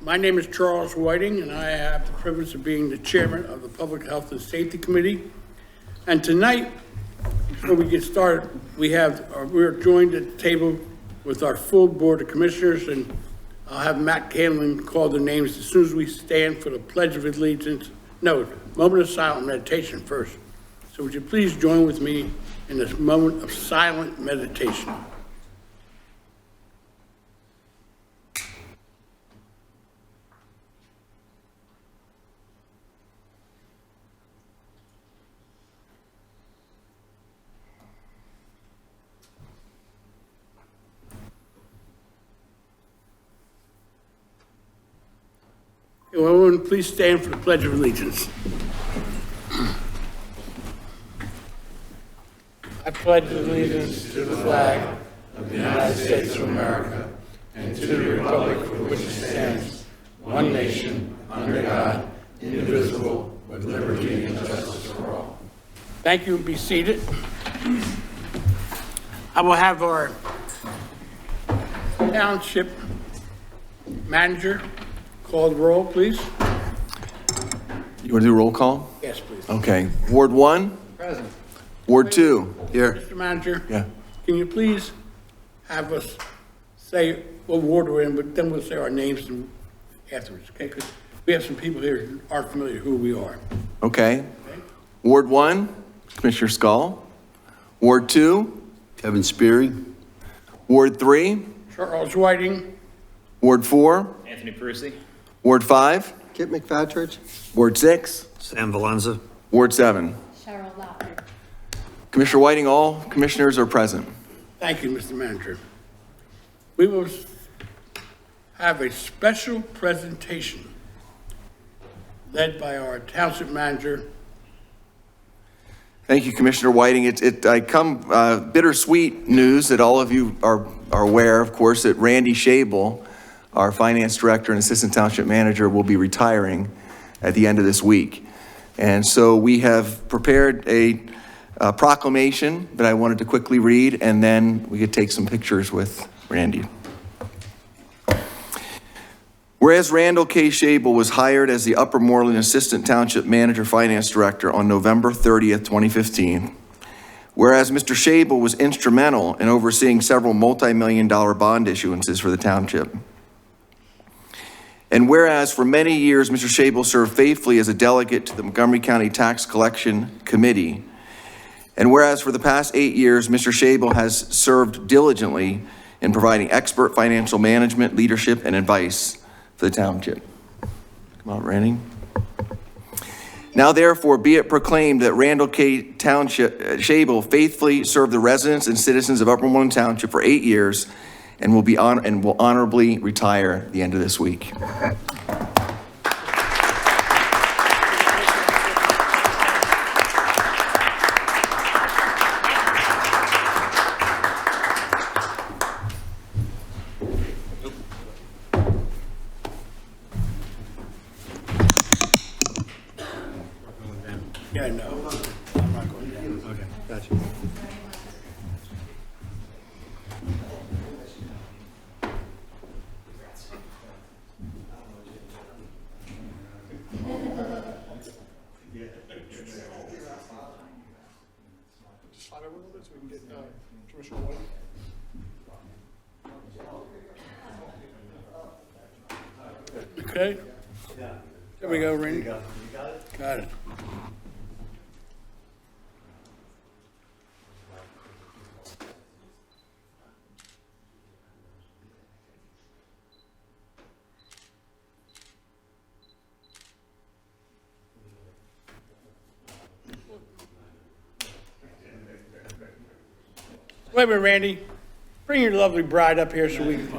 My name is Charles Whiting, and I have the privilege of being the chairman of the Public Health and Safety Committee. And tonight, before we get started, we're joined at the table with our full board of commissioners, and I'll have Matt Canlin call the names as soon as we stand for the Pledge of Allegiance. No, moment of silent meditation first. So would you please join with me in this moment of silent meditation? Will everyone please stand for the Pledge of Allegiance? I pledge allegiance to the flag of the United States of America and to the republic for which it stands, one nation, under God, indivisible, with liberty and justice for all. Thank you, and be seated. I will have our township manager call the roll, please. You want to do a roll call? Yes, please. Okay. Ward 1? Present. Ward 2? Here. Mr. Manager? Yeah. Can you please have us say what ward we're in, but then we'll say our names afterwards, okay? Because we have some people here who aren't familiar who we are. Okay. Ward 1, Commissioner Skull. Ward 2? Kevin Speary. Ward 3? Charles Whiting. Ward 4? Anthony Perusi. Ward 5? Kit McFatridge. Ward 6? Sam Valenza. Ward 7? Cheryl Lautner. Commissioner Whiting, all commissioners are present. Thank you, Mr. Manager. We will have a special presentation led by our township manager. Thank you, Commissioner Whiting. I come bittersweet news that all of you are aware, of course, that Randy Shable, our finance director and assistant township manager, will be retiring at the end of this week. And so we have prepared a proclamation that I wanted to quickly read, and then we could take some pictures with Randy. Whereas Randall K. Shable was hired as the Upper Moreland Assistant Township Manager Finance Director on November 30th, 2015. Whereas Mr. Shable was instrumental in overseeing several multi-million-dollar bond issuances for the township. And whereas for many years, Mr. Shable served faithfully as a delegate to the Montgomery County Tax Collection Committee. And whereas for the past 8 years, Mr. Shable has served diligently in providing expert financial management, leadership, and advice for the township. Come on, Randy. Now, therefore, be it proclaimed that Randall K. Shable faithfully served the residents and citizens of Upper Moreland Township for 8 years and will honorably retire at the end of this week. Yeah, no, I'm not going down. Okay, gotcha. Slide over a little bit so we can get Commissioner White. Okay? There we go, Randy. Got it. Wait a minute, Randy. Bring your lovely bride up here so we can.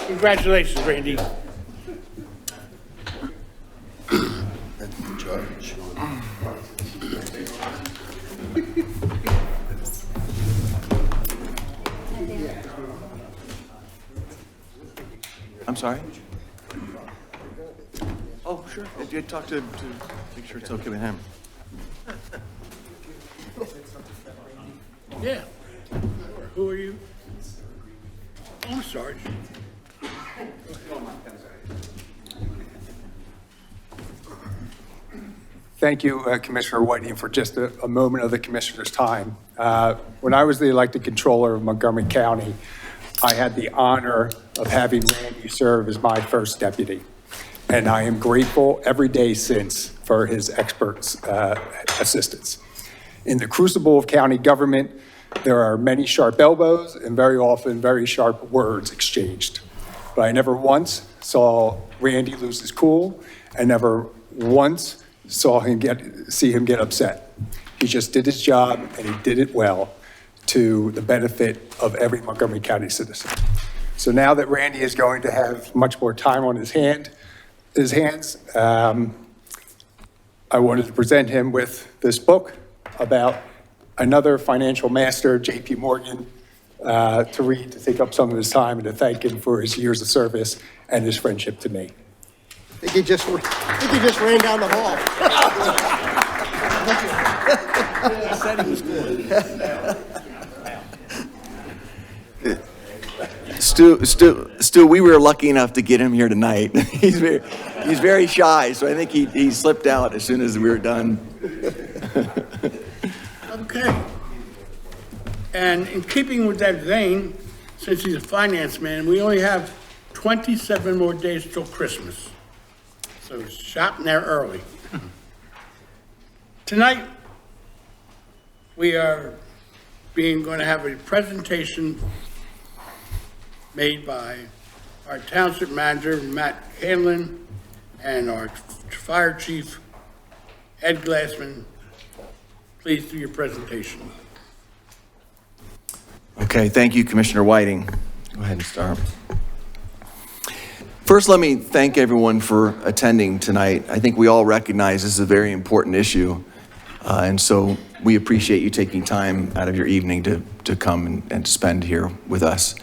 Congratulations, Randy. Judge. I'm sorry? Oh, sure. You talk to make sure it's okay with him. Yeah. Who are you? Oh, Sarge. Thank you, Commissioner Whiting, for just a moment of the Commissioner's time. When I was the elected controller of Montgomery County, I had the honor of having Randy serve as my first deputy. And I am grateful every day since for his expert assistance. In the crucible of county government, there are many sharp elbows and very often very sharp words exchanged. But I never once saw Randy lose his cool. I never once see him get upset. He just did his job, and he did it well to the benefit of every Montgomery County citizen. So now that Randy is going to have much more time on his hands, I wanted to present him with this book about another financial master, J.P. Morgan, to read, to take up some of his time, and to thank him for his years of service and his friendship to me. I think he just ran down the hall. Stu, we were lucky enough to get him here tonight. He's very shy, so I think he slipped out as soon as we were done. Okay. And in keeping with that vein, since he's a finance man, we only have 27 more days till Christmas. So shopping there early. Tonight, we are going to have a presentation made by our township manager, Matt Hanlon, and our fire chief, Ed Glassman. Please do your presentation. Okay, thank you, Commissioner Whiting. Go ahead and start. First, let me thank everyone for attending tonight. I think we all recognize this is a very important issue, and so we appreciate you taking time out of your evening to come and spend here with us.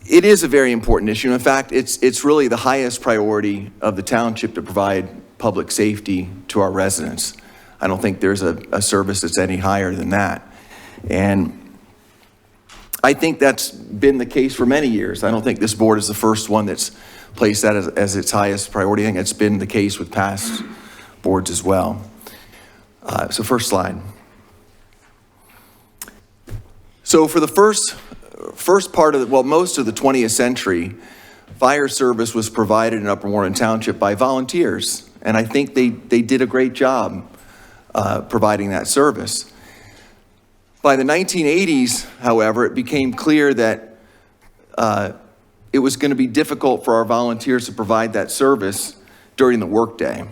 It is a very important issue. In fact, it's really the highest priority of the township to provide public safety to our residents. I don't think there's a service that's any higher than that. And I think that's been the case for many years. I don't think this board is the first one that's placed that as its highest priority. I think it's been the case with past boards as well. So first slide. So for the first part of most of the 20th century, fire service was provided in Upper Moreland Township by volunteers. And I think they did a great job providing that service. By the 1980s, however, it became clear that it was going to be difficult for our volunteers to provide that service during the workday.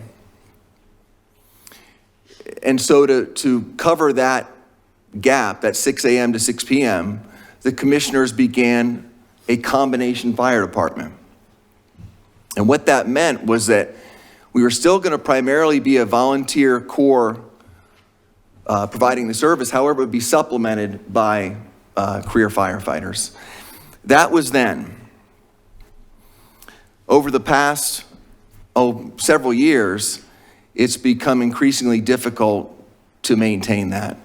And so to cover that gap, that 6 a.m. to 6 p.m., the commissioners began a combination fire department. And what that meant was that we were still going to primarily be a volunteer corps providing the service. However, it would be supplemented by career firefighters. That was then. Over the past several years, it's become increasingly difficult to maintain that.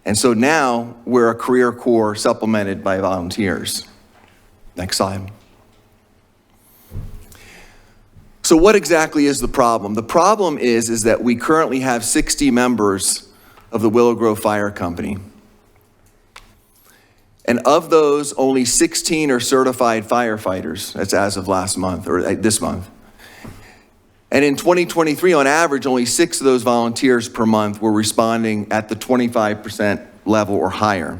And so now we're a career corps supplemented by volunteers. Next slide. So what exactly is the problem? The problem is that we currently have 60 members of the Willow Grove Fire Company. And of those, only 16 are certified firefighters. That's as of last month, or this month. And in 2023, on average, only 6 of those volunteers per month were responding at the 25% level or higher.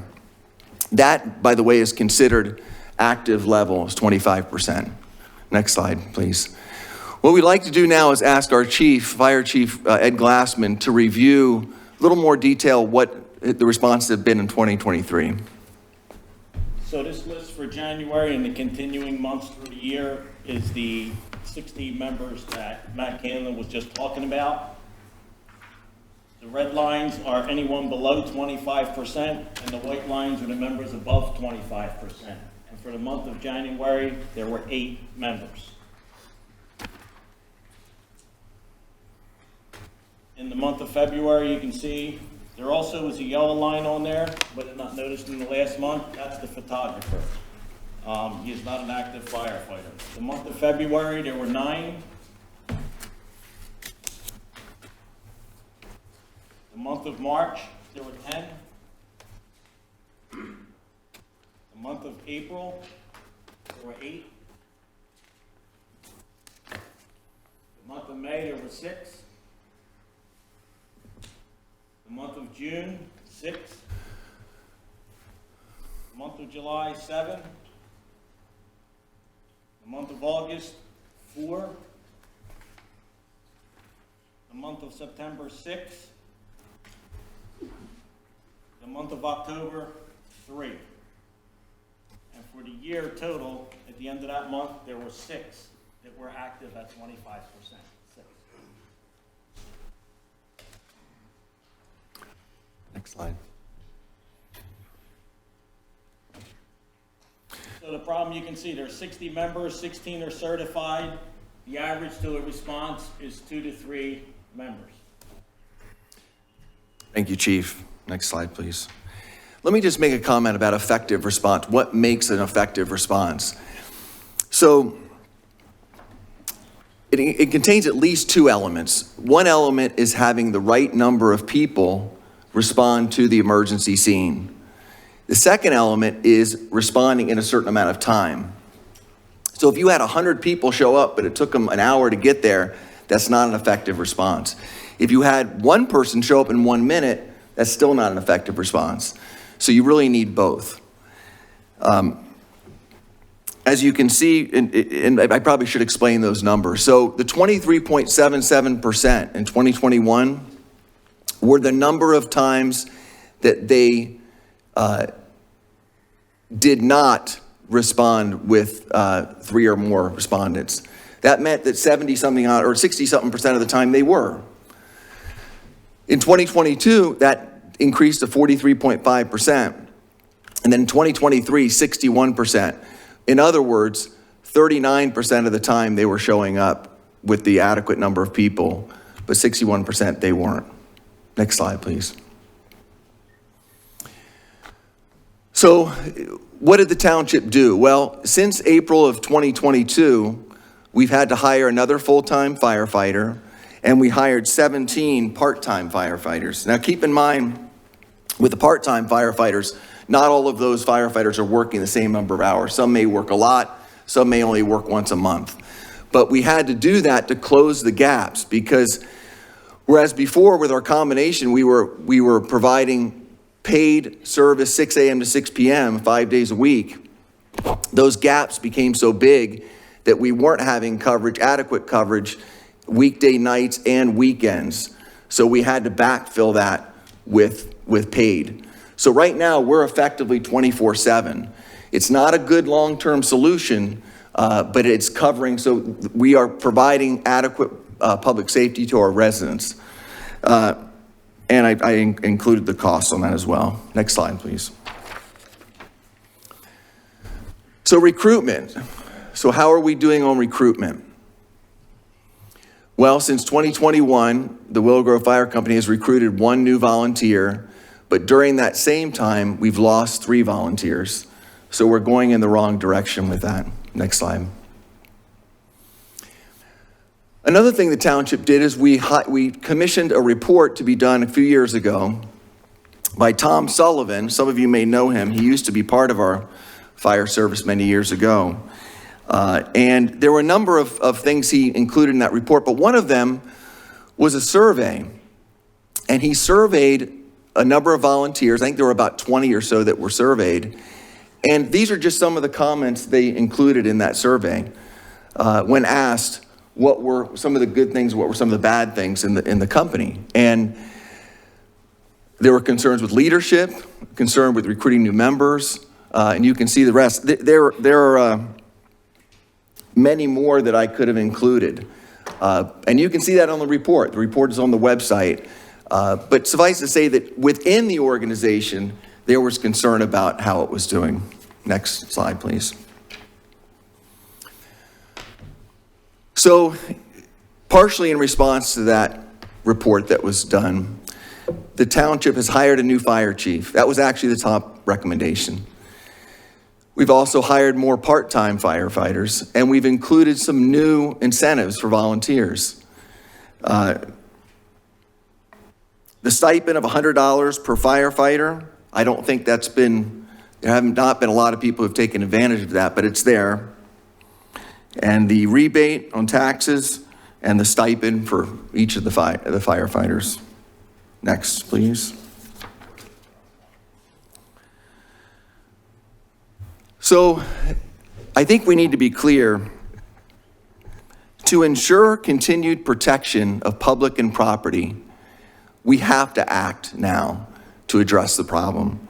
That, by the way, is considered active level, is 25%. Next slide, please. What we'd like to do now is ask our fire chief, Ed Glassman, to review a little more detail what the responses have been in 2023. So this list for January and the continuing months through the year is the 60 members that Matt Hanlon was just talking about. The red lines are anyone below 25%, and the white lines are the members above 25%. And for the month of January, there were 8 members. In the month of February, you can see there also is a yellow line on there, but not noticed in the last month. That's the photographer. He is not an active firefighter. The month of February, there were 9. The month of March, there were 10. The month of April, there were 8. The month of May, there were 6. The month of June, 6. The month of July, 7. The month of August, 4. The month of September, 6. The month of October, 3. And for the year total, at the end of that month, there were 6 that were active at 25%. 6. Next slide. So the problem, you can see there's 60 members, 16 are certified. The average to a response is 2 to 3 members. Thank you, Chief. Next slide, please. Let me just make a comment about effective response. What makes an effective response? So it contains at least 2 elements. One element is having the right number of people respond to the emergency scene. The second element is responding in a certain amount of time. So if you had 100 people show up, but it took them an hour to get there, that's not an effective response. If you had 1 person show up in 1 minute, that's still not an effective response. So you really need both. As you can see, and I probably should explain those numbers. So the 23.77% in 2021 were the number of times that they did not respond with 3 or more respondents. That meant that 70-something or 60-something% of the time they were. In 2022, that increased to 43.5%. And then in 2023, 61%. In other words, 39% of the time they were showing up with the adequate number of people, but 61% they weren't. Next slide, please. So what did the township do? Well, since April of 2022, we've had to hire another full-time firefighter, and we hired 17 part-time firefighters. Now keep in mind, with the part-time firefighters, not all of those firefighters are working the same number of hours. Some may work a lot, some may only work once a month. But we had to do that to close the gaps, because whereas before with our combination, we were providing paid service 6 a.m. to 6 p.m., 5 days a week, those gaps became so big that we weren't having coverage, adequate coverage, weekday nights and weekends. So we had to backfill that with paid. So right now we're effectively 24/7. It's not a good long-term solution, but it's covering, so we are providing adequate public safety to our residents. And I included the costs on that as well. Next slide, please. So recruitment. So how are we doing on recruitment? Well, since 2021, the Willow Grove Fire Company has recruited 1 new volunteer, but during that same time, we've lost 3 volunteers. So we're going in the wrong direction with that. Next slide. Another thing the township did is we commissioned a report to be done a few years ago by Tom Sullivan. Some of you may know him. He used to be part of our fire service many years ago. And there were a number of things he included in that report, but one of them was a survey. And he surveyed a number of volunteers. I think there were about 20 or so that were surveyed. And these are just some of the comments they included in that survey when asked what were some of the good things, what were some of the bad things in the company. And there were concerns with leadership, concern with recruiting new members, and you can see the rest. There are many more that I could have included. And you can see that on the report. The report is on the website. But suffice to say that within the organization, there was concern about how it was doing. Next slide, please. So, partially in response to that report that was done, the township has hired a new fire chief. That was actually the top recommendation. We've also hired more part-time firefighters, and we've included some new incentives for volunteers. The stipend of $100 per firefighter, I don't think there have not been a lot of people who've taken advantage of that, but it's there. And the rebate on taxes and the stipend for each of the firefighters. Next, please. So I think we need to be clear. To ensure continued protection of public and property, we have to act now to address the problem.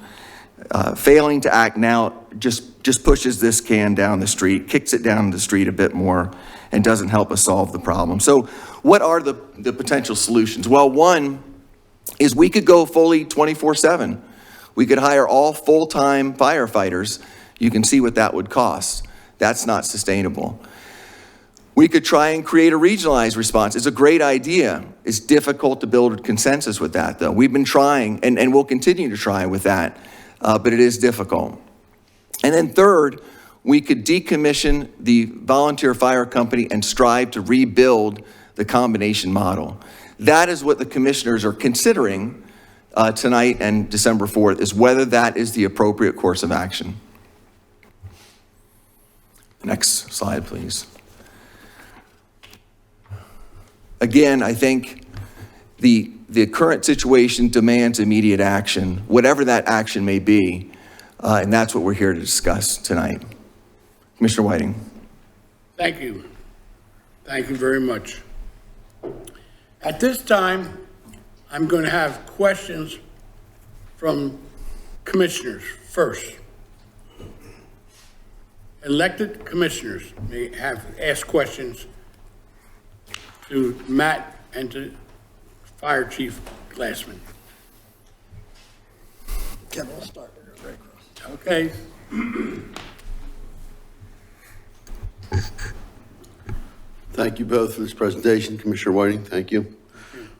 Failing to act now just pushes this can down the street, kicks it down the street a bit more, and doesn't help us solve the problem. So what are the potential solutions? Well, one is we could go fully 24/7. We could hire all full-time firefighters. You can see what that would cost. That's not sustainable. We could try and create a regionalized response. It's a great idea. It's difficult to build consensus with that, though. We've been trying, and we'll continue to try with that, but it is difficult. And then third, we could decommission the volunteer fire company and strive to rebuild the combination model. That is what the commissioners are considering tonight and December 4th, is whether that is the appropriate course of action. Next slide, please. Again, I think the current situation demands immediate action, whatever that action may be, and that's what we're here to discuss tonight. Commissioner Whiting. Thank you. Thank you very much. At this time, I'm going to have questions from commissioners first. Elected commissioners may ask questions to Matt and to Fire Chief Glassman. Kevin, we'll start. Okay. Thank you both for this presentation. Commissioner Whiting, thank you.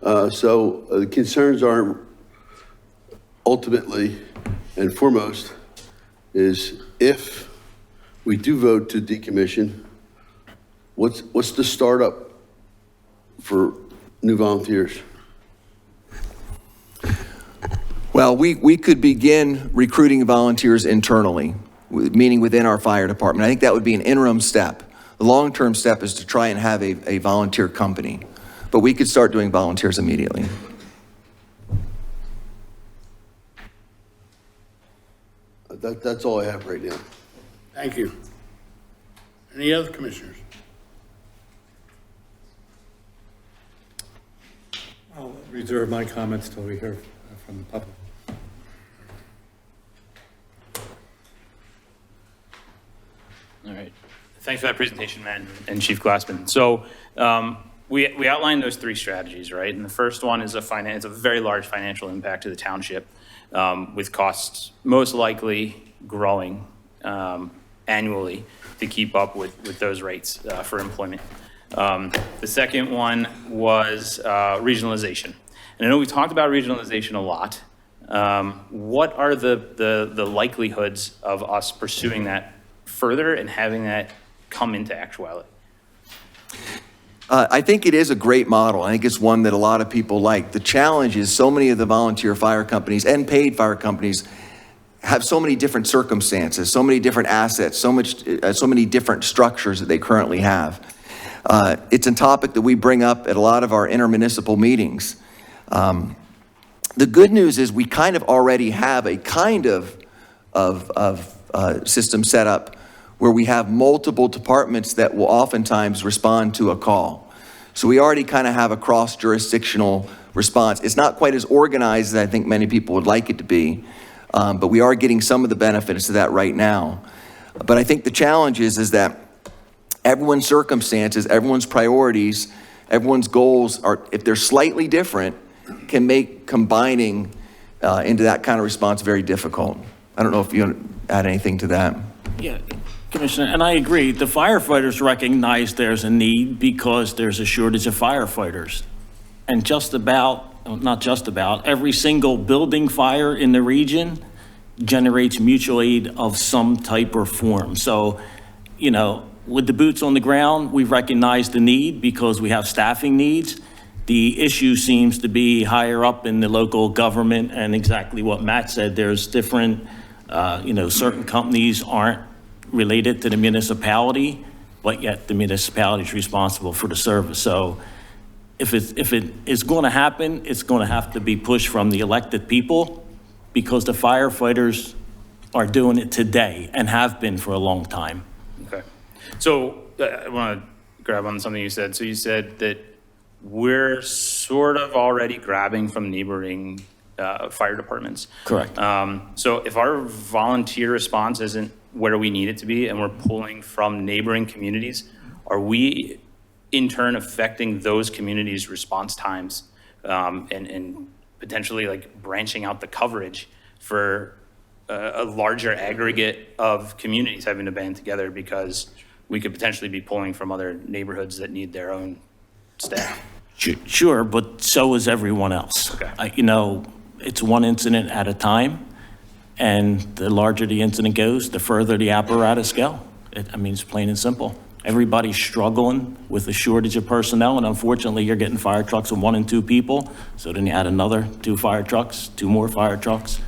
The concerns are ultimately and foremost is if we do vote to decommission, what's the startup for new volunteers? Well, we could begin recruiting volunteers internally, meaning within our fire department. I think that would be an interim step. The long-term step is to try and have a volunteer company, but we could start doing volunteers immediately. That's all I have right now. Thank you. Any other commissioners? I'll reserve my comments till we hear from the public. All right. Thanks for that presentation, Matt and Chief Glassman. So we outlined those three strategies, right? And the first one is it's a very large financial impact to the township, with costs most likely growing annually to keep up with those rates for employment. The second one was regionalization. And I know we talked about regionalization a lot. What are the likelihoods of us pursuing that further and having that come into actuality? I think it is a great model. I think it's one that a lot of people like. The challenge is so many of the volunteer fire companies and paid fire companies have so many different circumstances, so many different assets, so many different structures that they currently have. It's a topic that we bring up at a lot of our intermunicipal meetings. The good news is we kind of already have a kind of system set up where we have multiple departments that will oftentimes respond to a call. So we already kind of have a cross-jurisdictional response. It's not quite as organized as I think many people would like it to be, but we are getting some of the benefits of that right now. But I think the challenge is that everyone's circumstances, everyone's priorities, everyone's goals are, if they're slightly different, can make combining into that kind of response very difficult. I don't know if you want to add anything to that. Yeah, Commissioner, and I agree. The firefighters recognize there's a need because there's a shortage of firefighters. And just about, not just about, every single building fire in the region generates mutual aid of some type or form. So, you know, with the boots on the ground, we recognize the need because we have staffing needs. The issue seems to be higher up in the local government, and exactly what Matt said, there's different, you know, certain companies aren't related to the municipality, but yet the municipality is responsible for the service. So if it is going to happen, it's going to have to be pushed from the elected people, because the firefighters are doing it today and have been for a long time. Okay. So I want to grab on something you said. So you said that we're sort of already grabbing from neighboring fire departments. Correct. So if our volunteer response isn't where we need it to be and we're pulling from neighboring communities, are we in turn affecting those communities' response times and potentially like branching out the coverage for a larger aggregate of communities having to band together, because we could potentially be pulling from other neighborhoods that need their own staff? Sure, but so is everyone else. Okay. You know, it's one incident at a time, and the larger the incident goes, the further the apparatus go. I mean, it's plain and simple. Everybody's struggling with a shortage of personnel, and unfortunately, you're getting fire trucks with 1 and 2 people. So then you add another 2 fire trucks, 2 more fire trucks,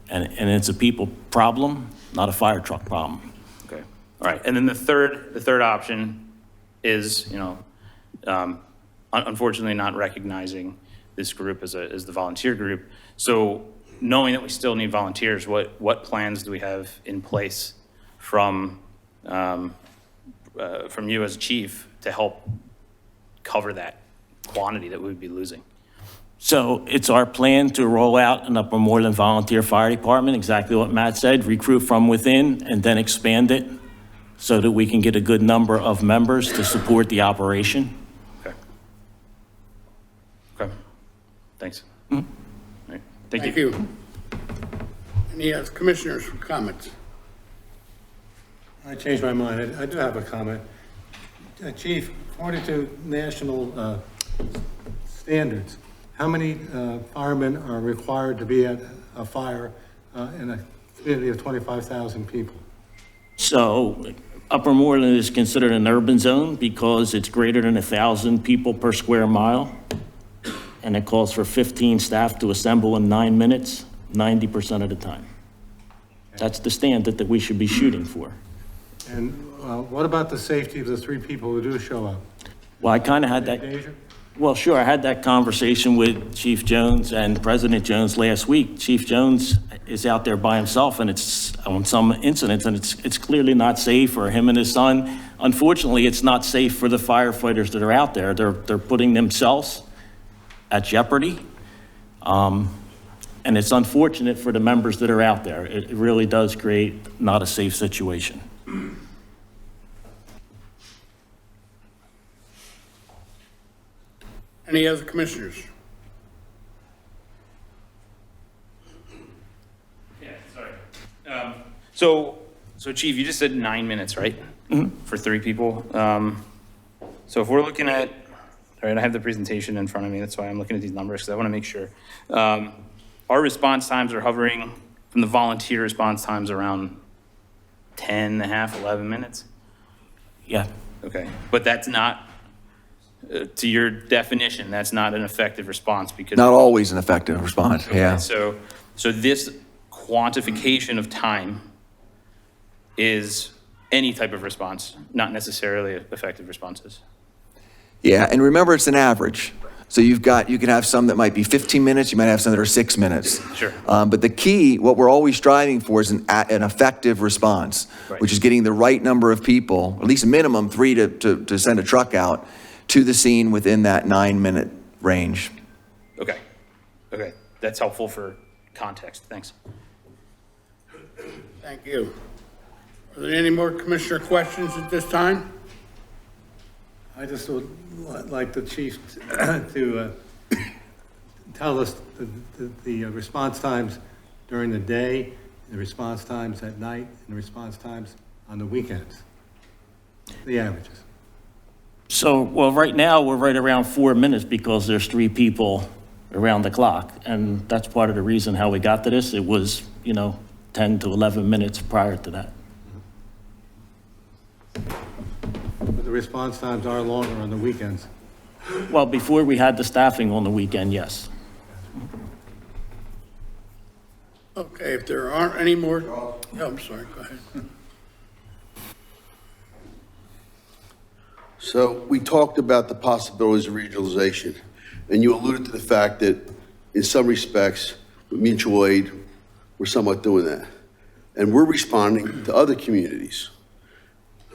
and it's a people problem, not a fire truck problem. Okay. All right. And then the third option is, you know, unfortunately not recognizing this group as the volunteer group. So knowing that we still need volunteers, what plans do we have in place from you as chief to help cover that quantity that we would be losing? So it's our plan to roll out an Upper Moreland Volunteer Fire Department, exactly what Matt said, recruit from within and then expand it so that we can get a good number of members to support the operation. Okay. Okay. Thanks. Mm-hmm. All right. Thank Thank you. you. Any other commissioners for comments? I changed my mind. I do have a comment. Chief, according to national standards, how many firemen are required to be at a fire in a community of 25,000 people? So Upper Moreland is considered an urban zone because it's greater than 1,000 people per square mile. And it calls for 15 staff to assemble in 9 minutes, 90% of the time. That's the standard that we should be shooting for. And what about the safety of the 3 people who do show up? Well, I kind of had that. Danger? Well, sure. I had that conversation with Chief Jones and President Jones last week. Chief Jones is out there by himself, and it's on some incidents, and it's clearly not safe for him and his son. Unfortunately, it's not safe for the firefighters that are out there. They're putting themselves at jeopardy. And it's unfortunate for the members that are out there. It really does create not a safe situation. Any other commissioners? Yeah, sorry. So Chief, you just said 9 minutes, right? For 3 people. So if we're looking at, all right, I have the presentation in front of me. That's why I'm looking at these numbers, because I want to make sure. Our response times are hovering from the volunteer response times around 10 and a half, 11 minutes. Yeah. Okay. But that's not, to your definition, that's not an effective response, because. Not always an effective response, yeah. So this quantification of time is any type of response, not necessarily effective responses. Yeah, and remember, it's an average. So you can have some that might be 15 minutes, you might have some that are 6 minutes. Sure. But the key, what we're always striving for is an effective response, Right. which is getting the right number of people, at least a minimum 3 to send a truck out to the scene within that 9-minute range. Okay. Okay. That's helpful for context. Thanks. Thank you. Are there any more commissioner questions at this time? I just would like the chief to tell us the response times during the day, the response times at night, and the response times on the weekends, the averages. So, well, right now, we're right around 4 minutes because there's 3 people around the clock. And that's part of the reason how we got to this. It was, you know, 10 to 11 minutes prior to that. But the response times are longer on the weekends. Well, before we had the staffing on the weekend, yes. Okay, if there aren't any more, oh, I'm sorry, go ahead. So we talked about the possibilities of regionalization, and you alluded to the fact that in some respects, with mutual aid, we're somewhat doing that. And we're responding to other communities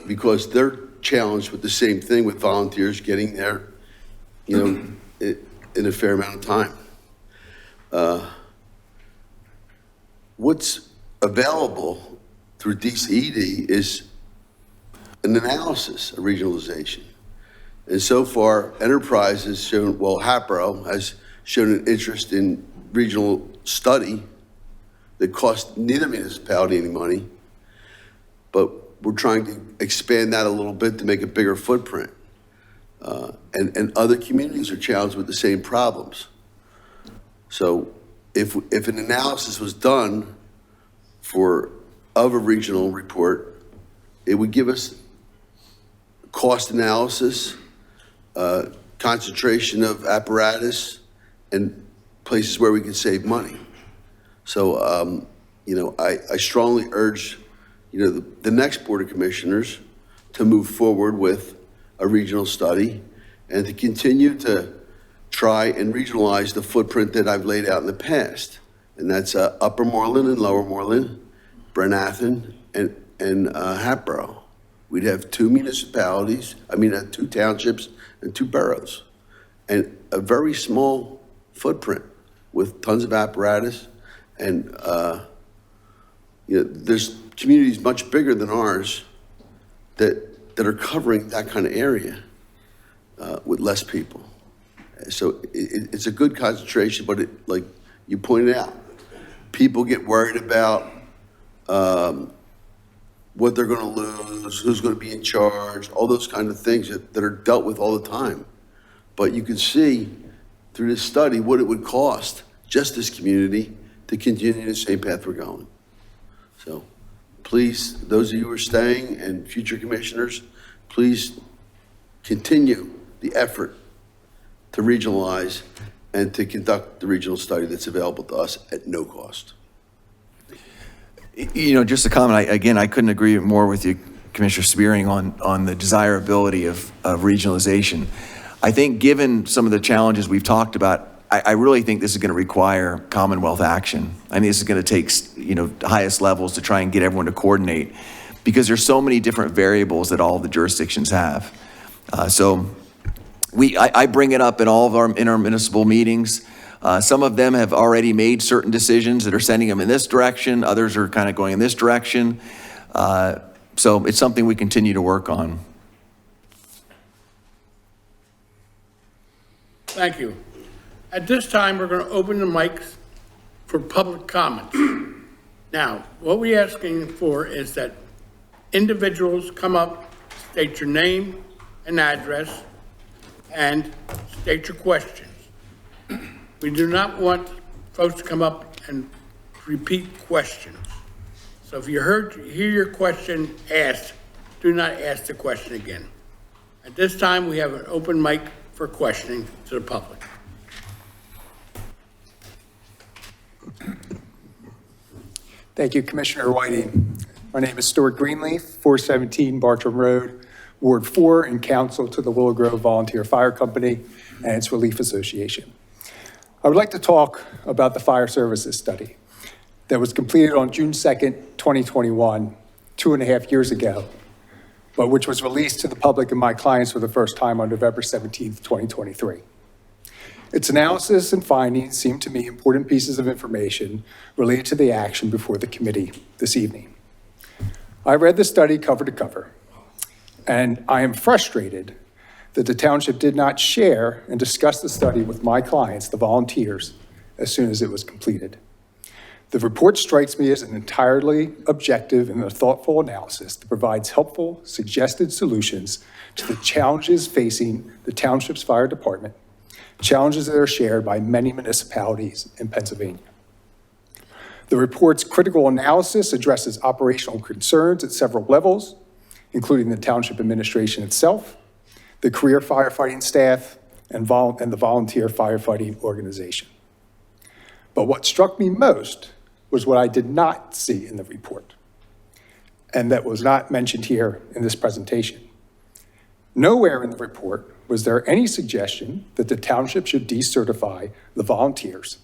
because they're challenged with the same thing with volunteers getting there, in a fair amount of time. What's available through DCED is an analysis of regionalization. And so far, Enterprise has shown, well, HAPRO has shown an interest in regional study that costs neither municipality any money, but we're trying to expand that a little bit to make a bigger footprint. And other communities are challenged with the same problems. So if an analysis was done of a regional report, it would give us cost analysis, concentration of apparatus, and places where we can save money. So, I strongly urge, the next Board of Commissioners to move forward with a regional study and to continue to try and regionalize the footprint that I've laid out in the past. And that's Upper Moreland and Lower Moreland, Brenathan, and Hatboro. We'd have two townships and two boroughs, and a very small footprint with tons of apparatus. And there's communities much bigger than ours that are covering that kind of area with less people. So it's a good concentration, but like you pointed out, people get worried about what they're going to lose, who's going to be in charge, all those kind of things that are dealt with all the time. But you can see through this study what it would cost just this community to continue the same path we're going. So please, those of you who are staying and future commissioners, please continue the effort to regionalize and to conduct the regional study that's available to us at no cost. Just a comment, I couldn't agree more with you, Commissioner Spearing, on the desirability of regionalization. I think given some of the challenges we've talked about, I really think this is going to require Commonwealth action. I mean, this is going to take, highest levels to try and get everyone to coordinate because there's so many different variables that all of the jurisdictions have. I bring it up in all of our intermunicipal meetings. Some of them have already made certain decisions that are sending them in this direction. Others are kind of going in this direction. So it's something we continue to work on. Thank you. At this time, we're going to open the mics for public comments. Now, what we're asking for is that individuals come up, state your name and address, and state your questions. We do not want folks to come up and repeat questions. So if you hear your question asked, do not ask the question again. At this time, we have an open mic for questioning to the public. Thank you, Commissioner Whiting. My name is Stuart Greenleaf, 417 Bartram Road, Ward 4, and counsel to the Willow Grove Volunteer Fire Company and its Relief Association. I would like to talk about the fire services study that was completed on June 2nd, 2021, 2.5 years ago, but which was released to the public and my clients for the first time on November 17th, 2023. Its analysis and findings seem to me important pieces of information related to the action before the committee this evening. I read the study cover to cover, and I am frustrated that the township did not share and discuss the study with my clients, the volunteers, as soon as it was completed. The report strikes me as an entirely objective and a thoughtful analysis that provides helpful, suggested solutions to the challenges facing the township's fire department, challenges that are shared by many municipalities in Pennsylvania. The report's critical analysis addresses operational concerns at several levels, including the township administration itself, the career firefighting staff, and the volunteer firefighting organization. But what struck me most was what I did not see in the report, and that was not mentioned here in this presentation. Nowhere in the report was there any suggestion that the township should decertify the volunteers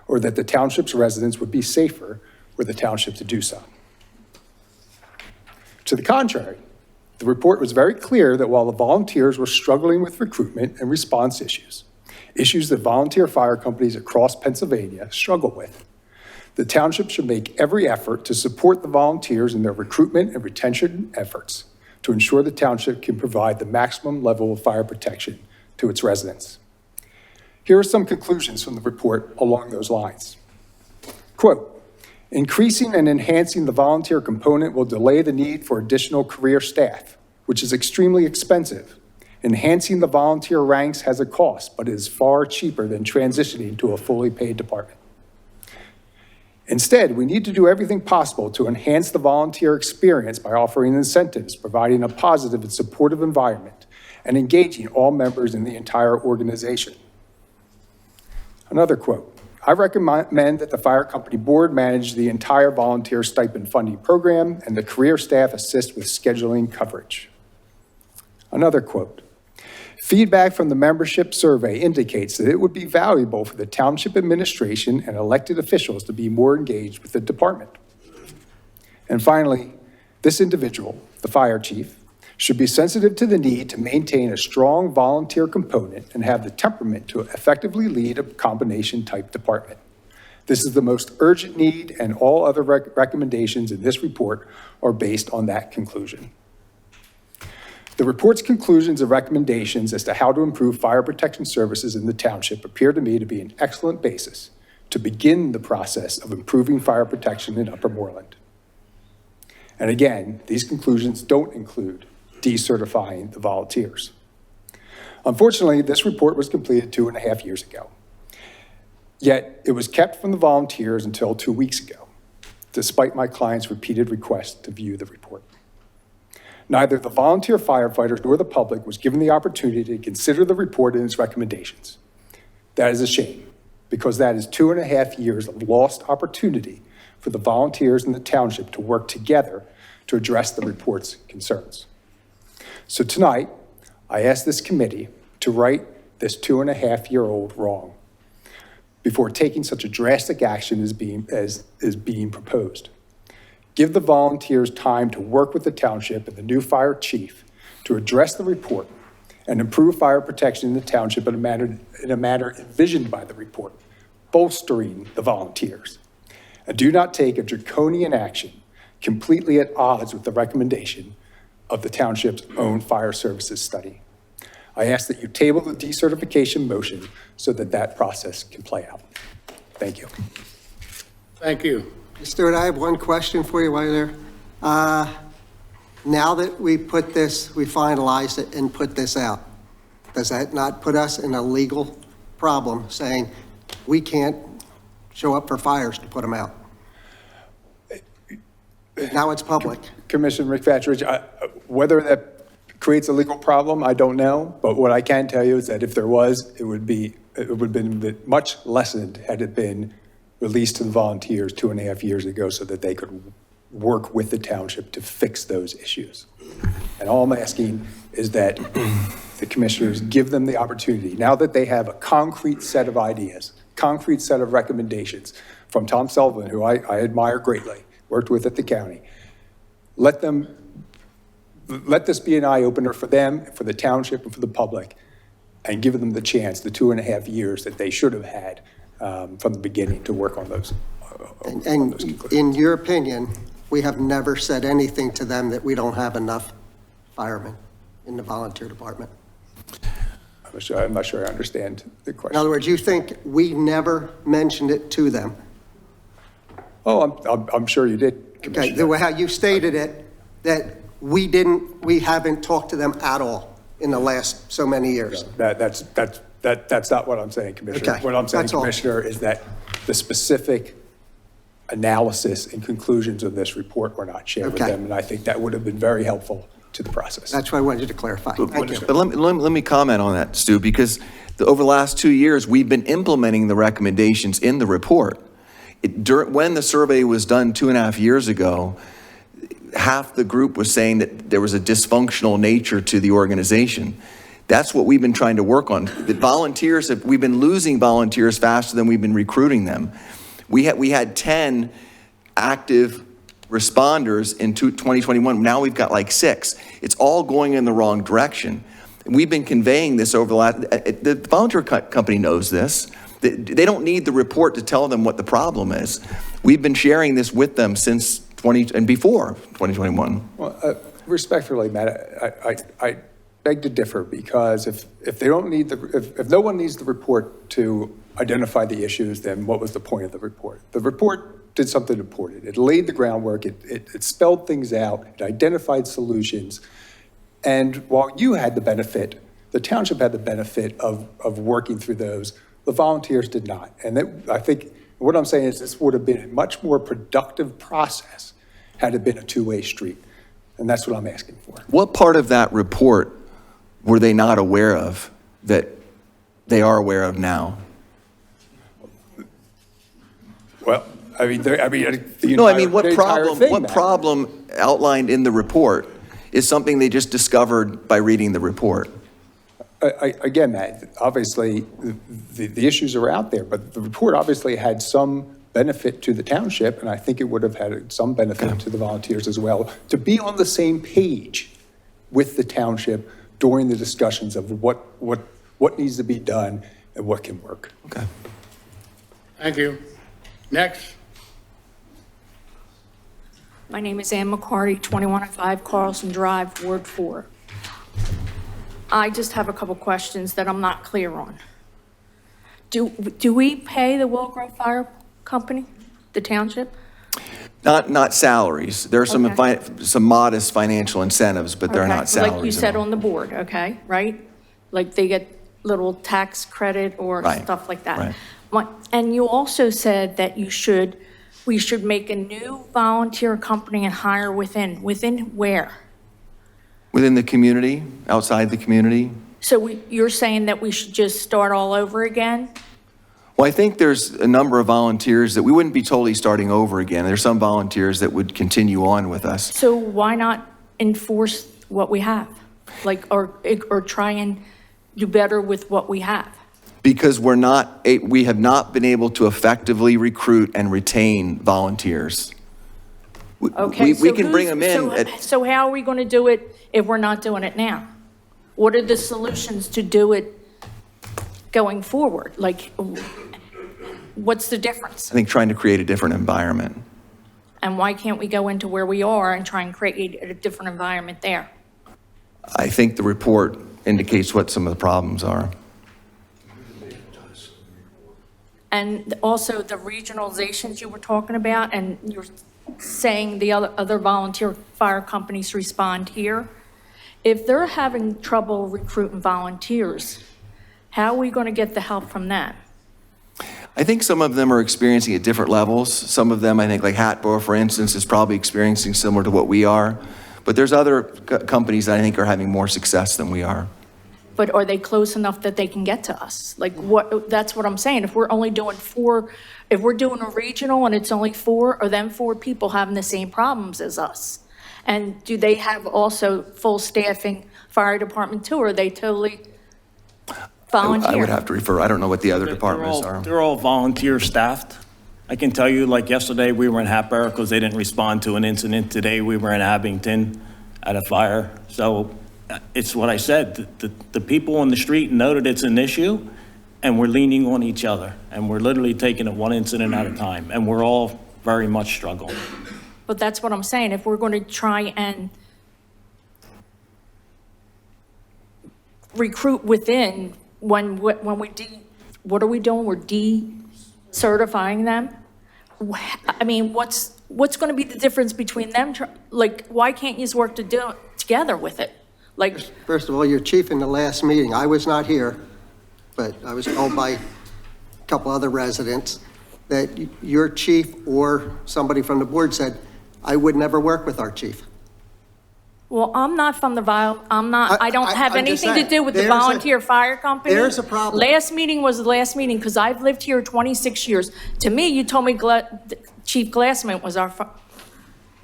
or that the township's residents would be safer were the township to do so. To the contrary, the report was very clear that while the volunteers were struggling with recruitment and response issues that volunteer fire companies across Pennsylvania struggle with, the township should make every effort to support the volunteers in their recruitment and retention efforts to ensure the township can provide the maximum level of fire protection to its residents. Here are some conclusions from the report along those lines. Quote, increasing and enhancing the volunteer component will delay the need for additional career staff, which is extremely expensive. Enhancing the volunteer ranks has a cost, but it is far cheaper than transitioning to a fully paid department. Instead, we need to do everything possible to enhance the volunteer experience by offering incentives, providing a positive and supportive environment, and engaging all members in the entire organization. Another quote, I recommend that the fire company board manage the entire volunteer stipend funding program and the career staff assist with scheduling coverage. Another quote, feedback from the membership survey indicates that it would be valuable for the township administration and elected officials to be more engaged with the department. And finally, this individual, the fire chief, should be sensitive to the need to maintain a strong volunteer component and have the temperament to effectively lead a combination type department. This is the most urgent need, and all other recommendations in this report are based on that conclusion. The report's conclusions and recommendations as to how to improve fire protection services in the township appear to me to be an excellent basis to begin the process of improving fire protection in Upper Moreland. And again, these conclusions don't include decertifying the volunteers. Unfortunately, this report was completed 2.5 years ago. Yet it was kept from the volunteers until 2 weeks ago, despite my client's repeated requests to view the report. Neither the volunteer firefighters nor the public was given the opportunity to consider the report and its recommendations. That is a shame, because that is 2.5 years of lost opportunity for the volunteers in the township to work together to address the report's concerns. So tonight, I ask this committee to right this 2.5-year-old wrong before taking such a drastic action as is being proposed. Give the volunteers time to work with the township and the new fire chief to address the report and improve fire protection in the township in a manner envisioned by the report, bolstering the volunteers. And do not take a draconian action completely at odds with the recommendation of the township's own fire services study. I ask that you table the decertification motion so that that process can play out. Thank you. Thank you. Stuart, I have one question for you while you're there. Now that we finalized it and put this out, does that not put us in a legal problem saying we can't show up for fires to put them out? Now it's public. Commissioner McFatridge, whether that creates a legal problem, I don't know. But what I can tell you is that if there was, it would have been much lessened had it been released to the volunteers 2.5 years ago so that they could work with the township to fix those issues. And all I'm asking is that the commissioners give them the opportunity, now that they have a concrete set of ideas, concrete set of recommendations from Tom Sullivan, who I admire greatly, worked with at the county. Let this be an eye-opener for them, for the township, and for the public, and give them the chance, the 2.5 years that they should have had from the beginning to work on those. And in your opinion, we have never said anything to them that we don't have enough firemen in the volunteer department. I'm not sure I understand the question. In other words, you think we never mentioned it to them? Oh, I'm sure you did, Commissioner. Okay, the way how you stated it, that we haven't talked to them at all in the last so many years. That's not what I'm saying, Commissioner. Okay, What I'm saying, that's all. Commissioner, is that the specific analysis and conclusions of this report were not shared with Okay. them, and I think that would have been very helpful to the process. That's what I wanted you to clarify. Thank you. But let me comment on that, Stu, because over the last 2 years, we've been implementing the recommendations in the report. When the survey was done 2.5 years ago, half the group was saying that there was a dysfunctional nature to the organization. That's what we've been trying to work on. We've been losing volunteers faster than we've been recruiting them. We had 10 active responders in 2021. Now we've got like 6. It's all going in the wrong direction. We've been conveying this over the last, the volunteer company knows this. They don't need the report to tell them what the problem is. We've been sharing this with them since before 2021. Well, respectfully, Matt, I beg to differ, because if they don't need if no one needs the report to identify the issues, then what was the point of the report? The report did something important. It laid the groundwork, it spelled things out, it identified solutions. And while you had the benefit, the township had the benefit of working through those, the volunteers did not. And I think what I'm saying is this would have been a much more productive process had it been a two-way street. And that's what I'm asking for. What part of that report were they not aware of that they are aware of now? Well, I mean, What problem outlined in the report is something they just discovered by reading the report? Again, Matt, obviously, the issues are out there, but the report obviously had some benefit to the township, and I think it would have had some benefit to the volunteers as well, to be on the same page with the township during the discussions of what needs to be done and what can work. Okay. Thank you. Next. My name is Ann McCarty, 2105 Carlson Drive, Ward 4. I just have a couple questions that I'm not clear on. Do we pay the Wilgrove Fire Company, the township? Not salaries. There are some Okay. some modest financial incentives, but they're Okay, not salaries. like you at said all. on the board, okay, right? Like they get little tax credit or Right, stuff like that. right. And you also said that we should make a new volunteer company and hire within where? Within the community, outside the community. So you're saying that we should just start all over again? Well, I think there's a number of volunteers that we wouldn't be totally starting over again. There's some volunteers that would continue on with us. So why not enforce what we have? Like, or try and do better with what we have? Because we have not been able to effectively recruit and retain volunteers. Okay, We can bring them in. So how are we going to do it if we're not doing it now? What are the solutions to do it going forward? Like, what's the difference? I think trying to create a different environment. And why can't we go into where we are and try and create a different environment there? I think the report indicates what some of the problems are. And also the regionalizations you were talking about, and you're saying the other volunteer fire companies respond here. If they're having trouble recruiting volunteers, how are we going to get the help from them? I think some of them are experiencing at different levels. Some of them, I think, like Hatboro, for instance, is probably experiencing similar to what we are. But there's other companies that I think are having more success than we are. But are they close enough that they can get to us? Like that's what I'm saying. If we're only doing if we're doing a regional and it's only 4, are them 4 people having the same problems as us? And do they have also full staffing fire department too, or are they totally volunteer? I would have to refer, I don't know what the other departments are. They're all volunteer staffed. I can tell you, like yesterday, we were in Hatboro because they didn't respond to an incident. Today, we were in Abington at a fire. So it's what I said, the people on the street know that it's an issue, and we're leaning on each other, and we're literally taking it one incident at a time, and we're all very much struggling. But that's what I'm saying. If we're going to try and recruit within, what are we doing? We're decertifying them. I mean, what's going to be the difference between them? Like, why can't you just work together with it? Like, First of all, your chief in the last meeting, I was not here, but I was told by a couple other residents that your chief or somebody from the board said, I would never work with our chief. Well, I'm not from the I don't have I'm just anything to saying, do with the there's a- volunteer fire company. there's a problem. Last meeting was the last meeting, because I've lived here 26 years. To me, you told me Chief Glassman was our,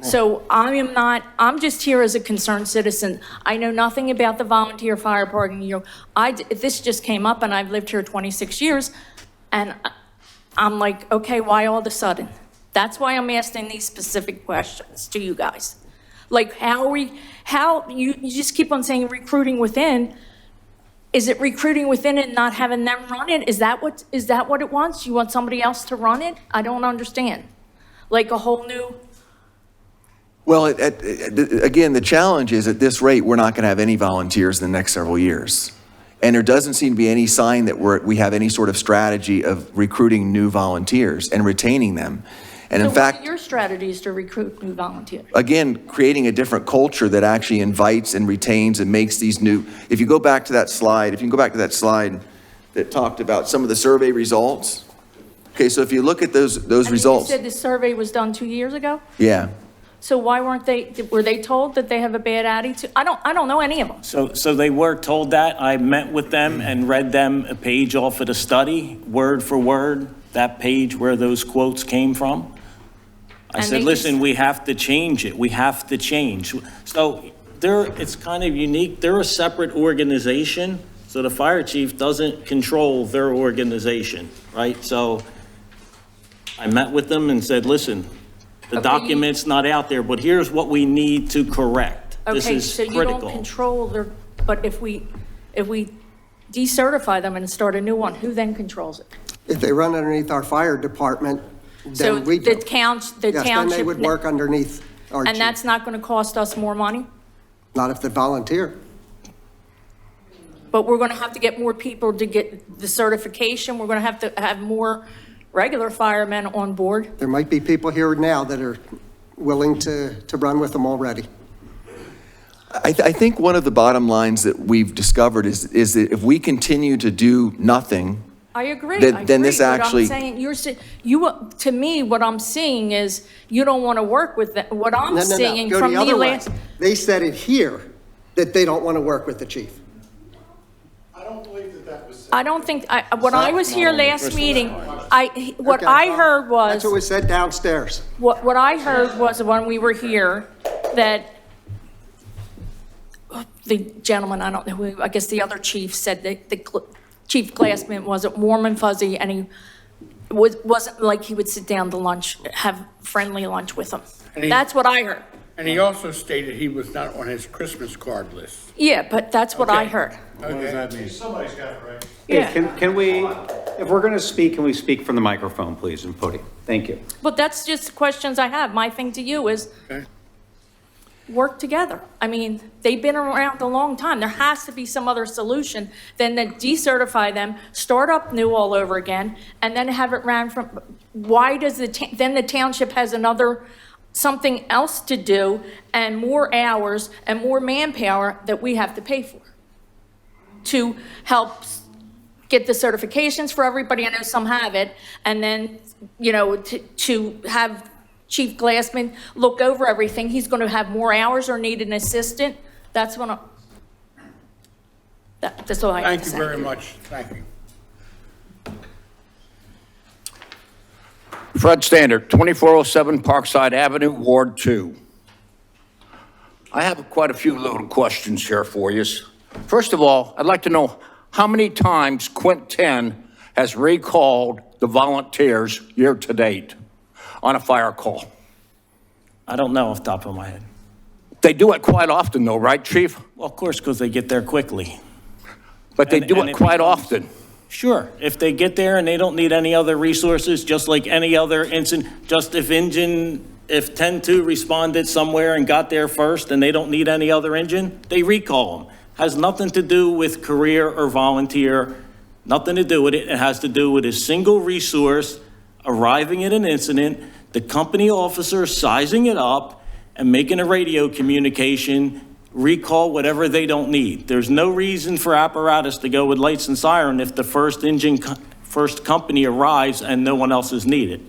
so I'm just here as a concerned citizen. I know nothing about the volunteer fire department. This just came up, and I've lived here 26 years, and I'm like, okay, why all of a sudden? That's why I'm asking these specific questions to you guys. Like, you just keep on saying recruiting within. Is it recruiting within and not having them run it? Is that what it wants? You want somebody else to run it? I don't understand. Like a whole new, Well, again, the challenge is at this rate, we're not going to have any volunteers in the next several years. And there doesn't seem to be any sign that we have any sort of strategy of recruiting new volunteers and retaining them. And in so fact, what are your strategies to recruit new volunteers? again, creating a different culture that actually invites and retains and makes these new, if you go back to that slide, that talked about some of the survey results. Okay, so if you look at those results. You said the survey was done 2 years ago? Yeah. So why were they told that they have a bad attitude? I don't know any of them. So they were told that. I met with them and read them a page off of the study, word for word, that page where those quotes came from. I And said, they listen, just- we have to change it. We have to change. So it's kind of unique. They're a separate organization, so the fire chief doesn't control their organization, right? So I met with them and said, listen, the Okay, you- document's not out there, but here's what we need to correct. This Okay, is so you critical. don't control but if we decertify them and start a new one, who then controls it? If they run underneath our fire department, So then we the do. township. Yes, then they would work underneath our And chief. that's not going to cost us more money? Not if they volunteer. But we're going to have to get more people to get the certification. We're going to have more regular firemen on board. There might be people here now that are willing to run with them already. I think one of the bottom lines that we've discovered is that if we continue to do nothing, I agree. Then this actually- But I'm saying, to me, what I'm seeing is you don't want to work with them. What I'm No, seeing go from the the other way. last. They said it here that they don't want to work with the chief. I don't believe that was said. I don't think, when I was here last meeting, what Okay, I well, heard was. That's what was said downstairs. What I heard was when we were here, that the gentleman, I don't know who, I guess the other chief said that Chief Glassman wasn't warm and fuzzy, and he wasn't like he would sit down to lunch, have friendly lunch with them. And he- That's what I heard. And he also stated he was not on his Christmas card list. Yeah, but that's what I Okay. heard. What does that mean? Somebody's got it right. Yeah. Can we, if we're going to speak, can we speak from the microphone, please, and podium? Thank you. But that's just the questions I have. My thing to you is Okay. work together. I mean, they've been around a long time. There has to be some other solution than to decertify them, start up new all over again, and then have it ran from, why does then the township has something else to do and more hours and more manpower that we have to pay for to help get the certifications for everybody. I know some have it. And then, to have Chief Glassman look over everything, he's going to have more hours or need an assistant. That's what that's all I have Thank to you say. very much. Thank you. Fred Standard, 2407 Parkside Avenue, Ward 2. I have quite a few little questions here for you. First of all, I'd like to know how many times Quint 10 has recalled the volunteers year to date on a fire call. I don't know off the top of my head. They do it quite often though, right, Chief? Well, of course, because they get there quickly. But they And- do and it it quite becomes- often. Sure, if they get there and they don't need any other resources, just like any other incident, just if 10-2 responded somewhere and got there first and they don't need any other engine, they recall them. Has nothing to do with career or volunteer, nothing to do with it. It has to do with a single resource arriving at an incident, the company officer sizing it up and making a radio communication, recall whatever they don't need. There's no reason for apparatus to go with lights and siren if the first engine first company arrives and no one else is needed.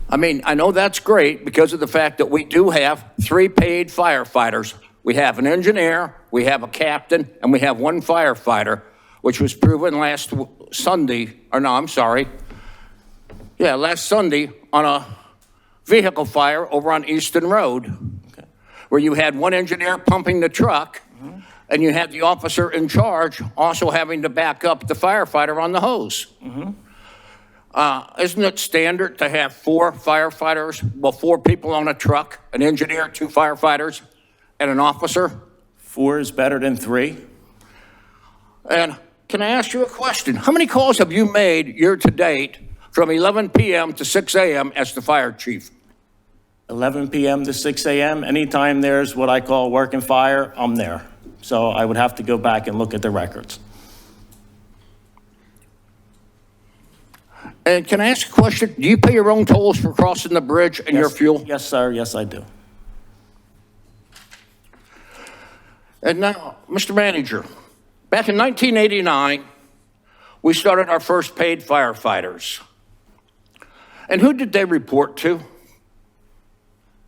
I mean, I know that's great because of the fact that we do have 3 paid firefighters. We have an engineer, we have a captain, and we have 1 firefighter, which was proven last Sunday, or no, I'm sorry. Yeah, last Sunday on a vehicle fire over on Easton Road, where you had 1 engineer pumping the truck, and you had the officer in charge also having to back up the firefighter on the hose. Isn't it standard to have 4 firefighters, well, 4 people on a truck, an engineer, 2 firefighters, and an officer? 4 is better than 3. And can I ask you a question? How many calls have you made year to date from 11 p.m. to 6 a.m. as the fire chief? 11 p.m. to 6 a.m., anytime there's what I call working fire, I'm there. So I would have to go back and look at the records. And can I ask a question? Do you pay your own tolls for crossing the bridge and your fuel? Yes, sir, yes, I do. And now, Mr. Manager, back in 1989, we started our first paid firefighters. And who did they report to?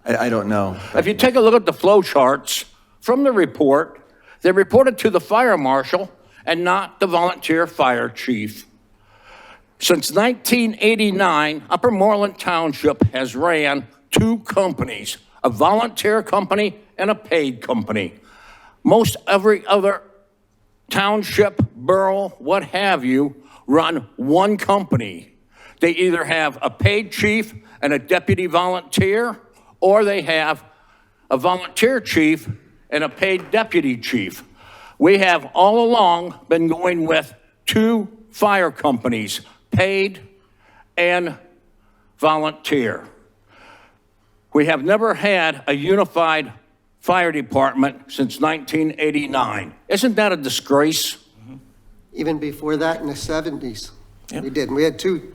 I don't know. If you take a look at the flow charts from the report, they reported to the fire marshal and not the volunteer fire chief. Since 1989, Upper Moreland Township has ran 2 companies, a volunteer company and a paid company. Most every other township, borough, what have you, run 1 company. They either have a paid chief and a deputy volunteer, or they have a volunteer chief and a paid deputy chief. We have all along been going with 2 fire companies, paid and volunteer. We have never had a unified fire department since 1989. Isn't that a disgrace? Even before that, in the 70s, Yep. we did. We had two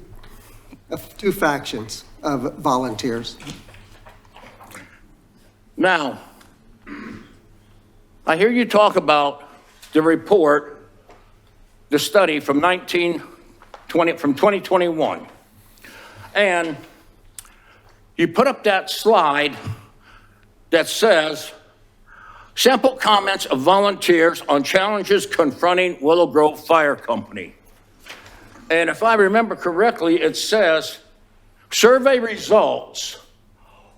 factions of volunteers. Now, I hear you talk about the report, the study from 2021. And you put up that slide that says, sample comments of volunteers on challenges confronting Willow Grove Fire Company. And if I remember correctly, it says, survey results.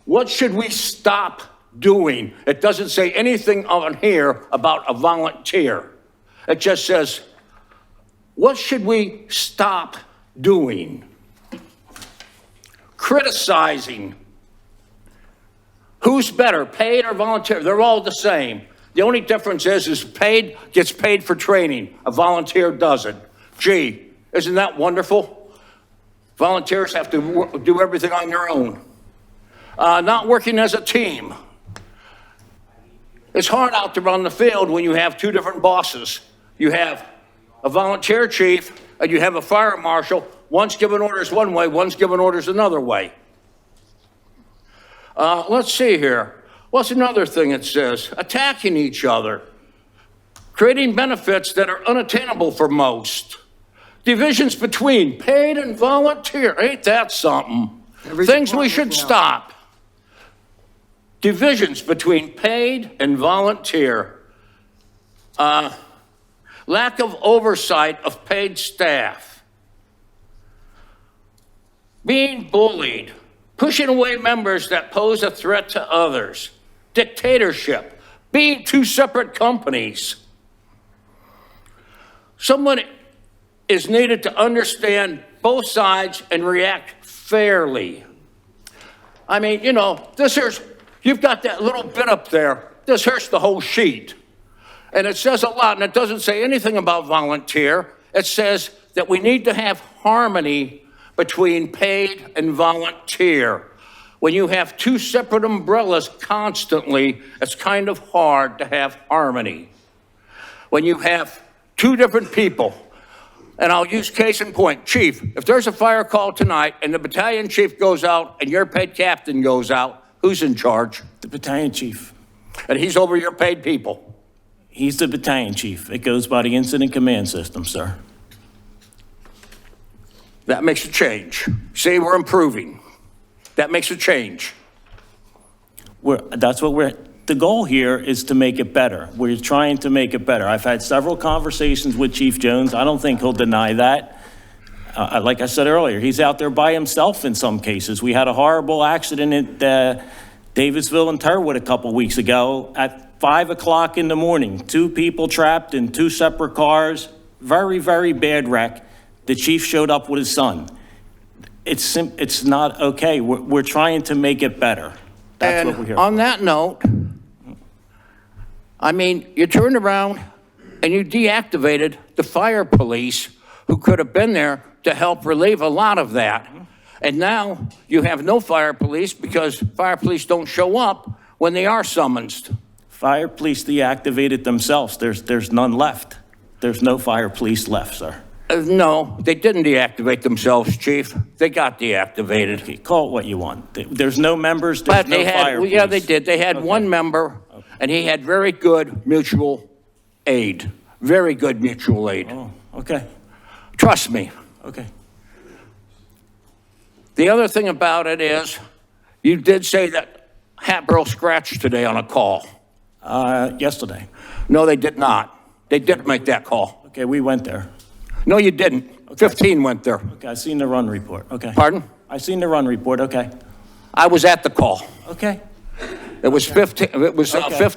What should we stop doing? It doesn't say anything on here about a volunteer. It just says, what should we stop doing? Criticizing. Who's better, paid or volunteer? They're all the same. The only difference is paid gets paid for training. A volunteer doesn't. Gee, isn't that wonderful? Volunteers have to do everything on their own. Not working as a team. It's hard out there on the field when you have 2 different bosses. You have a volunteer chief and you have a fire marshal. One's giving orders one way, one's giving orders another way. Let's see here. What's another thing it says? Attacking each other. Creating benefits that are unattainable for most. Divisions between paid and volunteer. Ain't that something? Things we should stop. Divisions between paid and volunteer. Lack of oversight of paid staff. Being bullied. Pushing away members that pose a threat to others. Dictatorship. Being 2 separate companies. Someone is needed to understand both sides and react fairly. I mean, you know, you've got that little bit up there. This hurts the whole sheet. And it says a lot, and it doesn't say anything about volunteer. It says that we need to have harmony between paid and volunteer. When you have 2 separate umbrellas constantly, it's kind of hard to have harmony. When you have 2 different people, and I'll use case in point. Chief, if there's a fire call tonight and the battalion chief goes out and your paid captain goes out, who's in charge? The battalion chief. And he's over your paid people? He's the battalion chief. It goes by the incident command system, sir. That makes a change. See, we're improving. That makes a change. The goal here is to make it better. We're trying to make it better. I've had several conversations with Chief Jones. I don't think he'll deny that. Like I said earlier, he's out there by himself in some cases. We had a horrible accident at Davisville and Turwood a couple weeks ago at 5 o'clock in the morning. 2 people trapped in 2 separate cars. Very, very bad wreck. The chief showed up with his son. It's not okay. We're trying to make it better. That's what we're here And on for. that note, I mean, you turned around and you deactivated the fire police who could have been there to help relieve a lot of that. And now you have no fire police because fire police don't show up when they are summoned. Fire police deactivated themselves. There's none left. There's no fire police left, sir. No, they didn't deactivate themselves, Chief. They got deactivated. Okay, call it what you want. There's no members, there's But no they fire had, police. yeah, they did. They had one member, and he had very good mutual aid. Very good mutual aid. Oh, okay, Trust me. okay. The other thing about it is, you did say that Hatboro scratched today on a call. Yesterday. No, they did not. They did make that call. Okay, we went there. No, you didn't. 15 went there. Okay, I seen the run report, okay. Pardon? I seen the run report, okay. I was at the call. Okay, It was 15, it was Okay.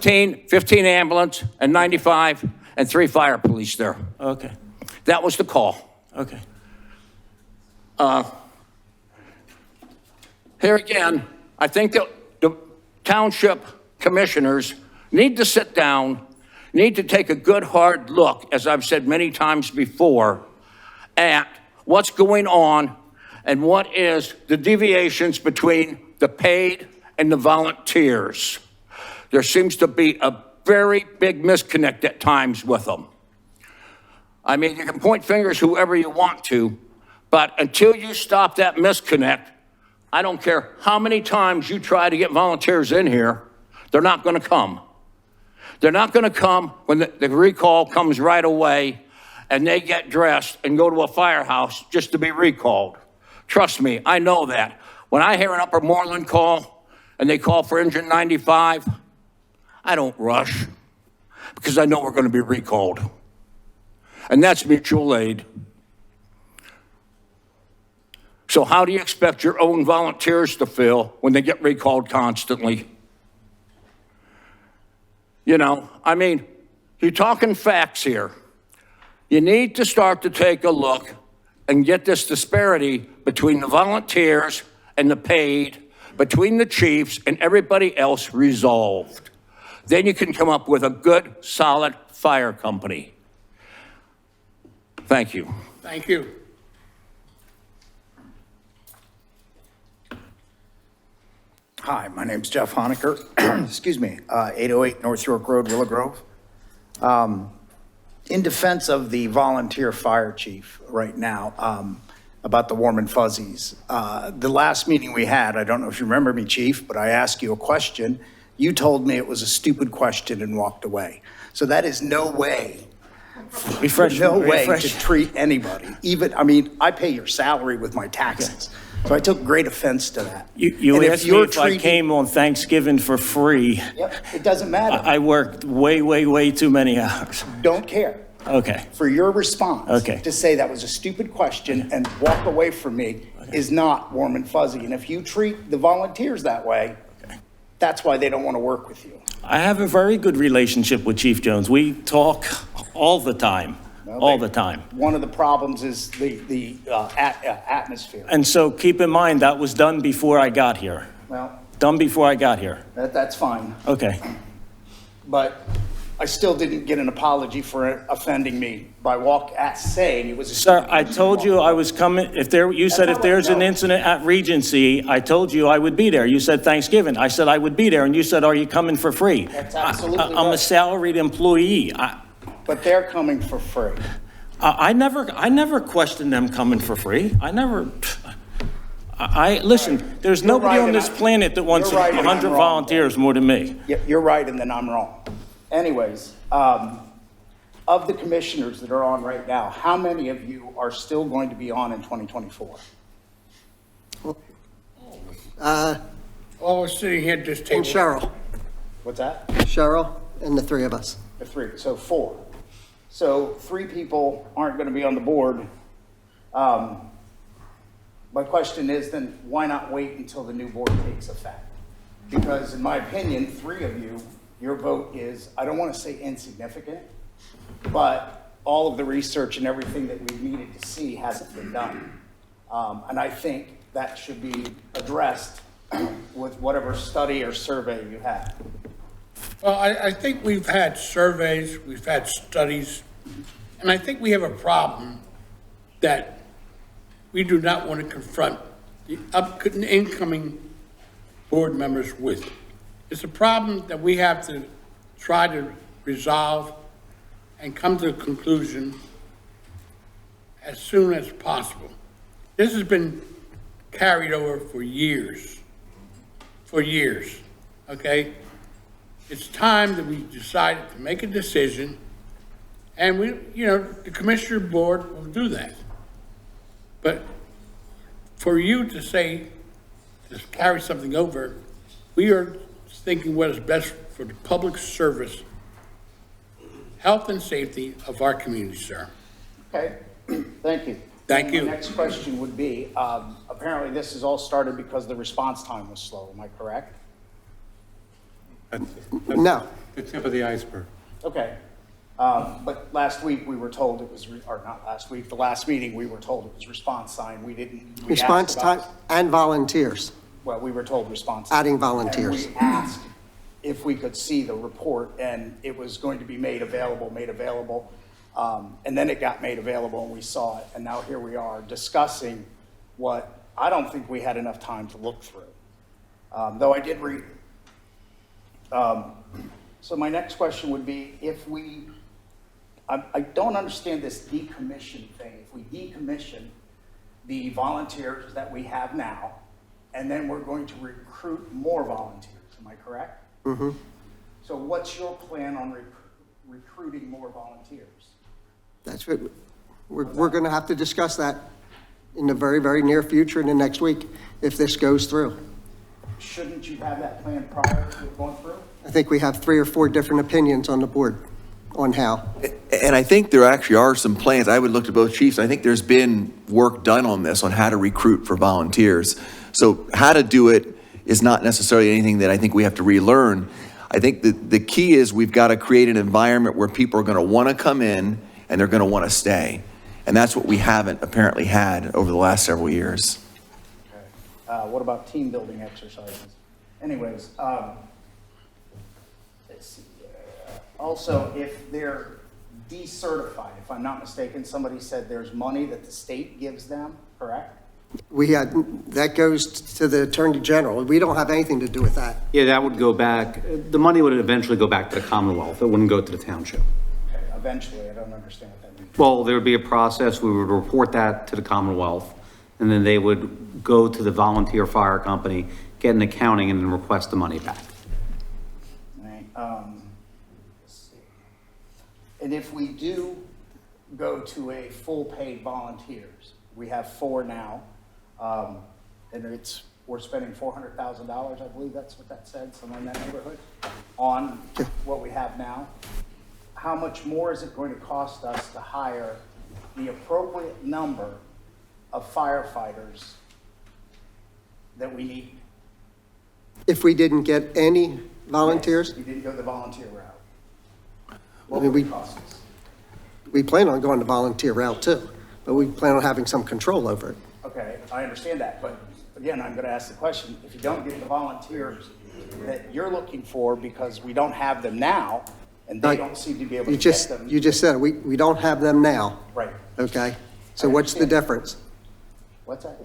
15 ambulance and 95 and 3 fire police there. okay, That was the call. okay. Here again, I think that the township commissioners need to sit down, need to take a good hard look, as I've said many times before, at what's going on and what is the deviations between the paid and the volunteers. There seems to be a very big disconnect at times with them. I mean, you can point fingers whoever you want to, but until you stop that misconnect, I don't care how many times you try to get volunteers in here, they're not going to come. They're not going to come when the recall comes right away and they get dressed and go to a firehouse just to be recalled. Trust me, I know that. When I hear an Upper Moreland call and they call for engine 95, I don't rush because I know we're going to be recalled. And that's mutual aid. So how do you expect your own volunteers to feel when they get recalled constantly? You know, I mean, you're talking facts here. You need to start to take a look and get this disparity between the volunteers and the paid, between the chiefs and everybody else resolved. Then you can come up with a good, solid fire company. Thank you. Thank you. Hi, my name's Jeff Honecker. Excuse me, 808 North York Road, Willow Grove. In defense of the volunteer fire chief right now, about the warm and fuzzies. The last meeting we had, I don't know if you remember me, Chief, but I asked you a question. You told me it was a stupid question and walked away. So that is no way to treat anybody. Even, I mean, I pay your salary with my taxes. So I took great offense to that. You And asked me if I came on Thanksgiving for free. Yep, it doesn't matter. I worked way too many hours. Don't care. Okay, For your response. Okay. To say that was a stupid question and walk away from me is not warm and fuzzy. And if you treat the volunteers that way, that's why they don't want to work with you. I have a very good relationship with Chief Jones. We talk all the time, all the time. One of the problems is the atmosphere. And so keep in mind, that was done before I got here. Well, Done before I got here. that's fine. Okay. But I still didn't get an apology for offending me by saying it was a Sir, stupid I question. told you I was coming, you said if there's an incident at Regency, I told you I would be there. You said Thanksgiving. I said I would be there, and you said, are you coming for free? That's absolutely I'm a right. salaried employee. But they're coming for free. I never questioned them coming for free. Listen, there's nobody right, on and this planet that wants you're right, and I'm 100 wrong. volunteers more than me. You're right, and then I'm wrong. Anyways, of the commissioners that are on right now, how many of you are still going to be on in 2024? All we're sitting here at this table. And Cheryl, What's that? Cheryl and the three of us. The three, so 4. So 3 people aren't going to be on the board. My question is then, why not wait until the new board takes effect? Because in my opinion, 3 of you, your vote is, I don't want to say insignificant, but all of the research and everything that we needed to see hasn't been done. And I think that should be addressed with whatever study or survey you have. Well, I think we've had surveys, we've had studies, and I think we have a problem that we do not want to confront the incoming board members with. It's a problem that we have to try to resolve and come to a conclusion as soon as possible. This has been carried over for years, okay? It's time that we decided to make a decision, and the commissioner board will do that. But for you to say, to carry something over, we are thinking what is best for the public service, health and safety of our community, sir. Okay, thank you. Thank you. My next question would be, apparently this has all started because the response time was slow, am I correct? No. The tip of the iceberg. Okay, but last week we were told it was, or not last week, the last meeting, we were told it was response time. We asked Response about- time and volunteers, Well, we were told response time. adding volunteers. And we asked if we could see the report, and it was going to be made available. And then it got made available and we saw it, and now here we are discussing what I don't think we had enough time to look through. Though I did read. So my next question would be, I don't understand this decommission thing. If we decommission the volunteers that we have now, and then we're going to recruit more volunteers, am I correct? Mm-hmm. So what's your plan on recruiting more volunteers? That's what, we're going to have to discuss that in the very, very near future, in the next week, if this goes through. Shouldn't you have that plan prior to it going through? I think we have 3 or 4 different opinions on the board on how. And I think there actually are some plans. I would look to both chiefs. I think there's been work done on this, on how to recruit for volunteers. So how to do it is not necessarily anything that I think we have to relearn. I think the key is we've got to create an environment where people are going to want to come in and they're going to want to stay. And that's what we haven't apparently had over the last several years. Okay. What about team building exercises? Anyways, let's see. Also, if they're decertified, if I'm not mistaken, somebody said there's money that the state gives them, correct? That goes to the Attorney General. We don't have anything to do with that. Yeah, that would go back, the money would eventually go back to the Commonwealth. It wouldn't go to the township. Okay, eventually, I don't understand what that means. Well, there would be a process. We would report that to the Commonwealth, and then they would go to the volunteer fire company, get an accounting, and then request the money back. Right, let's see. And if we do go to a full paid volunteers, we have 4 now, and we're spending $400,000, I believe that's what that said, somewhere in that neighborhood, on what we have now. How much more is it going to cost us to hire the appropriate number of firefighters that we need? If we didn't get any volunteers, Yes, we didn't go the volunteer route. What I mean, would it cost us? we plan on going the volunteer route too, but we plan on having some control over it. Okay, I understand that, but again, I'm gonna ask the question, if you don't get the volunteers that you're looking for because we don't have them now, and they don't seem to be able to get them. You just said, it. We don't have them now, Right, okay? So what's the difference? what's that?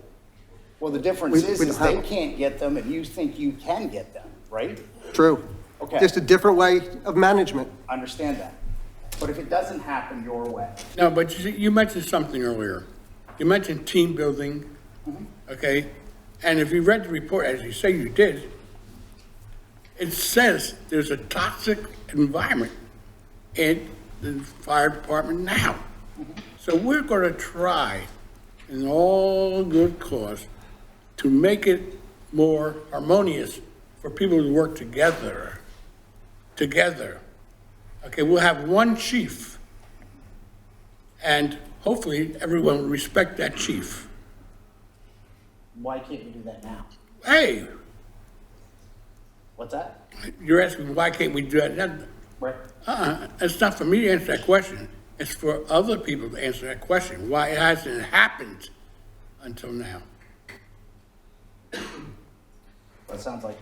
Well, the difference We is don't have they them. can't get them and you think you can get them, right? True. Okay. Just a different way of management. I understand that. But if it doesn't happen your way, No, but you mentioned something earlier. You mentioned team building, okay? And if you read the report, as you say you did, it says there's a toxic environment in the fire department now. So we're gonna try, in all good cause, to make it more harmonious for people to work together. Okay, we'll have one chief, and hopefully everyone will respect that chief. Why can't we do that now? Hey, What's that? you're asking, why can't we do that? Right. It's not for me to answer that question. It's for other people to answer that question, why it hasn't happened until now. It sounds like,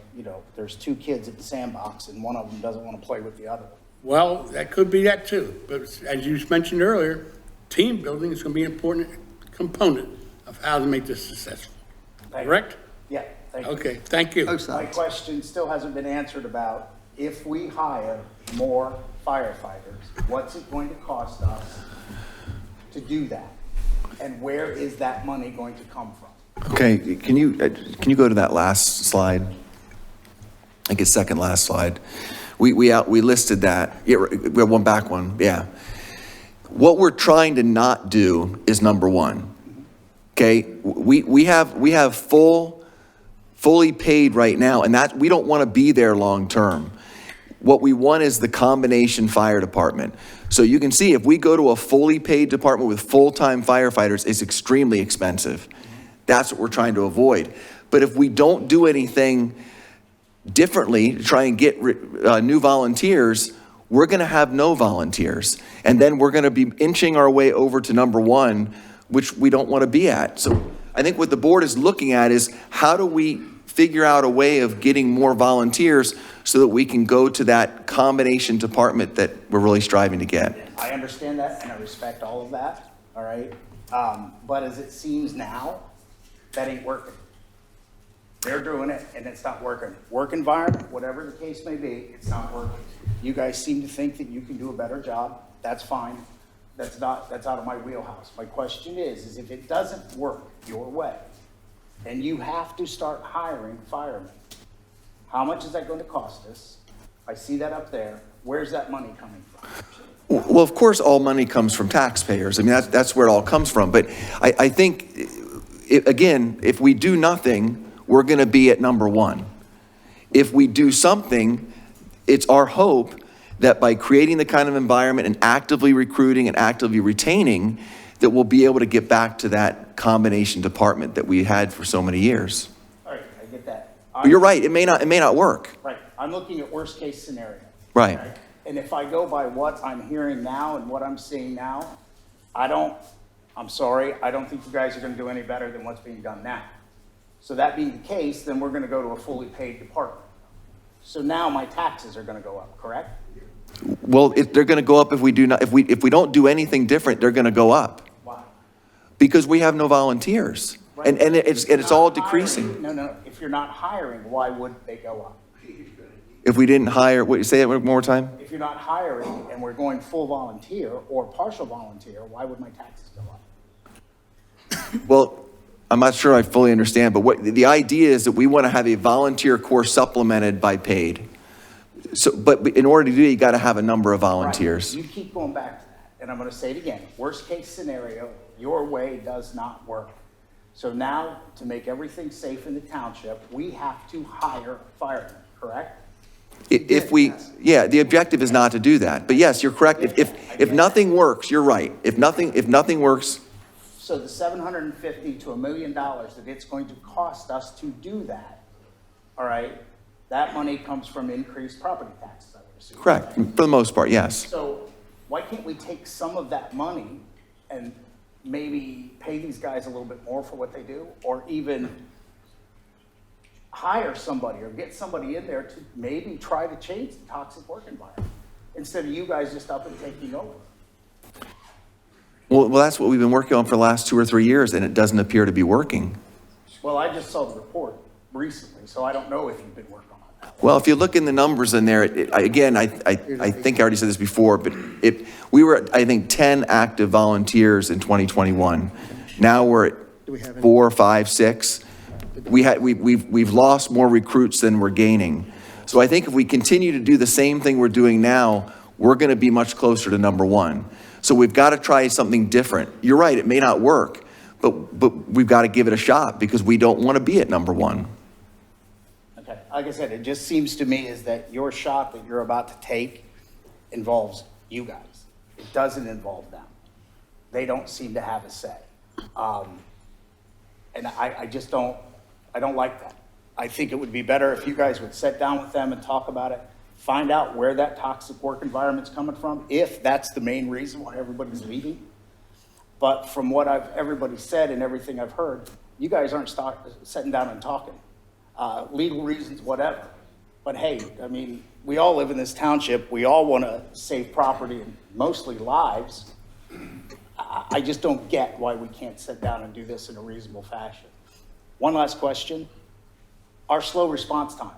there's two kids at the sandbox and one of them doesn't want to play with the other. Well, that could be that too, but as you mentioned earlier, team building is gonna be an important component of how to make this successful. Thank you. Correct? Yeah, thank you. Okay, thank you. Both My sides. question still hasn't been answered about if we hire more firefighters, what's it going to cost us to do that? And where is that money going to come from? Okay, can you go to that last slide? I think it's second last slide. We listed that. Yeah, we have one back one, yeah. What we're trying to not do is number one. Okay, we have fully paid right now, and that we don't want to be there long term. What we want is the combination fire department. So you can see if we go to a fully paid department with full-time firefighters, it's extremely expensive. That's what we're trying to avoid. But if we don't do anything differently to try and get new volunteers, we're going to have no volunteers. And then we're going to be inching our way over to number one, which we don't want to be at. So I think what the board is looking at is how do we figure out a way of getting more volunteers so that we can go to that combination department that we're really striving to get. I understand that and I respect all of that, all right? But as it seems now, that ain't working. They're doing it and it's not working. Work environment, whatever the case may be, it's not working. You guys seem to think that you can do a better job. That's fine. That's out of my wheelhouse. My question is if it doesn't work your way and you have to start hiring firemen, how much is that going to cost us? I see that up there. Where's that money coming from? Well, of course, all money comes from taxpayers. I mean, that's where it all comes from. But I think, again, if we do nothing, we're going to be at number one. If we do something, it's our hope that by creating the kind of environment and actively recruiting and actively retaining, that we'll be able to get back to that combination department that we had for so many years. All right, I get that. But you're right, it may not work. Right, I'm looking at worst case scenario. Right. Okay? And if I go by what I'm hearing now and what I'm seeing now, I'm sorry, I don't think you guys are gonna do any better than what's being done now. So that being the case, then we're gonna go to a fully paid department. So now my taxes are gonna go up, correct? Well, they're going to go up if we do not. If we don't do anything different, they're going to go up Why? because we have no volunteers, Right. and it's If all you're not decreasing. hiring- No, if you're not hiring, why would they go up? If we didn't hire, wait, say it one more time. If you're not hiring and we're going full volunteer or partial volunteer, why would my taxes go up? Well, I'm not sure I fully understand, but what the idea is that we want to have a volunteer corps supplemented by paid. So, but in order to do it, you got to have a number of volunteers. Right. You keep going back to that, and I'm gonna say it again. Worst case scenario, your way does not work. So now, to make everything safe in the township, we have to hire firemen, correct? Yeah, the objective is not to do that. But yes, you're correct. If nothing works, you're right. If nothing works, So the $750 to $1 million that it's going to cost us to do that, all right, that money comes from increased property taxes, I would assume. correct, for the most part, yes. So why can't we take some of that money and maybe pay these guys a little bit more for what they do? Or even hire somebody or get somebody in there to maybe try to change the toxic work environment instead of you guys just up and taking over? Well, that's what we've been working on for the last 2 or 3 years, and it doesn't appear to be working. Well, I just saw the report recently, so I don't know if you've been working on that. Well, if you look in the numbers in there, again, I think I already said this before, but we were at, I think, 10 active volunteers in 2021. Now we're at 4, 5, 6. We've lost more recruits than we're gaining. So I think if we continue to do the same thing we're doing now, we're going to be much closer to number one. So we've got to try something different. You're right, it may not work, but we've got to give it a shot because we don't want to be at number one. Okay, like I said, it just seems to me is that your shot that you're about to take involves you guys. It doesn't involve them. They don't seem to have a say. And I just don't, I don't like that. I think it would be better if you guys would sit down with them and talk about it, find out where that toxic work environment's coming from, if that's the main reason why everybody's leaving. But from what everybody said and everything I've heard, you guys aren't sitting down and talking. Legal reasons, whatever. But hey, I mean, we all live in this township. We all want to save property and mostly lives. I just don't get why we can't sit down and do this in a reasonable fashion. One last question. Our slow response time.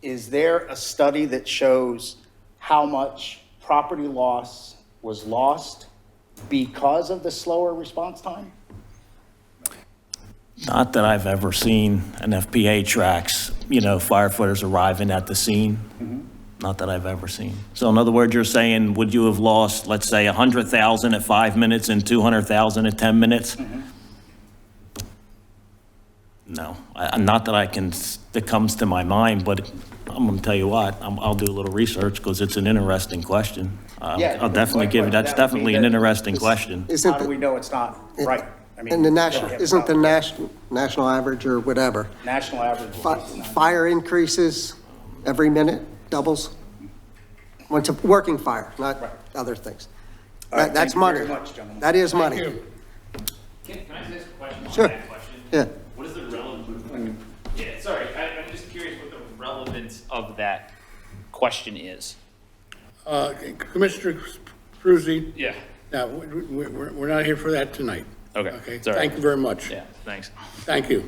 Is there a study that shows how much property loss was lost because of the slower response time? Not that I've ever seen an FPA tracks, firefighters arriving at the scene. Mm-hmm. Not that I've ever seen. So in other words, you're saying, would you have lost, let's say, 100,000 at 5 minutes and 200,000 at 10 minutes? Mm-hmm. No, not that comes to my mind, but I'm going to tell you what, I'll do a little research because it's an interesting question. Yeah, I'll definitely give you, that's definitely an interesting question. How do we know it's not right? I mean, And the national, yeah, isn't the national average or whatever? national average? Fire increases every minute, doubles? When it's a working fire, not other things. All right, That's thank you money. very much, gentlemen. That is money. Thank you. Can I just ask a question on Sure. that question? Yeah. What is the relevance? Yeah, sorry, I'm just curious what the relevance of that question is. Commissioner Fruzy, Yeah. now, we're not here for that tonight. Okay. Okay, Sorry. thank you very much. Yeah, thanks. Thank you.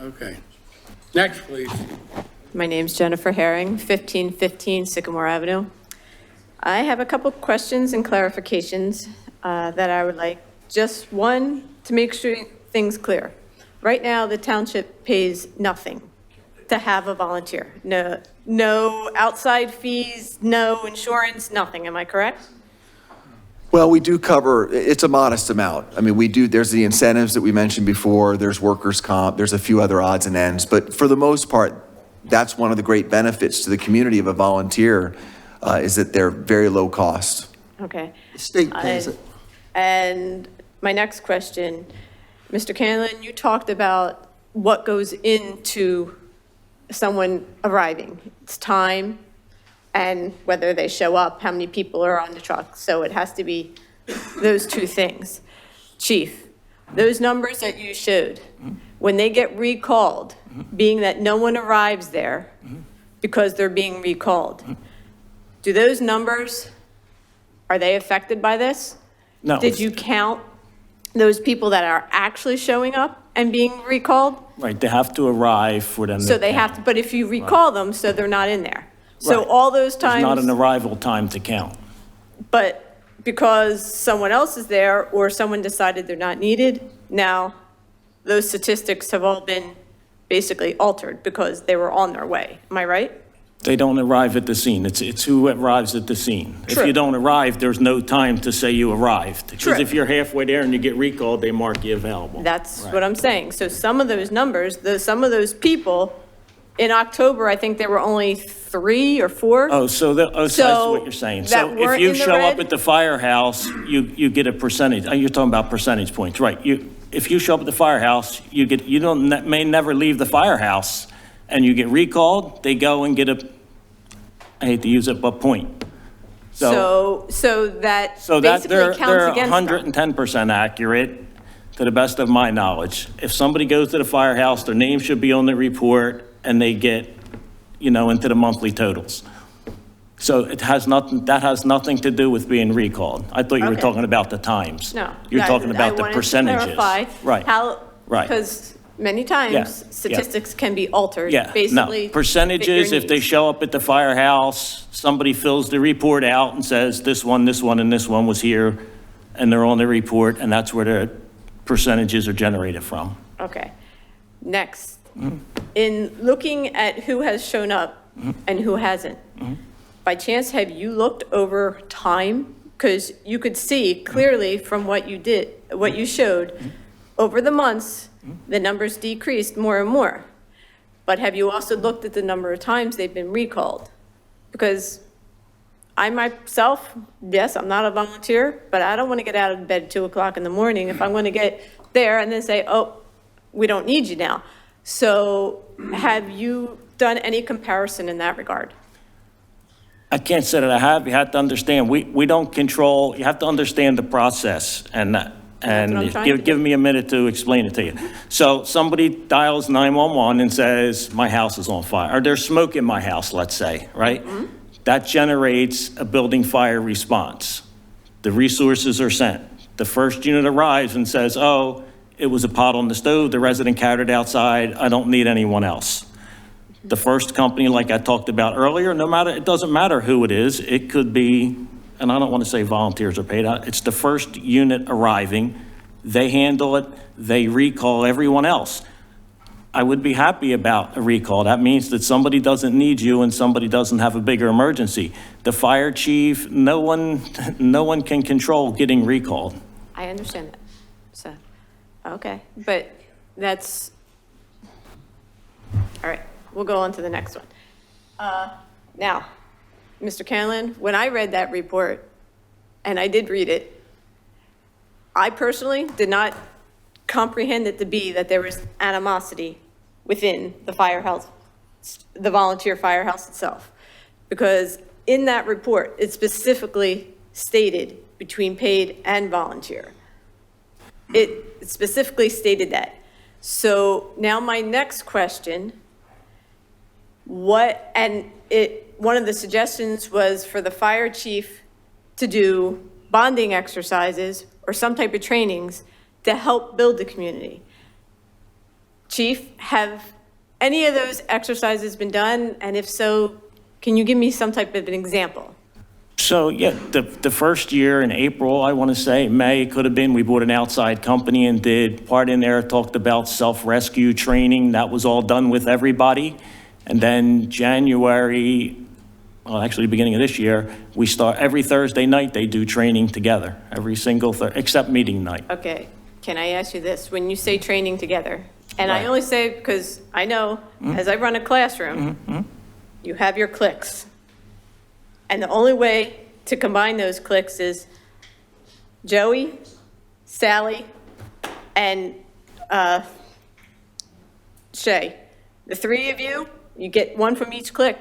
Okay. Next, please. My name's Jennifer Herring, 1515 Sycamore Avenue. I have a couple questions and clarifications that I would like. Just one, to make sure things clear. Right now, the township pays nothing to have a volunteer. No outside fees, no insurance, nothing. Am I correct? Well, we do cover, it's a modest amount. I mean, there's the incentives that we mentioned before, there's workers' comp, there's a few other odds and ends, but for the most part, that's one of the great benefits to the community of a volunteer, is that they're very low cost. Okay. The state pays it. And my next question, Mr. Canlon, you talked about what goes into someone arriving. It's time and whether they show up, how many people are on the truck. So it has to be those two things. Chief, those numbers that you showed, when they get recalled, being that no one arrives there because they're being recalled, do those numbers, are they affected by this? No. Did you count those people that are actually showing up and being recalled? Right, they have to arrive for them. So they have to, but if you recall them, so they're not in there. So Right. all those There's not an times, arrival time to count. but because someone else is there or someone decided they're not needed, now those statistics have all been basically altered because they were on their way. Am I right? They don't arrive at the scene. It's who arrives at the scene. If True. you don't arrive, there's no time to say you arrived. True. Because if you're halfway there and you get recalled, they mark you available. That's Right. what I'm saying. So some of those numbers, some of those people, in October, I think there were only 3 or 4. Oh, so I see So what you're saying. that So if weren't you in the show up red? at the firehouse, you get a percentage. You're talking about percentage points, right? If you show up at the firehouse, you may never leave the firehouse, and you get recalled, they go and get I hate to use it, but point. So that basically they're counts against them. 110% accurate, to the best of my knowledge. If somebody goes to the firehouse, their name should be on the report, and they get, into the monthly totals. So that has nothing to do with being recalled. I thought you were Okay. talking about the times. No. You're talking I about the wanted to percentages. clarify Right. Right. Because many Yeah, times, yeah. statistics can be altered. Yeah, Basically. no, percentages, if they show up at the firehouse, somebody fills the report out and says, this one, and this one was here, and they're on the report, and that's where the percentages are generated from. Okay. Next, in looking at who has shown up and who hasn't, by chance, have you looked over time? Because you could see clearly from what you did, what you showed, over the months, the numbers decreased more and more. But have you also looked at the number of times they've been recalled? Because I myself, yes, I'm not a volunteer, but I don't want to get out of bed at 2 o'clock in the morning if I'm going to get there and then say, oh, we don't need you now. So have you done any comparison in that regard? I can't say that I have. You have to understand, we don't control, you have to understand the process, and I'm trying to give me a minute to explain it to you. So somebody dials 911 and says, my house is on fire, or there's smoke in my house, let's say, right? That generates a building fire response. The resources are sent. The first unit arrives and says, oh, it was a pot on the stove, the resident carried it outside, I don't need anyone else. The first company, like I talked about earlier, it doesn't matter who it is, it could be, and I don't want to say volunteers are paid, it's the first unit arriving, they handle it, they recall everyone else. I would be happy about a recall. That means that somebody doesn't need you and somebody doesn't have a bigger emergency. The fire chief, no one can control getting recalled. I understand that. So, okay, but that's, all right, we'll go on to the next one. Now, Mr. Canlin, when I read that report, and I did read it, I personally did not comprehend it to be that there was animosity within the firehouse, the volunteer firehouse itself. Because in that report, it specifically stated between paid and volunteer. It specifically stated that. So now my next question, one of the suggestions was for the fire chief to do bonding exercises or some type of trainings to help build the community. Chief, have any of those exercises been done? And if so, can you give me some type of an example? So, yeah, the first year in April, I want to say, May, it could have been, we bought an outside company and did part in there, talked about self-rescue training. That was all done with everybody. And then January, well, actually, beginning of this year, we start, every Thursday night, they do training together, every single, except meeting night. Okay, can I ask you this? When you say training together, and I Right. only say because I know, as I run a classroom, you have your cliques. And the only way to combine those cliques is Joey, Sally, and Shay. The three of you, you get one from each clique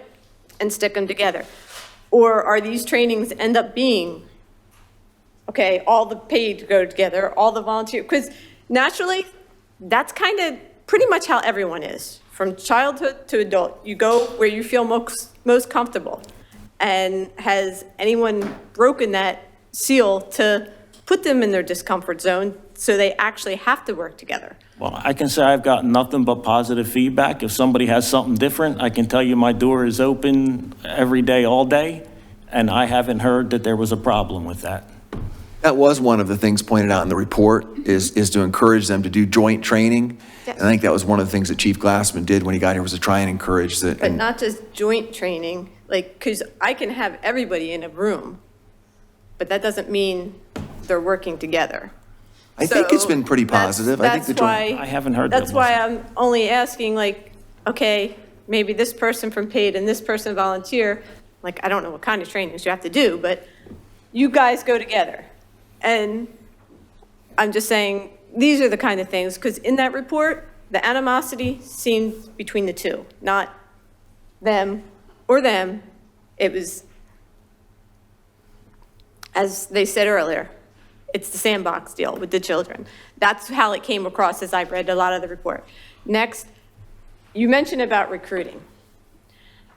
and stick them together. Or are these trainings end up being, okay, all the paid go together, all the volunteer, because naturally, that's kind of pretty much how everyone is, from childhood to adult. You go where you feel most comfortable. And has anyone broken that seal to put them in their discomfort zone so they actually have to work together? Well, I can say I've gotten nothing but positive feedback. If somebody has something different, I can tell you my door is open every day, all day, and I haven't heard that there was a problem with that. That was one of the things pointed out in the report, is to encourage them to do joint training. Yes. And I think that was one of the things that Chief Glassman did when he got here, was to try and encourage that. But not just joint training, like, because I can have everybody in a room, but that doesn't mean they're working together. I think it's been pretty that's- positive. I think that's the why- joint, I haven't heard that. That's why I'm only asking, like, okay, maybe this person from paid and this person volunteer, like, I don't know what kind of trainings you have to do, but you guys go together. And I'm just saying, these are the kind of things, because in that report, the animosity seemed between the two, not them or them. It was, as they said earlier, it's the sandbox deal with the children. That's how it came across as I've read a lot of the report. Next, you mentioned about recruiting.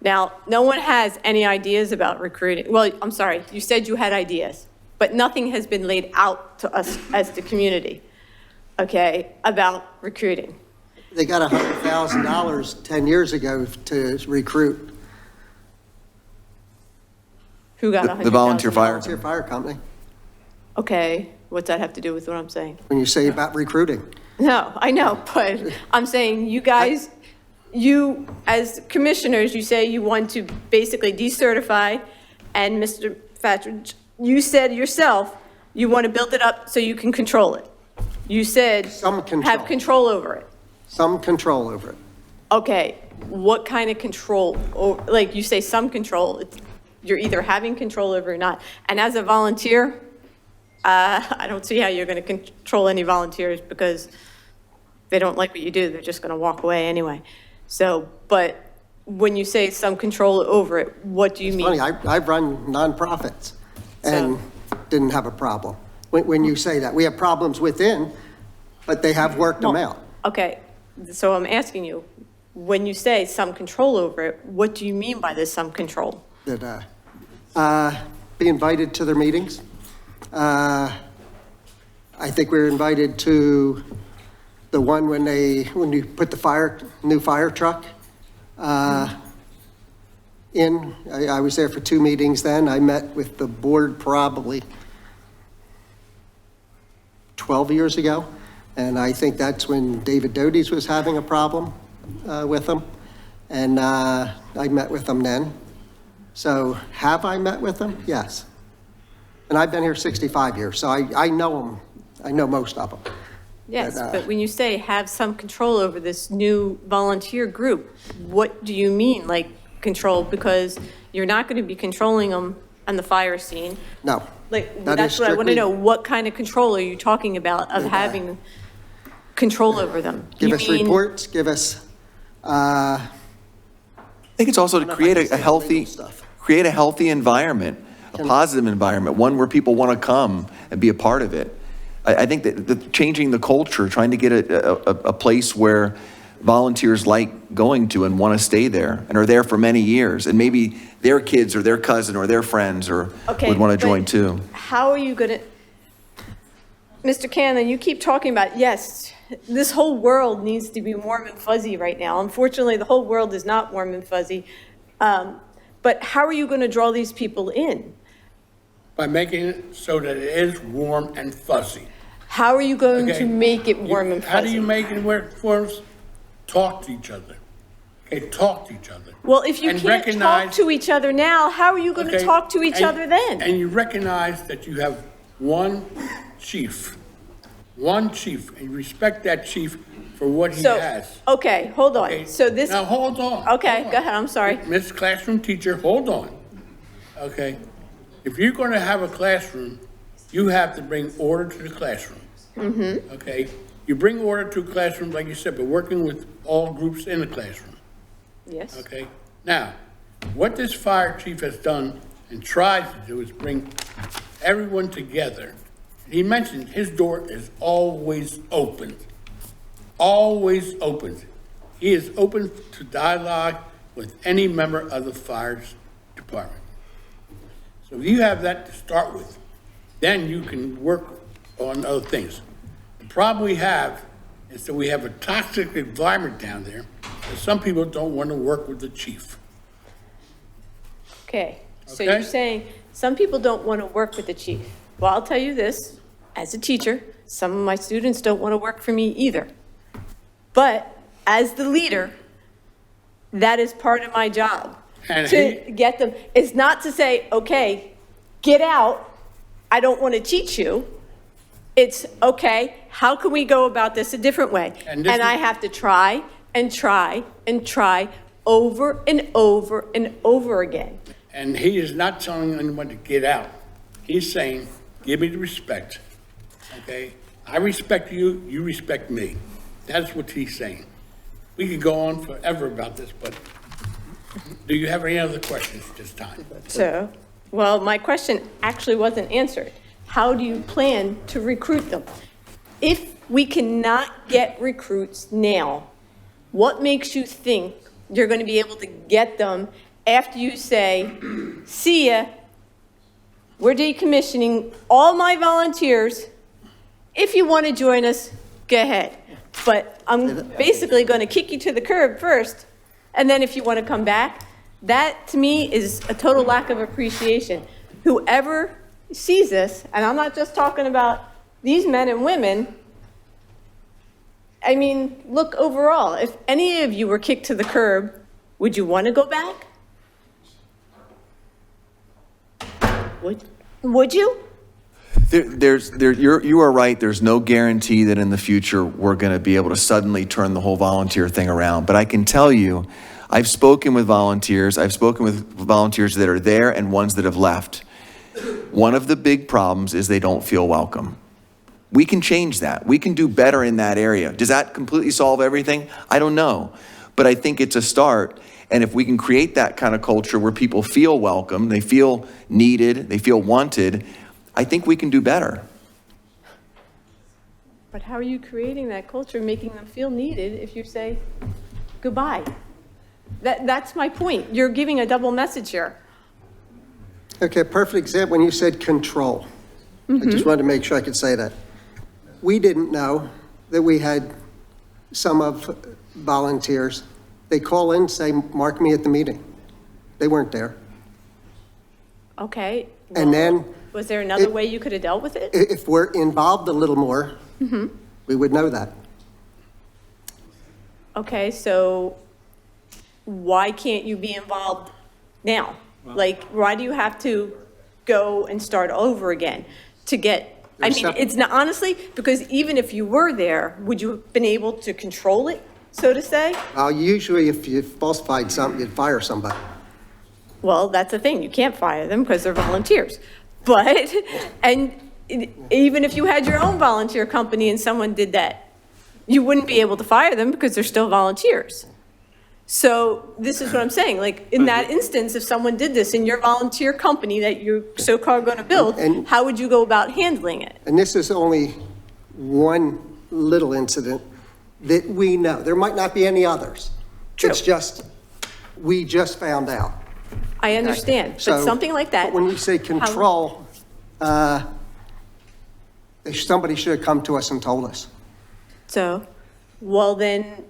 Now, no one has any ideas about recruiting. Well, I'm sorry, you said you had ideas, but nothing has been laid out to us as the community, okay, about recruiting. They got $100,000 10 years ago to recruit. Who got the volunteer $100,000? fire. Volunteer fire company, Okay, what's that have to do with what I'm saying? when you say about recruiting. No, I know, but I'm saying you guys, you, as commissioners, you say you want to basically decertify And Mr. Fatridge, you said yourself, you want to build it up so you can control it. You said Some control. have control over it. Some control over it. Okay, what kind of control? Or, like you say, some control. You're either having control over it or not. And as a volunteer, I don't see how you're going to control any volunteers because they don't like what you do. They're just going to walk away anyway. So, but when you say some control over it, what do you mean? Funny, I've run nonprofits and didn't have a problem. When you say that, we have problems within, but they have worked them out. Okay, so I'm asking you, when you say some control over it, what do you mean by this some control? That be invited to their meetings. I think we were invited to the one when you put the new fire truck in. I was there for 2 meetings then. I met with the board probably 12 years ago. And I think that's when David Doty's was having a problem with them. And I met with them then. So have I met with them? Yes. And I've been here 65 years, so I know them. I know most of them. Yes, but when you say have some control over this new volunteer group, what do you mean, like control? Because you're not going to be controlling them on the fire scene. No. Like, That that's is what I want to strictly- know. What kind of control are you talking about of having control over them? Give You us mean- reports, give us, I think it's also to create a healthy environment, a positive environment, one where people want to come and be a part of it. I think that changing the culture, trying to get a place where volunteers like going to and want to stay there and are there for many years, and maybe their kids or their cousin or their friends or would want to join too. How are you going to, Mr. Cannon, you keep talking about, yes, this whole world needs to be warm and fuzzy right now. Unfortunately, the whole world is not warm and fuzzy. But how are you going to draw these people in? By making it so that it is warm and fuzzy. How are you going Okay. to make it warm and How do you fuzzy? make it warm and fuzzy? Talk to each other. Okay, talk to each other. Well, if you And can't talk recognize- to each other now, how are you going to Okay, talk to each and- other then? And you recognize that you have one chief, and you respect that chief for what he So, has. okay, hold on. Okay, So this, Now, hold on. okay, hold go on. ahead, I'm sorry. Miss Classroom Teacher, hold on. Okay? If you're going to have a classroom, you have to bring order to the classroom. Mm-hmm. Okay? You bring order to a classroom, like you said, but working with all groups in the classroom. Yes. Okay? Now, what this fire chief has done and tries to do is bring everyone together. He mentioned his door is always open. Always open. He is open to dialogue with any member of the fire department. So if you have that to start with, then you can work on other things. The problem we have is that we have a toxic environment down there, and some people don't want to work with the chief. Okay, so Okay. you're saying some people don't want to work with the chief. Well, I'll tell you this, as a teacher, some of my students don't want to work for me either. But as the leader, that is part of my job. And To get them, it's not to say, okay, get out, I don't want to teach you. It's, okay, how can we go about this a different way? And And this I is- have to try and try and try over and over and over again. And he is not telling anyone to get out. He's saying, give me the respect, okay? I respect you, you respect me. That's what he's saying. We could go on forever about this, but do you have any other questions this time? So, well, my question actually wasn't answered. How do you plan to recruit them? If we cannot get recruits now, what makes you think you're going to be able to get them after you say, see ya, we're decommissioning all my volunteers. If you want to join us, go ahead. But I'm basically going to kick you to the curb first, and then if you want to come back, that to me is a total lack of appreciation. Whoever sees this, and I'm not just talking about these men and women, I mean, look overall, if any of you were kicked to the curb, would you want to go back? Would you? You are right, there's no guarantee that in the future, we're going to be able to suddenly turn the whole volunteer thing around. But I can tell you, I've spoken with volunteers that are there and ones that have left. One of the big problems is they don't feel welcome. We can change that. We can do better in that area. Does that completely solve everything? I don't know. But I think it's a start. And if we can create that kind of culture where people feel welcome, they feel needed, they feel wanted, I think we can do better. But how are you creating that culture, making them feel needed if you say goodbye? That's my point. You're giving a double message here. Okay, perfect example, when you said control. I just wanted to make sure I could say that. We didn't know that we had some of volunteers. They call in, say, mark me at the meeting. They weren't there. Okay. And then, Was there another way you could have dealt with it? if we're involved a little more, we would know that. Okay, so why can't you be involved now? Like, why do you have to go and start over again to get, I mean, it's not, honestly, because even if you were there, would you have been able to control it, so to say? Usually if you falsified something, you'd fire somebody. Well, that's the thing, you can't fire them because they're volunteers. But, and even if you had your own volunteer company and someone did that, you wouldn't be able to fire them because they're still volunteers. So this is what I'm saying, like, in that instance, if someone did this in your volunteer company that you're so-called going to build, how would you go about handling it? And this is only one little incident that we know. There might not be any others. True. It's just, we just found out. I understand, but So, something like that. But when you say control, somebody should have come to us and told us. So, well then,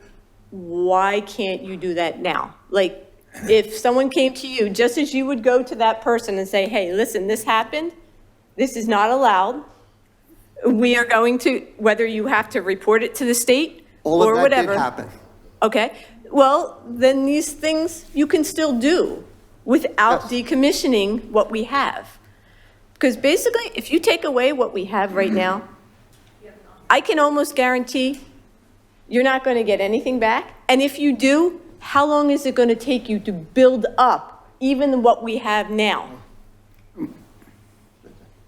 why can't you do that now? Like, if someone came to you, just as you would go to that person and say, hey, listen, this happened, this is not allowed, we are going to, whether you have to report it to the state or whatever. All of that did happen. Okay, well, then these things you can still do without decommissioning what we have. Because basically, if you take away what we have right now, I can almost guarantee you're not going to get anything back. And if you do, how long is it going to take you to build up even what we have now?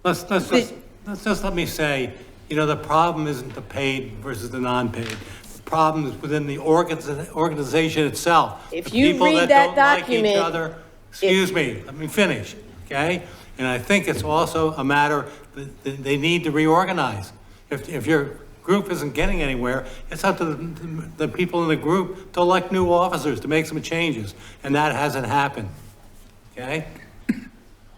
Let's just let me say, you know, the problem isn't the paid versus the non-paid. The problem is within the organization itself. If The you people read that that don't like each document- other. Excuse me, let me finish, okay? And I think it's also a matter that they need to reorganize. If your group isn't getting anywhere, it's up to the people in the group to elect new officers, to make some changes, and that hasn't happened, okay?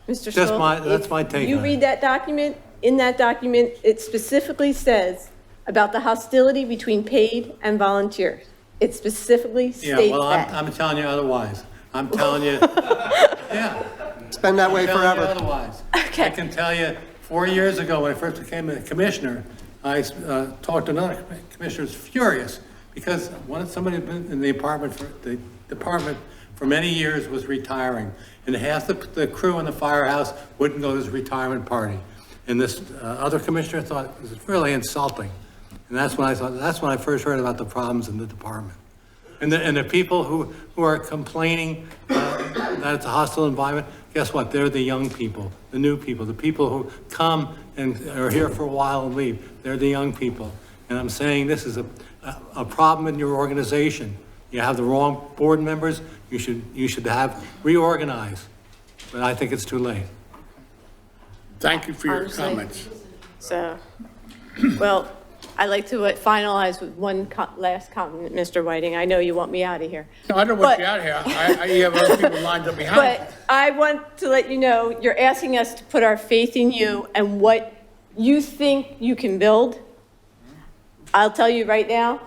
Mr. Just Stoll, that's my take if you on it. read that document, in that document, it specifically says about the hostility between paid and volunteers. It specifically states that. Yeah, well, I'm telling you otherwise. I'm telling you, yeah. It's been that way I'm telling you forever. otherwise. Okay. I can tell you, 4 years ago, when I first became a commissioner, I talked to another commissioner who was furious because somebody had been in the department for many years was retiring, and half the crew in the firehouse wouldn't go to his retirement party. And this other commissioner thought it was really insulting. And that's when I first heard about the problems in the department. And the people who are complaining that it's a hostile environment, guess what? They're the young people, the new people, the people who come and are here for a while and leave. They're the young people. And I'm saying this is a problem in your organization. You have the wrong board members, you should have reorganized. But I think it's too late. Thank you for your Honestly. comments. So, well, I'd like to finalize with one last comment, Mr. Whiting. I know you want me out of here. No, I don't want But- you out of here. You have other people lined up behind you. But I want to let you know, you're asking us to put our faith in you and what you think you can build. I'll tell you right now,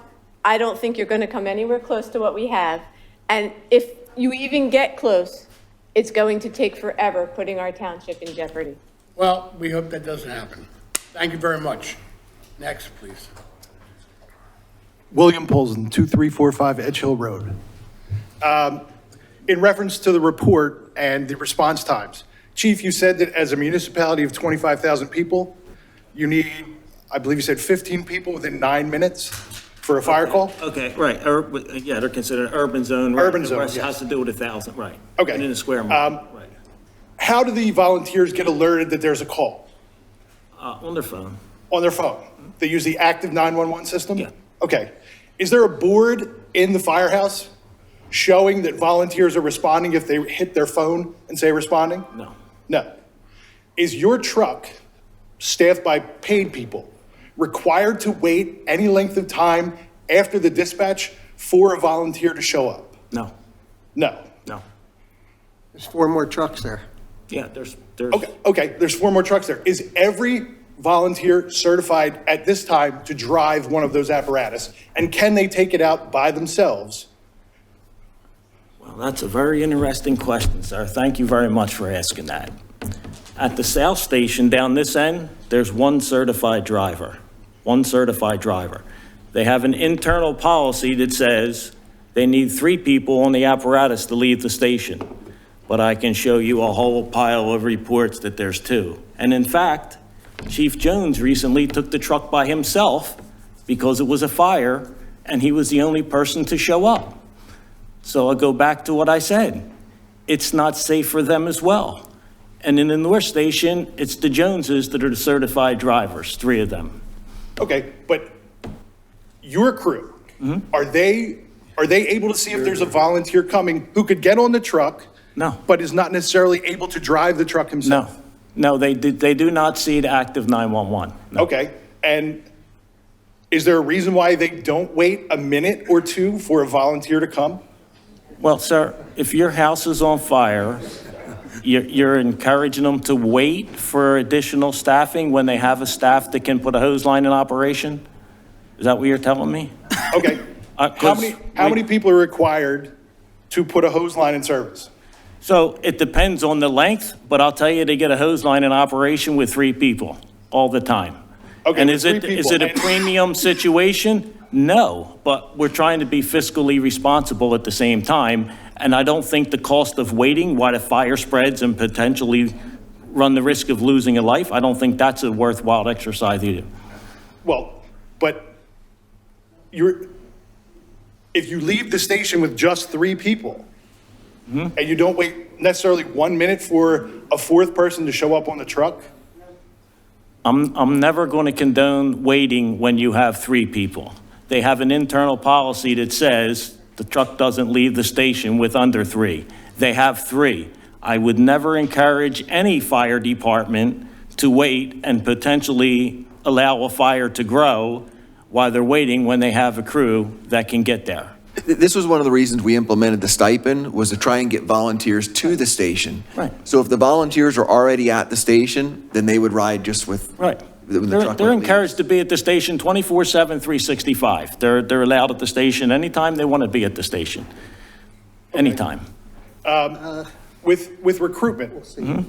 I don't think you're going to come anywhere close to what we have. And if you even get close, it's going to take forever, putting our township in jeopardy. Well, we hope that doesn't happen. Thank you very much. Next, please. William Polson, 2345 Edge Hill Road. In reference to the report and the response times, Chief, you said that as a municipality of 25,000 people, you need, I believe you said 15 people within 9 minutes for a fire call? Okay, right, yeah, they're considered urban zone. Right? Urban zone, The rest yes. has to do with 1,000, right. Okay. And in a square mile, right. How do the volunteers get alerted that there's a call? On their phone. On their phone? They use the active 911 system? Yeah. Okay. Is there a board in the firehouse showing that volunteers are responding if they hit their phone and say responding? No. No. Is your truck, staffed by paid people, required to wait any length of time after the dispatch for a volunteer to show up? No, No. no. There's 4 more trucks there. Yeah, there's. Okay, there's 4 more trucks there. Is every volunteer certified at this time to drive one of those apparatus? And can they take it out by themselves? Well, that's a very interesting question, sir. Thank you very much for asking that. At the South Station down this end, there's one certified driver. They have an internal policy that says they need 3 people on the apparatus to leave the station. But I can show you a whole pile of reports that there's 2. And in fact, Chief Jones recently took the truck by himself because it was a fire and he was the only person to show up. So I'll go back to what I said. It's not safe for them as well. And in the North Station, it's the Joneses that are the certified drivers, 3 of them. Okay, but your crew, are they able to see if there's a volunteer coming who could get on the truck? No. But is not necessarily able to drive the truck himself? No, they do not see the active 911. No. Okay, and is there a reason why they don't wait a minute or 2 for a volunteer to come? Well, sir, if your house is on fire, you're encouraging them to wait for additional staffing when they have a staff that can put a hose line in operation? Is that what you're telling me? Okay, how many people are required to put a hose line in service? So it depends on the length, but I'll tell you, they get a hose line in operation with 3 people all the time. Okay, And with is it 3 is it a people. premium situation? No, but we're trying to be fiscally responsible at the same time. And I don't think the cost of waiting while the fire spreads and potentially run the risk of losing a life, I don't think that's a worthwhile exercise either. Well, but if you leave the station with just 3 people, and you don't wait necessarily 1 minute for a 4th person to show up on the truck? I'm never going to condone waiting when you have 3 people. They have an internal policy that says the truck doesn't leave the station with under 3. They have 3. I would never encourage any fire department to wait and potentially allow a fire to grow while they're waiting when they have a crew that can get there. This was one of the reasons we implemented the stipend, was to try and get volunteers to the station. Right. So if the volunteers are already at the station, then they would ride just with. Right. when the truck They're would leave. encouraged to be at the station 24/7, 365. They're allowed at the station anytime they want to be at the station. Anytime. With recruitment,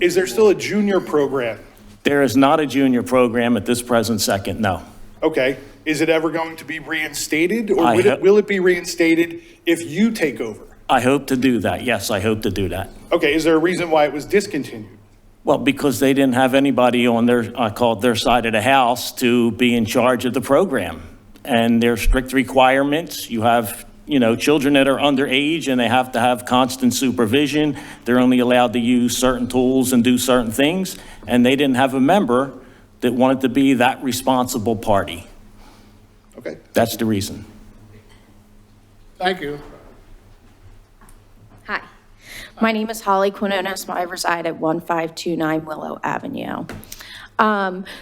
is there still a junior program? There is not a junior program at this present second, no. Okay, is it ever going to be reinstated, or I ho- will it be reinstated if you take over? I hope to do that. Yes, I hope to do that. Okay, is there a reason why it was discontinued? Well, because they didn't have anybody on their side of the house to be in charge of the program. And there are strict requirements. You have, children that are underage and they have to have constant supervision. They're only allowed to use certain tools and do certain things. And they didn't have a member that wanted to be that responsible party. Okay. That's the reason. Thank you. Hi, my name is Holly Quinones. I reside at 1529 Willow Avenue.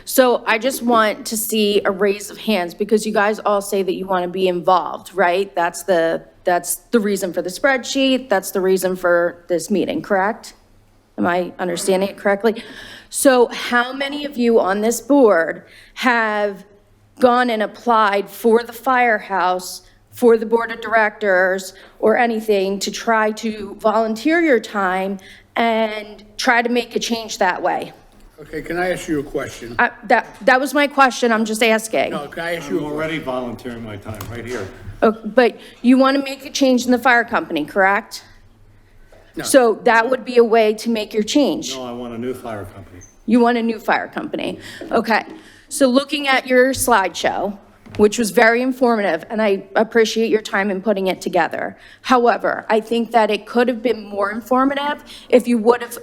So I just want to see a raise of hands because you guys all say that you want to be involved, right? That's the reason for the spreadsheet. That's the reason for this meeting, correct? Am I understanding it correctly? So how many of you on this board have gone and applied for the firehouse, for the board of directors, or anything to try to volunteer your time and try to make a change that way? Okay, can I ask you a question? That was my question, I'm just asking. No, can I ask you I'm a question? already volunteering my time right here. But you want to make a change in the fire company, correct? So that would be a way to make your change. No, I want a new fire company. You want a new fire company. Okay. So looking at your slideshow, which was very informative, and I appreciate your time in putting it together. However, I think that it could have been more informative if you would have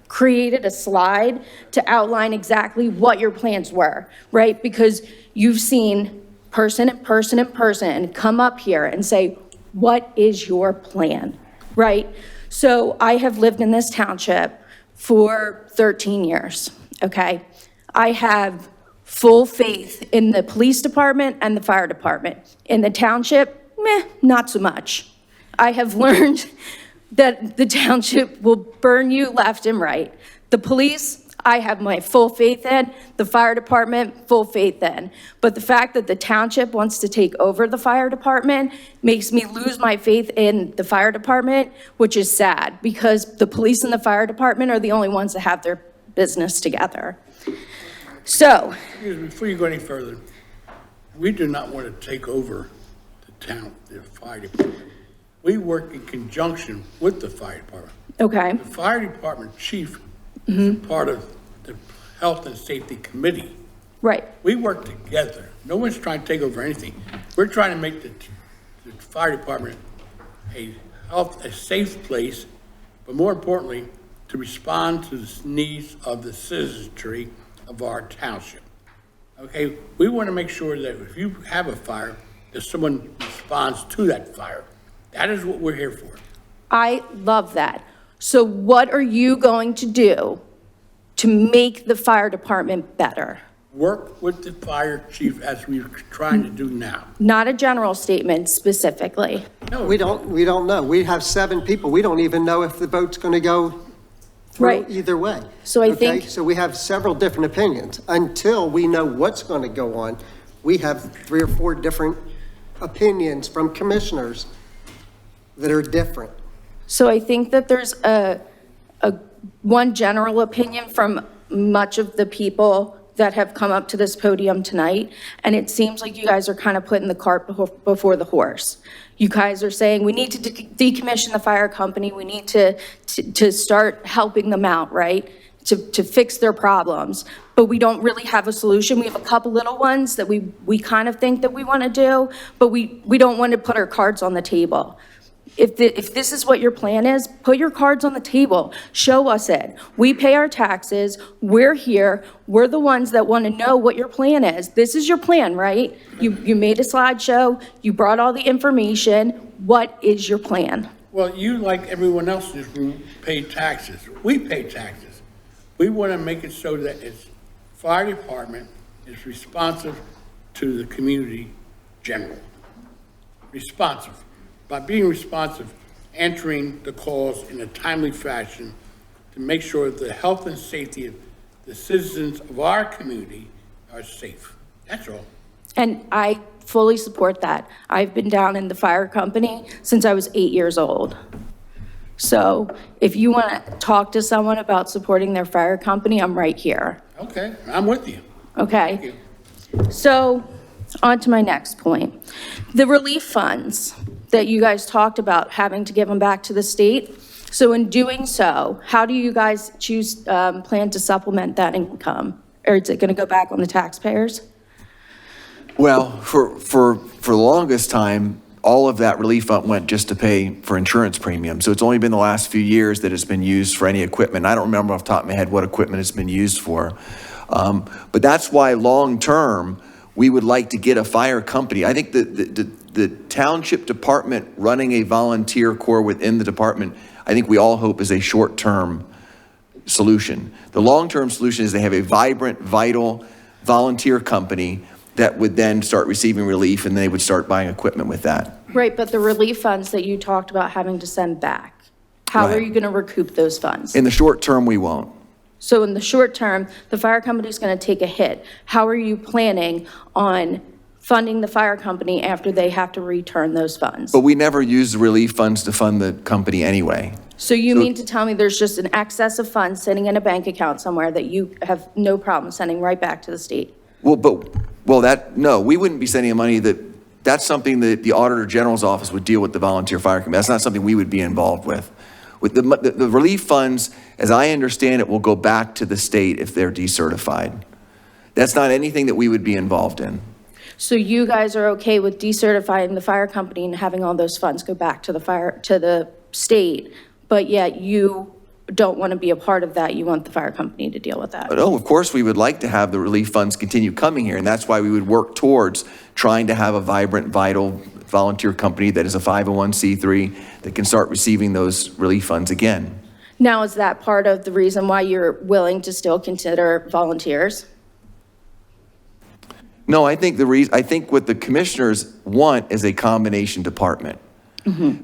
created a slide to outline exactly what your plans were, right? Because you've seen person and person and person come up here and say, what is your plan, right? So I have lived in this township for 13 years, okay? I have full faith in the police department and the fire department. In the township, not so much. I have learned that the township will burn you left and right. The police, I have my full faith in. The fire department, full faith in. But the fact that the township wants to take over the fire department makes me lose my faith in the fire department, which is sad because the police and the fire department are the only ones that have their business together. So, Excuse me, before you go any further, we do not want to take over the town, the fire department. We work in conjunction with the fire department. okay, The fire department chief is a part of the Health and Safety Committee. right. We work together. No one's trying to take over anything. We're trying to make the fire department a safe place, but more importantly, to respond to the needs of the citizenry of our township. Okay, we want to make sure that if you have a fire, that someone responds to that fire. That is what we're here for. I love that. So what are you going to do to make the fire department better? Work with the fire chief as we're trying to do now. Not a general statement specifically. No, We don't know. We have 7 people. We don't even know if the vote's going to go through Right. either way. So I Okay? think- So we have several different opinions. Until we know what's going to go on, we have 3 or 4 different opinions from commissioners that are different. So I think that there's one general opinion from much of the people that have come up to this podium tonight, and it seems like you guys are kind of putting the cart before the horse. You guys are saying, we need to decommission the fire company, we need to start helping them out, right? To fix their problems, but we don't really have a solution. We have a couple little ones that we kind of think that we want to do, but we don't want to put our cards on the table. If this is what your plan is, put your cards on the table. Show us it. We pay our taxes. We're here. We're the ones that want to know what your plan is. This is your plan, right? You made a slideshow. You brought all the information. What is your plan? well, you, like everyone else in this room, pay taxes. We pay taxes. We want to make it so that its fire department is responsive to the community general. Responsive. By being responsive, answering the calls in a timely fashion to make sure the health and safety of the citizens of our community are safe. That's all. And I fully support that. I've been down in the fire company since I was 8 years old. So if you want to talk to someone about supporting their fire company, I'm right here. Okay, I'm with you. Okay? Thank you. So, on to my next point. The relief funds that you guys talked about having to give them back to the state. So in doing so, how do you guys plan to supplement that income? Or is it going to go back on the taxpayers? Well, for the longest time, all of that relief fund went just to pay for insurance premiums. So it's only been the last few years that it's been used for any equipment. I don't remember off the top of my head what equipment it's been used for. But that's why long-term, we would like to get a fire company. I think the township department running a volunteer corps within the department, I think we all hope is a short-term solution. The long-term solution is they have a vibrant, vital volunteer company that would then start receiving relief, and they would start buying equipment with that. Right, but the relief funds that you talked about having to send back, how are Right. you going to recoup those funds? In the short term, we won't. So in the short term, the fire company is going to take a hit. How are you planning on funding the fire company after they have to return those funds? But we never use the relief funds to fund the company anyway. So you mean to tell me there's just an excess of funds sitting in a bank account somewhere that you have no problem sending right back to the state? No, we wouldn't be sending money that's something that the Auditor General's office would deal with the volunteer fire company. That's not something we would be involved with. With the relief funds, as I understand it, will go back to the state if they're decertified. That's not anything that we would be involved in. So you guys are okay with decertifying the fire company and having all those funds go back to the state, but yet you don't want to be a part of that, you want the fire company to deal with that? But of course, we would like to have the relief funds continue coming here, and that's why we would work towards trying to have a vibrant, vital volunteer company that is a 501c3 that can start receiving those relief funds again. Now, is that part of the reason why you're willing to still consider volunteers? No, I think I think what the commissioners want is a combination department.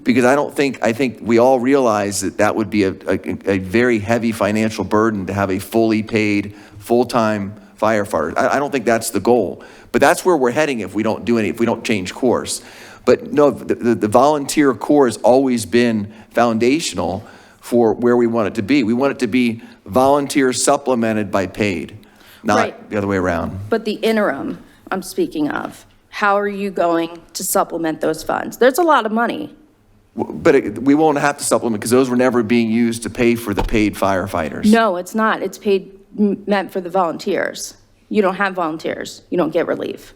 Because I think we all realize that that would be a very heavy financial burden to have a fully paid, full-time firefighter. I don't think that's the goal, but that's where we're heading if we don't change course. But no, the volunteer corps has always been foundational for where we want it to be. We want it to be volunteer supplemented by paid, not the other way around. But the interim I'm speaking of, how are you going to supplement those funds? There's a lot of money. But we won't have to supplement because those were never being used to pay for the paid firefighters. No, it's not. It's meant for the volunteers. You don't have volunteers. You don't get relief.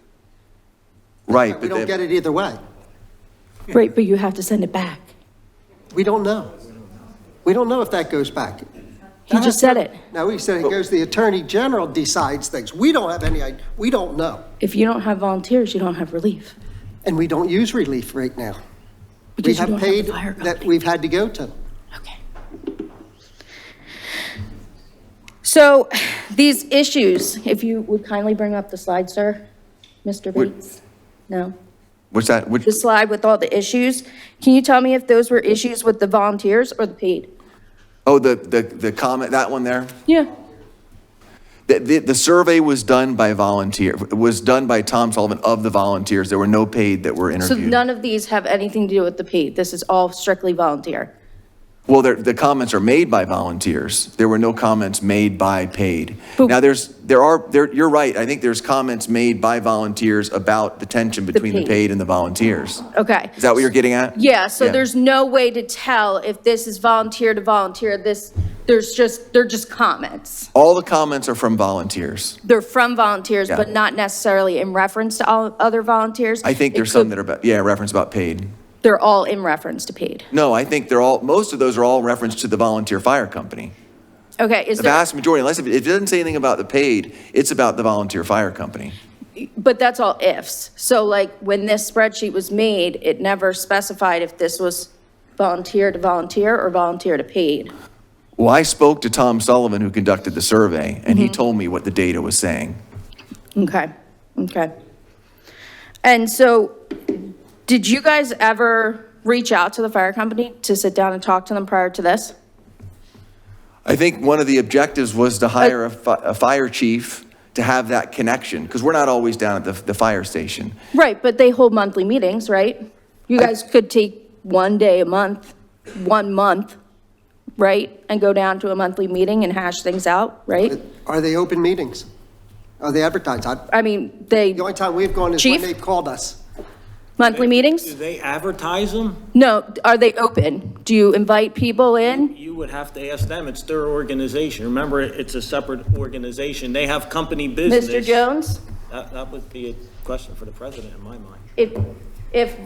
Right. We don't get it either way. Right, but you have to send it back. We don't know. We don't know if that goes back. He just said it. No, he said it goes, the Attorney General decides things. We don't have any idea. We don't know. If you don't have volunteers, you don't have relief. And we don't use relief right now. Because we have paid that we've had to go to. Okay. So these issues, if you would kindly bring up the slide, sir, Mr. Bates? No? What's that? The slide with all the issues. Can you tell me if those were issues with the volunteers or the paid? Oh, the comment, that one there? Yeah. The survey was done by Tom Sullivan of the volunteers. There were no paid that were So interviewed. none of these have anything to do with the paid. This is all strictly volunteer. Well, the comments are made by volunteers. There were no comments made by paid. But- Now, you're right. I think there's comments made by volunteers about the tension between the paid. paid and the volunteers. Okay. Is that what you're getting at? Yeah, so Yeah. there's no way to tell if this is volunteer to volunteer. They're just comments. All the comments are from volunteers. They're from volunteers, Yeah. but not necessarily in reference to all other volunteers. I think there's some that are reference about paid. They're all in reference to paid. No, I think most of those are all reference to the volunteer fire company. Okay, The vast majority, unless if it doesn't say anything about the paid, it's about the volunteer fire company. but that's all ifs. So like when this spreadsheet was made, it never specified if this was volunteer to volunteer or volunteer to paid. Well, I spoke to Tom Sullivan, who conducted the survey, and he told me what the data was saying. Okay. And so, did you guys ever reach out to the fire company to sit down and talk to them prior to this? I think one of the objectives was to hire a fire chief to have that connection, because we're not always down at the fire station. Right, but they hold monthly meetings, right? You guys could take one day a month, 1 month, right? And go down to a monthly meeting and hash things out, right? Are they open meetings? Are they advertised? I mean, The only time we've gone is when Chief? they've called us. monthly meetings? Do they advertise them? No, are they open? Do you invite people in? You would have to ask them. It's their organization. Remember, it's a separate organization. They have company business. Mr. Jones? That would be a question for the president in my mind. If,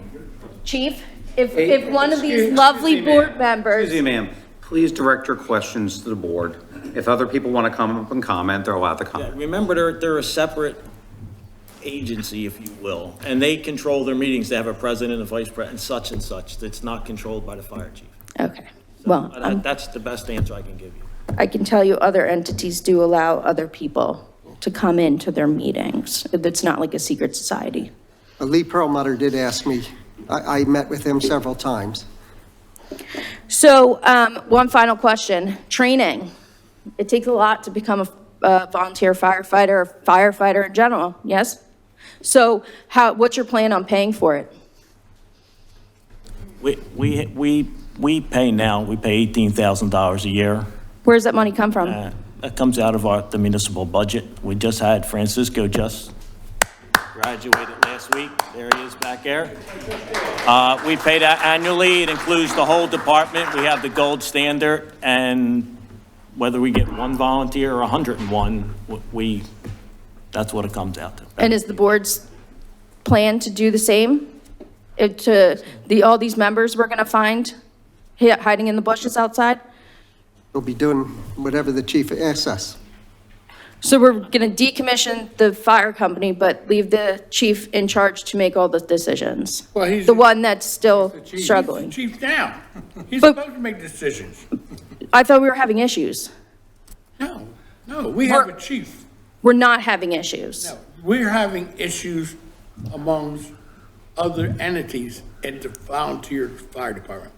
Chief, if one of these lovely board members. Excuse me, ma'am. Please direct your questions to the board. If other people want to come up and comment, they're allowed to Yeah, comment. remember, they're a separate agency, if you will, and they control their meetings. They have a president, a vice president, and such. That's not controlled by the fire chief. Okay, well, That's the best answer I can give you. I can tell you other entities do allow other people to come into their meetings. It's not like a secret society. Lee Perlmutter did ask me. I met with him several times. So, one final question, training. It takes a lot to become a volunteer firefighter or firefighter in general, yes? So what's your plan on paying for it? We pay now, we pay $18,000 a year. Where does that money come from? That comes out of the municipal budget. We just had Francisco just graduated last last week. There he is back there. We pay that annually. It includes the whole department. We have the gold standard, and whether we get one volunteer or 101, that's what it comes out to. And is the board's plan to do the same? All these members we're going to find hiding in the bushes outside? We'll be doing whatever the chief asks us. So we're going to decommission the fire company, but leave the chief in charge to make all the decisions? Well, he's The one that's still the chief. struggling? He's the chief now. He's But- supposed to make decisions. I thought we were having issues. No, we have a chief. We're not having issues. No, we're having issues amongst other entities in the volunteer fire department.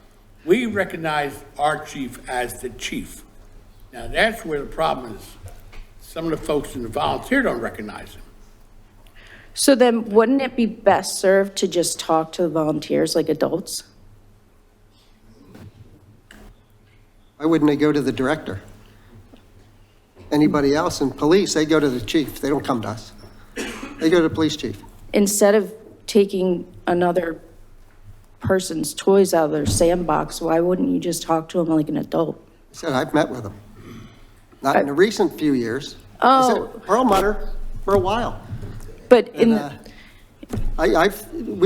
We recognize our chief as the chief. Now, that's where the problem is. Some of the folks in the volunteer don't recognize him. So then wouldn't it be best served to just talk to the volunteers like adults? Why wouldn't they go to the director? Anybody else in police, they go to the chief. They don't come to us. They go to the police chief. Instead of taking another person's toys out of their sandbox, why wouldn't you just talk to them like an adult? I said, I've met with them. Not in the recent few years. I said, Perlmutter for a while. But we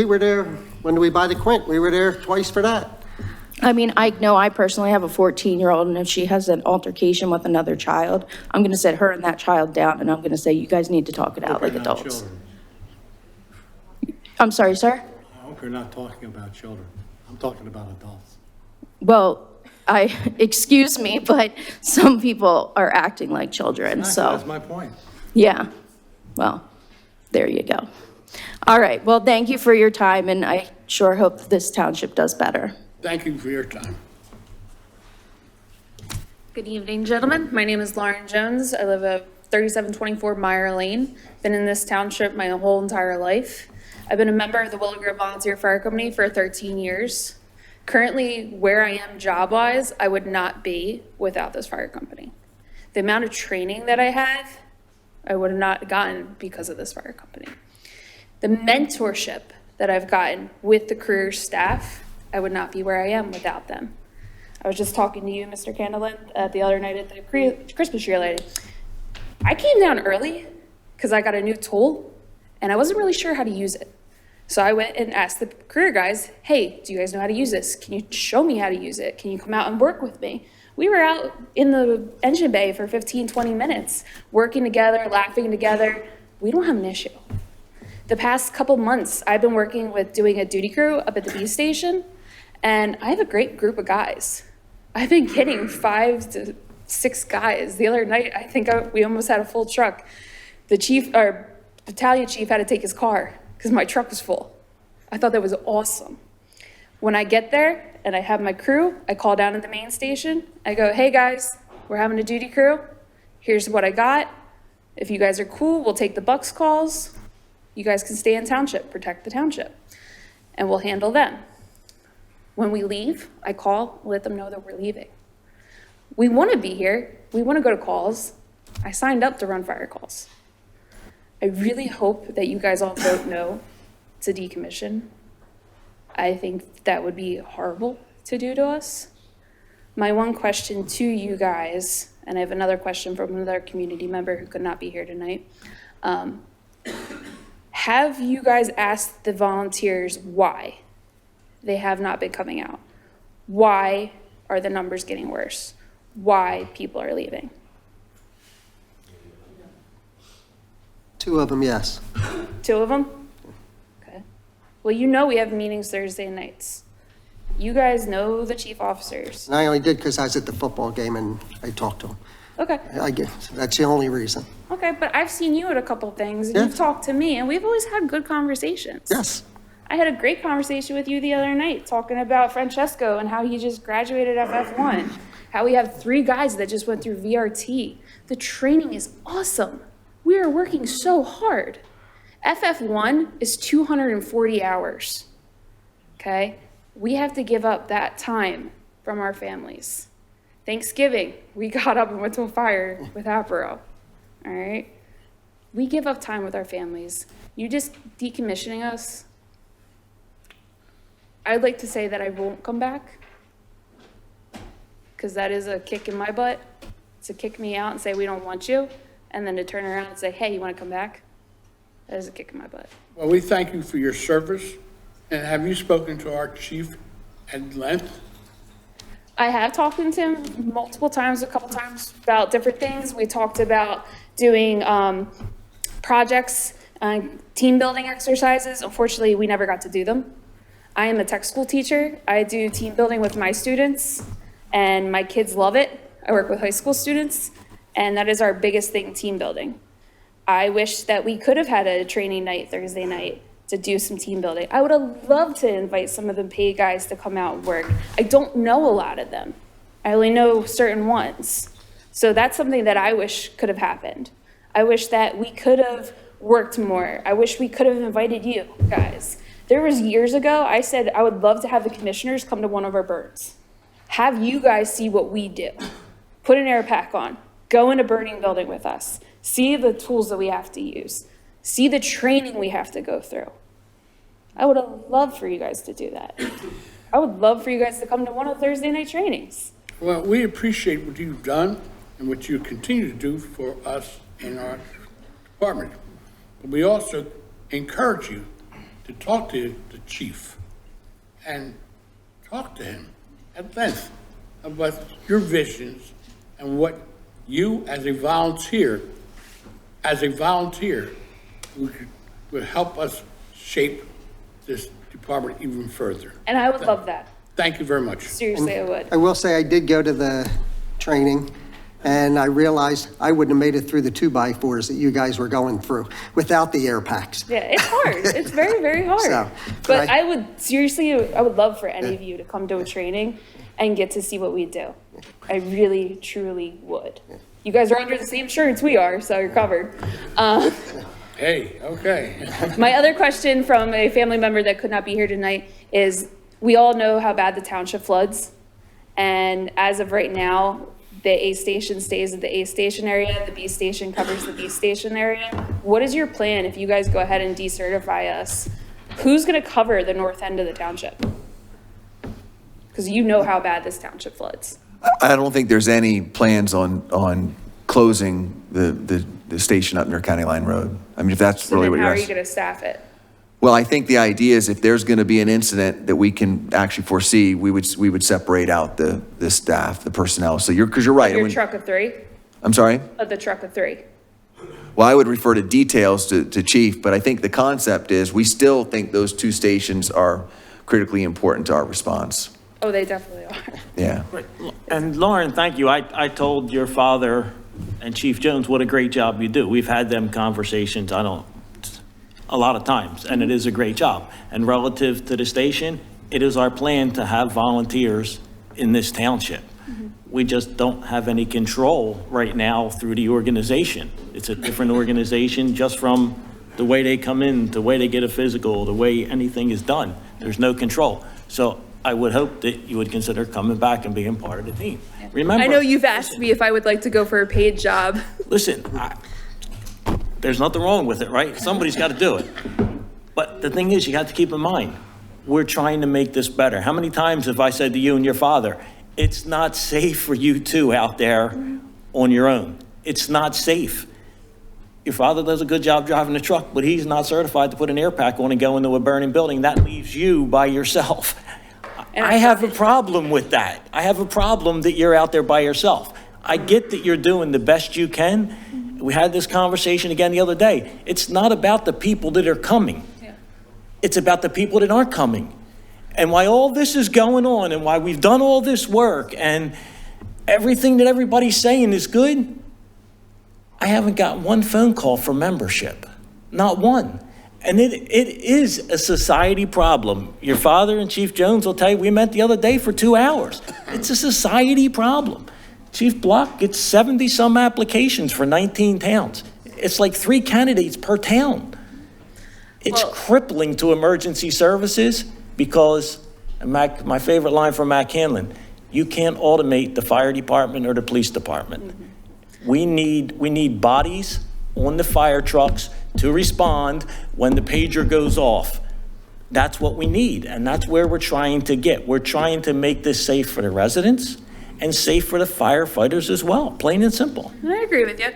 were there, when we buy the Quint, we were there twice for that. I mean, I know I personally have a 14-year-old, and if she has an altercation with another child, I'm going to sit her and that child down, and I'm going to say, you guys need to talk it out like adults. Children. I'm sorry, sir? I hope you're not talking about children. I'm talking about adults. Well, excuse me, but some people are acting like children, so. That's my point. Yeah, well, there you go. All right, well, thank you for your time, and I sure hope this township does better. Thank you for your time. Good evening, gentlemen. My name is Lauren Jones. I live at 3724 Meyer Lane. Been in this township my whole entire life. I've been a member of the Willow Grove Volunteer Fire Company for 13 years. Currently, where I am job-wise, I would not be without this fire company. The amount of training that I have, I would have not gotten because of this fire company. The mentorship that I've gotten with the career staff, I would not be where I am without them. I was just talking to you, Mr. Candleland, the other night at the Christmas tree lighting. I came down early because I got a new tool and I wasn't really sure how to use it. So I went and asked the career guys, hey, do you guys know how to use this? Can you show me how to use it? Can you come out and work with me? We were out in the engine bay for 15, 20 minutes, working together, laughing together. We don't have an issue. The past couple months, I've been working with doing a duty crew up at the B station, and I have a great group of guys. I've been getting 5 to 6 guys. The other night, I think we almost had a full truck. The chief, our battalion chief, had to take his car because my truck was full. I thought that was awesome. When I get there and I have my crew, I call down at the main station. I go, hey guys, we're having a duty crew. Here's what I got. If you guys are cool, we'll take the Bucks calls. You guys can stay in township, protect the township, and we'll handle them. When we leave, I call, let them know that we're leaving. We want to be here. We want to go to calls. I signed up to run fire calls. I really hope that you guys all vote no to decommission. I think that would be horrible to do to us. My one question to you guys, and I have another question from another community member who could not be here tonight. Have you guys asked the volunteers why they have not been coming out? Why are the numbers getting worse? Why people are leaving? 2 of them, yes. 2 of them? Okay. Well, you know we have meetings Thursday nights. You guys know the chief officers. And I only did because I was at the football game and I talked to them. Okay. I guess that's the only reason. Okay, but I've seen you at a couple things, and Yeah. you've talked to me, and we've always had good conversations. Yes. I had a great conversation with you the other night, talking about Francesco and how he just graduated FF1, how we have 3 guys that just went through VRT. The training is awesome. We are working so hard. FF1 is 240 hours, okay? We have to give up that time from our families. Thanksgiving, we got up and went to a fire with Apero, all right? We give up time with our families. You just decommissioning us. I'd like to say that I won't come back, because that is a kick in my butt, to kick me out and say, we don't want you, and then to turn around and say, hey, you want to come back? That is a kick in my butt. Well, we thank you for your service. And have you spoken to our chief at length? I have talked to him multiple times, a couple times, about different things. We talked about doing projects, team building exercises. Unfortunately, we never got to do them. I am a tech school teacher. I do team building with my students, and my kids love it. I work with high school students, and that is our biggest thing, team building. I wish that we could have had a training night Thursday night to do some team building. I would have loved to invite some of the paid guys to come out and work. I don't know a lot of them. I only know certain ones. So that's something that I wish could have happened. I wish that we could have worked more. I wish we could have invited you guys. There was years ago, I said I would love to have the commissioners come to one of our burns. Have you guys see what we do. Put an air pack on. Go in a burning building with us. See the tools that we have to use. See the training we have to go through. I would have loved for you guys to do that. I would love for you guys to come to one of the Thursday night trainings. Well, we appreciate what you've done and what you continue to do for us in our department. But we also encourage you to talk to the chief and talk to him at length about your visions and what you as a volunteer would help us shape this department even further. And I would love that. Thank you very much. Seriously, I would. I will say I did go to the training, and I realized I wouldn't have made it through the 2x4s that you guys were going through without the air packs. Yeah, it's hard. It's very, very hard. So, but I would, seriously, I would love for any of you to come to a training and get to see what we do. I really, truly would. You guys are under the same shirts we are, so you're covered. Hey, okay. My other question from a family member that could not be here tonight is, we all know how bad the township floods. And as of right now, the A station stays at the A station area, the B station covers the B station area. What is your plan if you guys go ahead and decertify us? Who's gonna cover the north end of the township? Because you know how bad this township floods. I don't think there's any plans on closing the station up near County Line Road. I mean, if that's So really then what how you're are you asking. gonna staff it? Well, I think the idea is if there's going to be an incident that we can actually foresee, we would separate out the staff, the personnel. So because you're right. Your when- truck of 3? I'm sorry? Of the truck of 3? Well, I would refer to details to Chief, but I think the concept is we still think those two stations are critically important to our response. Oh, they definitely are. Yeah. And Lauren, thank you. I told your father and Chief Jones what a great job you do. We've had them conversations, a lot of times, and it is a great job. And relative to the station, it is our plan to have volunteers in this township. We just don't have any control right now through the organization. It's a different organization just from the way they come in, the way they get a physical, the way anything is done. There's no control. So I would hope that you would consider coming back and being part of the team. Remember, I know you've asked me if I would like to go for a paid job. listen, there's nothing wrong with it, right? Somebody's got to do it. But the thing is, you have to keep in mind, we're trying to make this better. How many times have I said to you and your father, it's not safe for you two out there on your own. It's not safe. Your father does a good job driving the truck, but he's not certified to put an air pack on and go into a burning building. That leaves you by yourself. I have a problem with that. I have a problem that you're out there by yourself. I get that you're doing the best you can. We had this conversation again the other day. It's not about the people that are coming. It's about the people that aren't coming. And why all this is going on and why we've done all this work and everything that everybody's saying is good, I haven't got one phone call for membership. Not one. And it is a society problem. Your father and Chief Jones will tell you, we met the other day for 2 hours. It's a society problem. Chief Block gets 70-some applications for 19 towns. It's like 3 candidates per town. It's crippling to emergency services because, my favorite line from Matt Hanlon, you can't automate the fire department or the police department. We need bodies on the fire trucks to respond when the pager goes off. That's what we need, and that's where we're trying to get. We're trying to make this safe for the residents and safe for the firefighters as well, plain and simple. And I agree with you.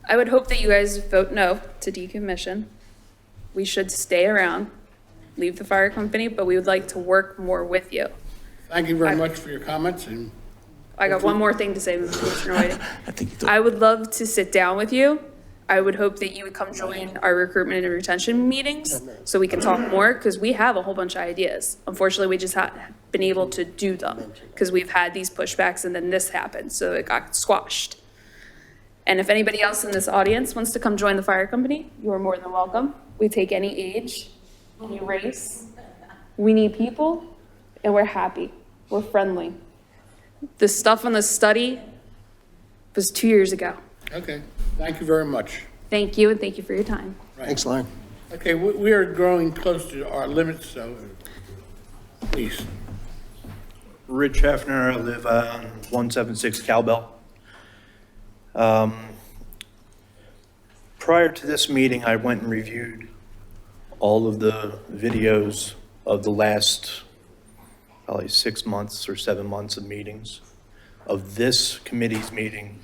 I would hope that you guys vote no to decommission. We should stay around, leave the fire company, but we would like to work more with you. Thank you very much for your comments, and I got one more thing to say, Mr. Commissioner Whiting. I would love to sit down with you. I would hope that you would come join our recruitment and retention meetings so we can talk more, because we have a whole bunch of ideas. Unfortunately, we just haven't been able to do them because we've had these pushbacks and then this happened, so it got squashed. And if anybody else in this audience wants to come join the fire company, you are more than welcome. We take any age, any race. We need people, and we're happy. We're friendly. The stuff on the study was 2 years ago. okay, thank you very much. Thank you, and thank you for your time. Thanks, Lauren. Okay, we are growing close to our limits, so please. Rich Hefner, I live on 176 Cowbell. Prior to this meeting, I went and reviewed all of the videos of the last probably 6 months or 7 months of meetings, of this committee's meeting,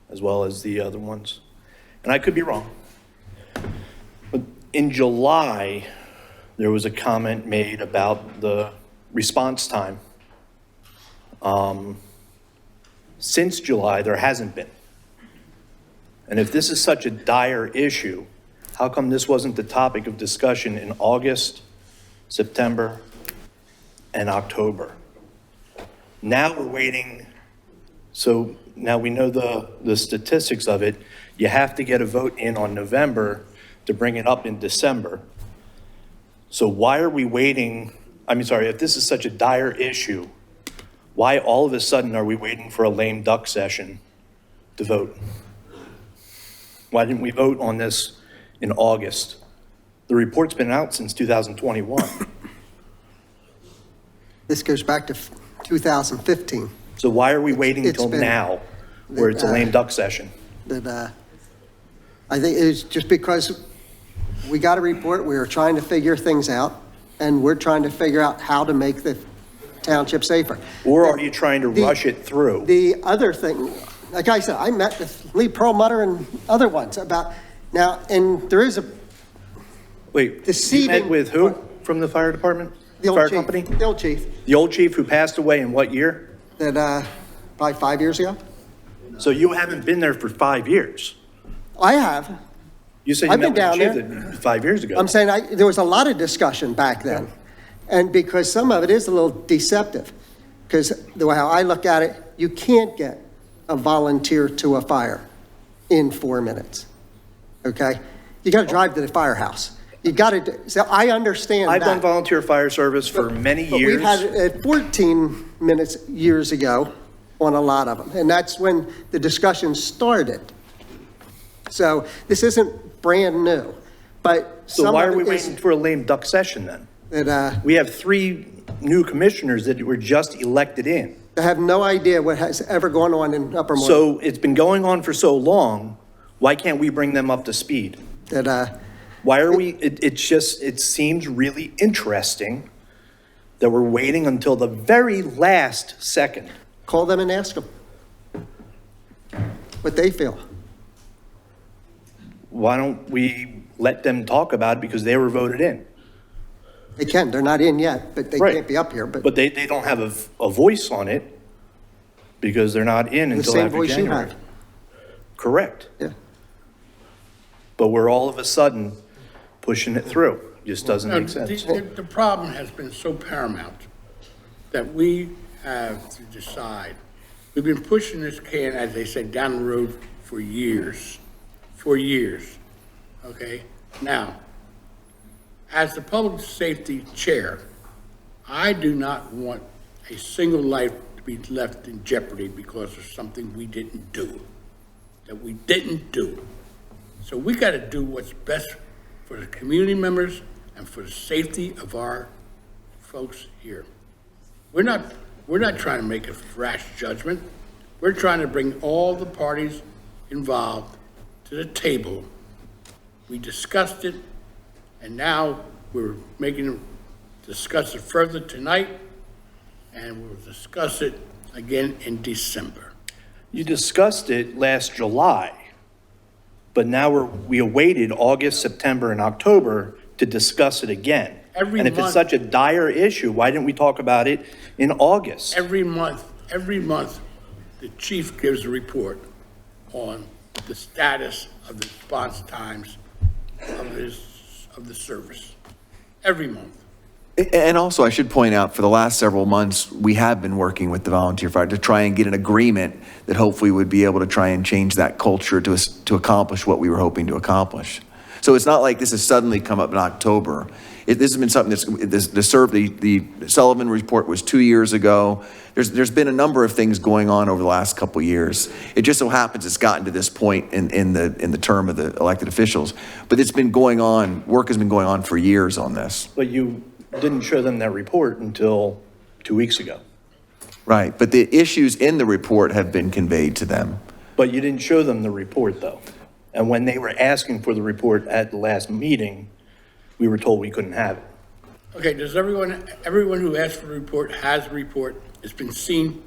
as well as the other ones. And I could be wrong. But in July, there was a comment made about the response time. Since July, there hasn't been. And if this is such a dire issue, how come this wasn't the topic of discussion in August, September, and October? Now we're waiting. So now we know the statistics of it. You have to get a vote in on November to bring it up in December. So why are we waiting? If this is such a dire issue, why all of a sudden are we waiting for a lame duck session to vote? Why didn't we vote on this in August? The report's been out since 2021. This goes back to 2015. So why are we waiting It's until been- now, where it's a lame duck session? That I think it's just because we got a report, we were trying to figure things out, and we're trying to figure out how to make the township safer. Or are you trying to rush it through? The other thing, like I said, I met with Lee Perlmutter and other ones about, now, and there is a Wait, deceiving. you met with who from the fire department? The old Fire chief. company? The old chief, The old chief who passed away in what year? that, probably 5 years ago. So you haven't been there for 5 years. I have. You said you I've met been with the down chief there. 5 years ago. I'm saying there was a lot of discussion back then. And because some of it is a little deceptive, because the way how I look at it, you can't get a volunteer to a fire in 4 minutes, okay? You got to drive to the firehouse. You got to, so I understand that. I've done volunteer fire service for many But years. we've had it at 14 minutes years ago on a lot of them, and that's when the discussion started. So this isn't brand new, but So some why of are we it is waiting for a lame duck session then? that, We have 3 new commissioners that were just elected in. I have no idea what has ever gone on in Upper Moreland. So it's been going on for so long, why can't we bring them up to speed? That, Why are we, it seems really interesting that we're waiting until the very last second. call them and ask them what they feel. Why don't we let them talk about it because they were voted in? They can, they're not in yet, but they Right. can't be up here, but But they don't have a voice on it because they're not in the until same after voice you January. have. Correct. Yeah. But we're all of a sudden pushing it through. Just doesn't No, make sense. The problem has been so paramount that we have to decide. We've been pushing this can, as they said, down the road for years, okay? Now, as the public safety chair, I do not want a single life to be left in jeopardy because of something we didn't do, that we didn't do. So we got to do what's best for the community members and for the safety of our folks here. We're not trying to make a rash judgment. We're trying to bring all the parties involved to the table We discussed it, and now we're discuss it further tonight, and we'll discuss it again in December. You discussed it last July, but now we awaited August, September, and October to discuss it again. Every And if it's month. such a dire issue, why didn't we talk about it in August? Every month, the chief gives a report on the status of the response times of the service. Every month. And also, I should point out, for the last several months, we have been working with the volunteer fire to try and get an agreement that hopefully would be able to try and change that culture to accomplish what we were hoping to accomplish. So it's not like this has suddenly come up in October. This has been something the Sullivan report was 2 years ago. There's been a number of things going on over the last couple of years. It just so happens it's gotten to this point in the term of the elected officials. But it's been going on, work has been going on for years on this. But you didn't show them that report until 2 weeks ago. Right, but the issues in the report have been conveyed to them. But you didn't show them the report, though. And when they were asking for the report at the last meeting, we were told we couldn't have it. Okay, does everyone who asked for the report has a report? It's been seen?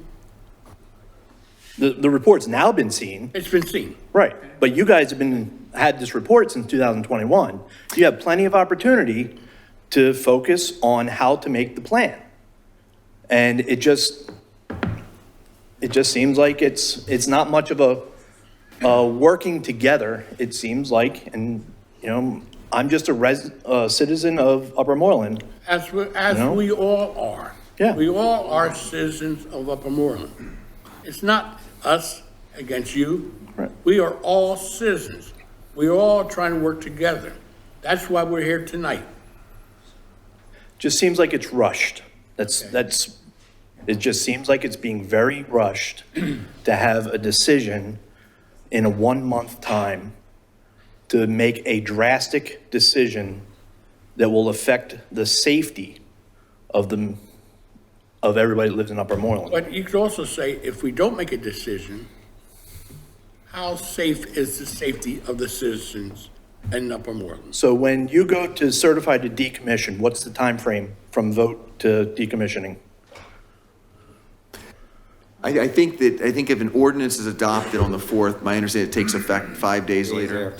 The report's now been seen. It's been seen. Right, but you guys have had this report since 2021. You have plenty of opportunity to focus on how to make the plan. And it just seems like it's not much of a working together, it seems like. And, you know, I'm just a citizen of Upper Moreland. As we all are. Yeah. We all are citizens of Upper Moreland. It's not us against you. Right. We are all citizens. We are all trying to work together. That's why we're here tonight. Just seems like it's rushed. It just seems like it's being very rushed to have a decision in a 1 month time to make a drastic decision that will affect the safety of everybody that lives in Upper Moreland. But you could also say, if we don't make a decision, how safe is the safety of the citizens in Upper Moreland? So when you go to certify to decommission, what's the time frame from vote to decommissioning? I think if an ordinance is adopted on the 4th, my understanding, it takes effect 5 days later.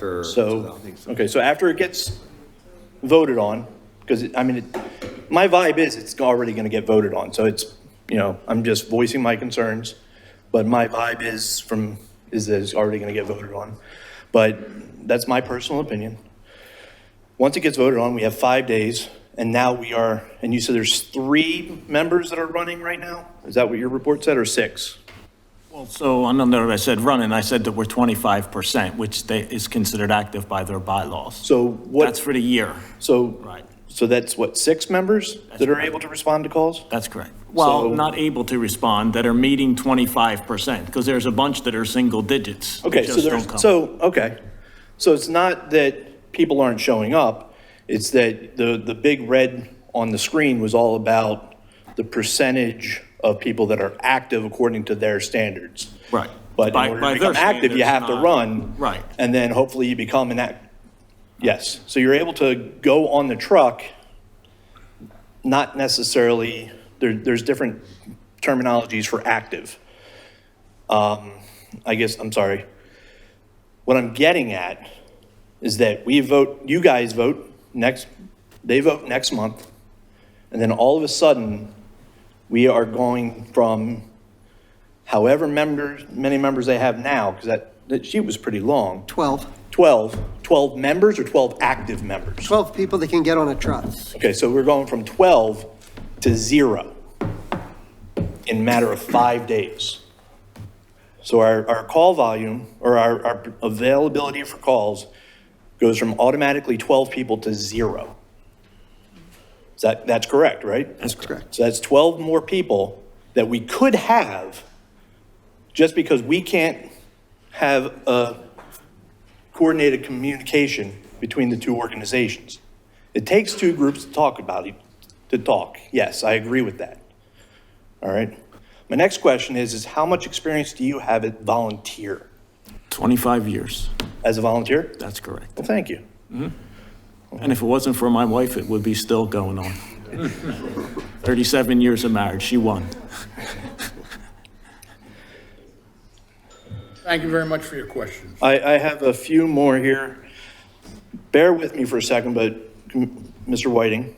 Okay, so after it gets voted on, because my vibe is it's already going to get voted on. So it's, I'm just voicing my concerns, but my vibe is that it's already going to get voted on. But that's my personal opinion. Once it gets voted on, we have 5 days, and now and you said there's 3 members that are running right now? Is that what your report said, or 6? Well, so I don't know that I said running, I said that we're 25%, which is considered active by their bylaws. So That's for the year. Right. So that's what, 6 members that are able to respond to calls? That's correct. Well, not able to respond, that are meeting 25%, because there's a bunch that are single digits. that Okay, just don't come. So it's not that people aren't showing up, it's that the big red on the screen was all about the percentage of people that are active according to their standards. Right. But By- in order by to become their active, you standards, have to not- run. Right. And then hopefully you become an act. Yes, so you're able to go on the truck, not necessarily, there's different terminologies for active. I'm sorry. What I'm getting at is that you guys vote they vote next month, and then all of a sudden, we are going from however many members they have now, because that sheet was pretty long. 12. 12 members or 12 active members? 12 people that can get on a truck. Okay, so we're going from 12 to 0 in a matter of 5 days. So our call volume, or our availability for calls, goes from automatically 12 people to 0. That's correct, right? That's correct. So that's 12 more people that we could have, just because we can't have a coordinated communication between the 2 organizations. It takes 2 groups to talk. Yes, I agree with that. All right. My next question is how much experience do you have at volunteer? 25 years. As a volunteer? That's correct. Well, thank you. And if it wasn't for my wife, it would be still going on. 37 years of marriage, she won. Thank you very much for your questions. I have a few more here. Bear with me for a second, but Mr. Whiting,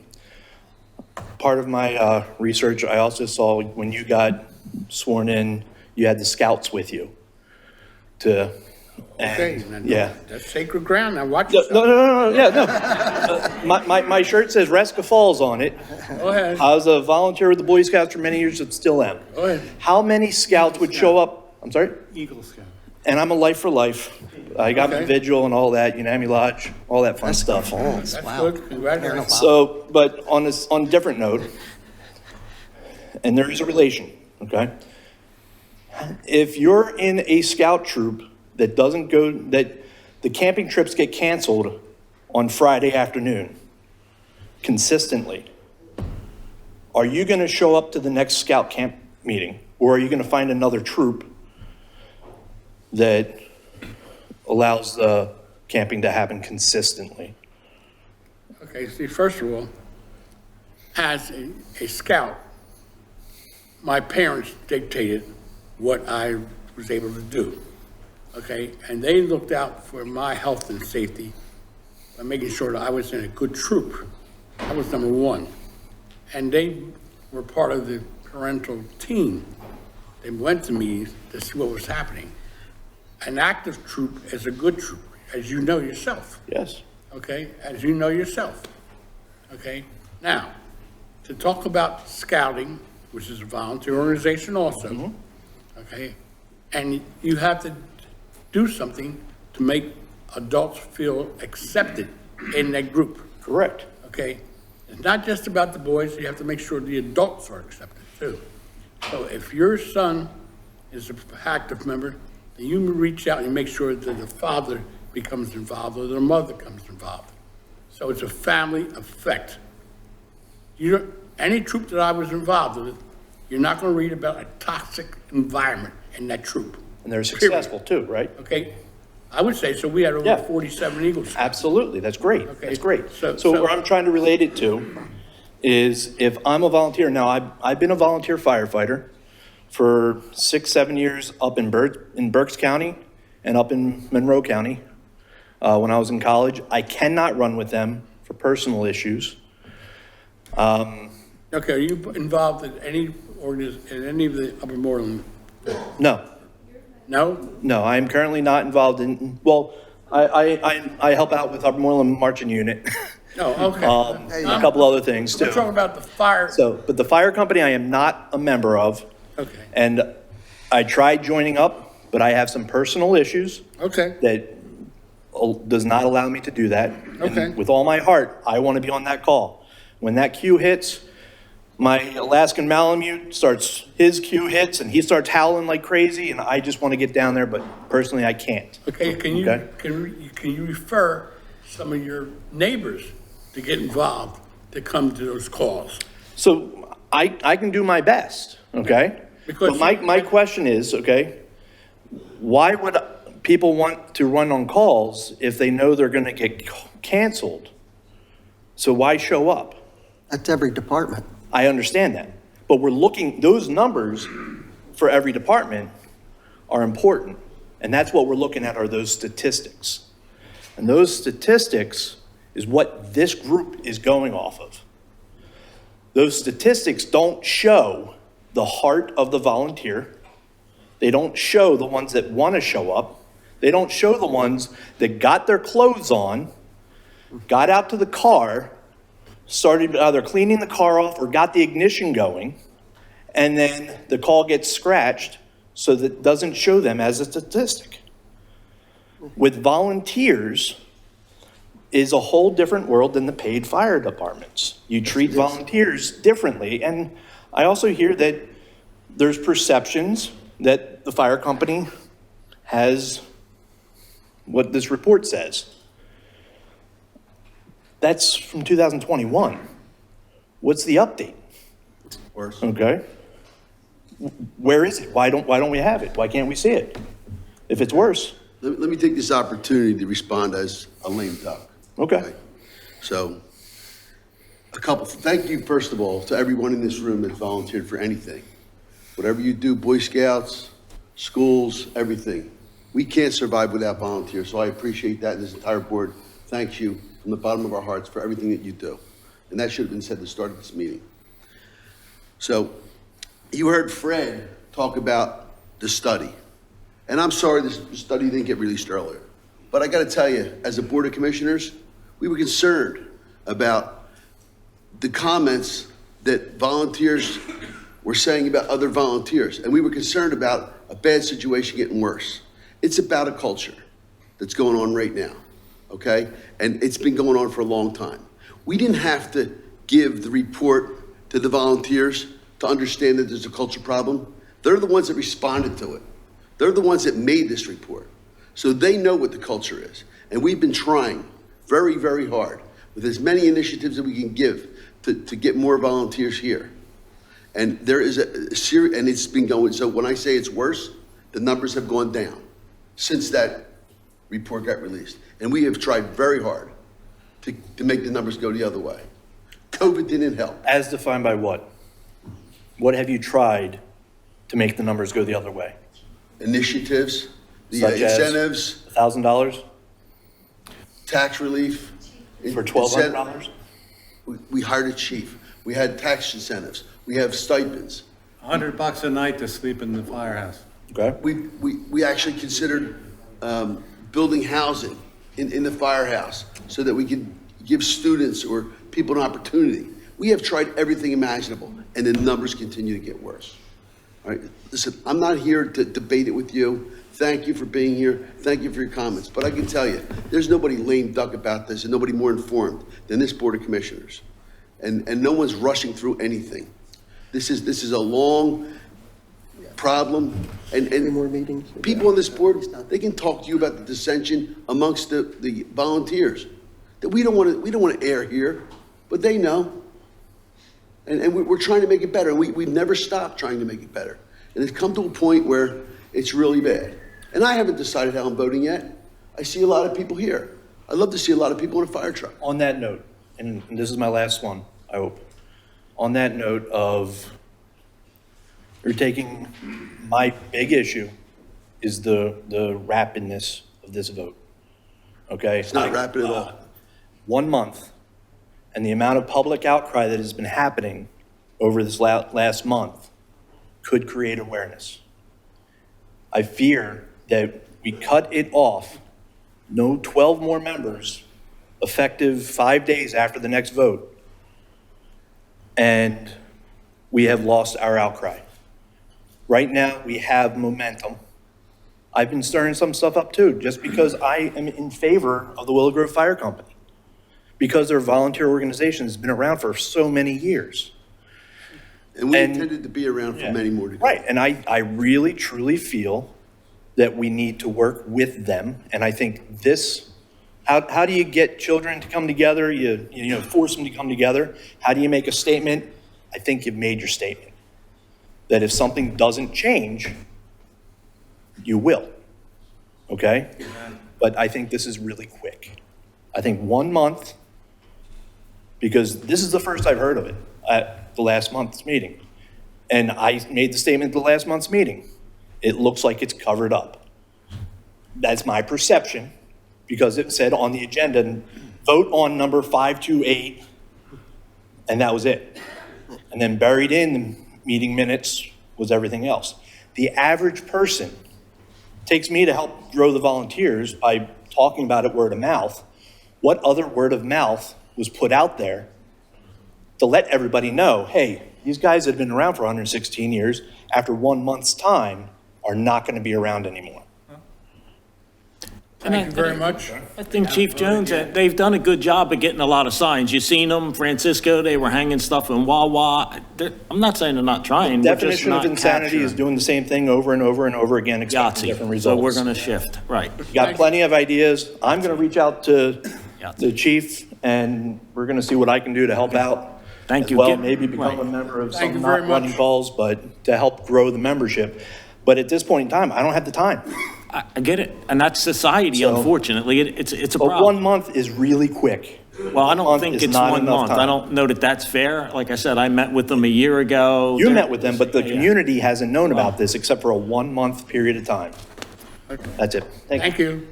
part of my research, I also saw when you got sworn in, you had the scouts with you to, Okay, and, yeah. that's sacred ground. Now watch No, yourself. no, yeah, no. My shirt says Resca Falls on it. Go ahead. I was a volunteer with the Boy Scouts for many years, and still am. Go ahead. How many scouts would show up? I'm sorry? Eagle Scout. And I'm a life for life. I got my Okay. vigil and all that, Unami Lodge, all that fun stuff. That's good. Congratulations. So, but on a different note, and there is a relation, okay? If you're in a scout troop that doesn't go, that the camping trips get canceled on Friday afternoon consistently, are you gonna show up to the next scout camp meeting? Or are you gonna find another troop that allows the camping to happen consistently? Okay, see, first of all, as a scout, my parents dictated what I was able to do, okay? And they looked out for my health and safety by making sure that I was in a good troop. That was number one. And they were part of the parental team. They went to meetings to see what was happening. An active troop is a good troop, as you know yourself. Yes. Okay, as you know yourself. Okay, now, to talk about scouting, which is a volunteer organization also, okay, and you have to do something to make adults feel accepted in that group. Correct. Okay, it's not just about the boys, you have to make sure the adults are accepted too. So if your son is an active member, then you reach out and make sure that the father becomes involved or the mother becomes involved. So it's a family effect. Any troop that I was involved with, you're not going to read about a toxic environment in that troop. And they're successful too, right? Okay, I would say so. We had over Yeah. 47 Eagles. Absolutely, that's great, Okay. that's great. So- So what I'm trying to relate it to is if I'm a volunteer, now I've been a volunteer firefighter for 6-7 years up in Berks County and up in Monroe County when I was in college. I cannot run with them for personal issues. Okay, are you involved in any in any of the Upper Moreland? No, No? no, I am currently not involved in, well, I help out with Upper Moreland Marching Unit. No, okay. A couple other things We're too. talking about the fire. So, but the fire company I am not a member of. Okay, And I tried joining up, but I have some personal issues okay, that does not allow me to do that. And Okay. with all my heart, I want to be on that call. When that cue hits, my Alaskan Malamute starts, his cue hits and he starts howling like crazy and I just want to get down there, but personally I can't. okay, can you, Okay. can you refer some of your neighbors to get involved, to come to those calls? So I can do my best, okay? Because But my question is, okay, why would people want to run on calls if they know they're going to get canceled? So why show up? That's every department. I understand that. But we're looking, those numbers for every department are important. And that's what we're looking at are those statistics. And those statistics is what this group is going off of. Those statistics don't show the heart of the volunteer. They don't show the ones that want to show up. They don't show the ones that got their clothes on, got out to the car, started either cleaning the car off or got the ignition going, and then the call gets scratched so that it doesn't show them as a statistic. With volunteers is a whole different world than the paid fire departments. You treat volunteers differently, and I also hear that there's perceptions that the fire company has what this report says. That's from 2021. What's the update? Worse. Okay. Where is it? Why don't we have it? Why can't we see it? If it's worse. Let me take this opportunity to respond as a lame duck. Okay. So, thank you, first of all, to everyone in this room that volunteered for anything. Whatever you do, Boy Scouts, schools, everything. We can't survive without volunteers, so I appreciate that, and this entire board thanks you from the bottom of our hearts for everything that you do. And that should have been said at the start of this meeting. So, you heard Fred talk about the study. And I'm sorry this study didn't get released earlier. But I gotta tell you, as a Board of Commissioners, we were concerned about the comments that volunteers were saying about other volunteers. And we were concerned about a bad situation getting worse. It's about a culture that's going on right now, okay? And it's been going on for a long time. We didn't have to give the report to the volunteers to understand that there's a culture problem. They're the ones that responded to it. They're the ones that made this report. So they know what the culture is. And we've been trying very, very hard with as many initiatives that we can give to get more volunteers here. And there is a serious, and it's been going, so when I say it's worse, the numbers have gone down since that report got released. And we have tried very hard to make the numbers go the other way. COVID didn't help. As defined by what? What have you tried to make the numbers go the other way? Initiatives, the Such as incentives, $1,000 tax relief. for $1,200? We hired a chief. We had tax incentives. We have stipends. $100 a night to sleep in the firehouse. Okay. We actually considered building housing in the firehouse so that we could give students or people an opportunity. We have tried everything imaginable, and the numbers continue to get worse. All right, listen, I'm not here to debate it with you. Thank you for being here. Thank you for your comments. But I can tell you, there's nobody lame duck about this and nobody more informed than this Board of Commissioners. And no one's rushing through anything. This is a long problem. And more meetings? people on this board, they can talk to you about the dissension amongst the volunteers that we don't want to air here, but they know. And we're trying to make it better. And we've never stopped trying to make it better. And it's come to a point where it's really bad. And I haven't decided how I'm voting yet. I see a lot of people here. I'd love to see a lot of people in a fire truck. On that note, and this is my last one, I hope. On that note of, you're taking, my big issue is the rapidness of this vote. Okay? It's not rapid at all. 1 month, and the amount of public outcry that has been happening over this last month could create awareness. I fear that we cut it off, no 12 more members, effective 5 days after the next vote, and we have lost our outcry. Right now, we have momentum. I've been stirring some stuff up too, just because I am in favor of the Willow Grove Fire Company, because their volunteer organization has been around for so many years. And we intended to be around for many more to go. Right, and I really, truly feel that we need to work with them, and I think this, how do you get children to come together? You force them to come together. How do you make a statement? I think you've made your statement. That if something doesn't change, you will, okay? But I think this is really quick. I think 1 month, because this is the first I've heard of it at the last month's meeting. And I made the statement at the last month's meeting. It looks like it's covered up. That's my perception, because it said on the agenda, vote on number 528, and that was it. And then buried in the meeting minutes was everything else. The average person takes me to help grow the volunteers by talking about it word of mouth. What other word of mouth was put out there to let everybody know, hey, these guys that have been around for 116 years, after 1 month's time, are not going to be around anymore. Thank you very much. I think Chief Jones, they've done a good job of getting a lot of signs. You've seen them, Francisco, they were hanging stuff in Wawa. I'm not saying they're not trying. The we're just definition not of insanity is capturing. doing the same thing over and over and over again, expecting Yahtzee. different So results. we're going to shift, right. You got plenty of ideas. I'm going to reach out to the chief, and we're going to see what I can do to help out. Thank as you. Well, maybe become a member of Thank some you very not running much. balls, but to help grow the membership. But at this point in time, I don't have the time. I get it, and that's society, So- unfortunately. It's a But problem. 1 month is really quick. Well, I don't month think is it's not 1 enough month. I time. don't know that that's fair. Like I said, I met with them a year ago. You They're- met with them, but the Yeah. community hasn't known about this except for a 1 month period of time. That's it. Thank you. Thank you.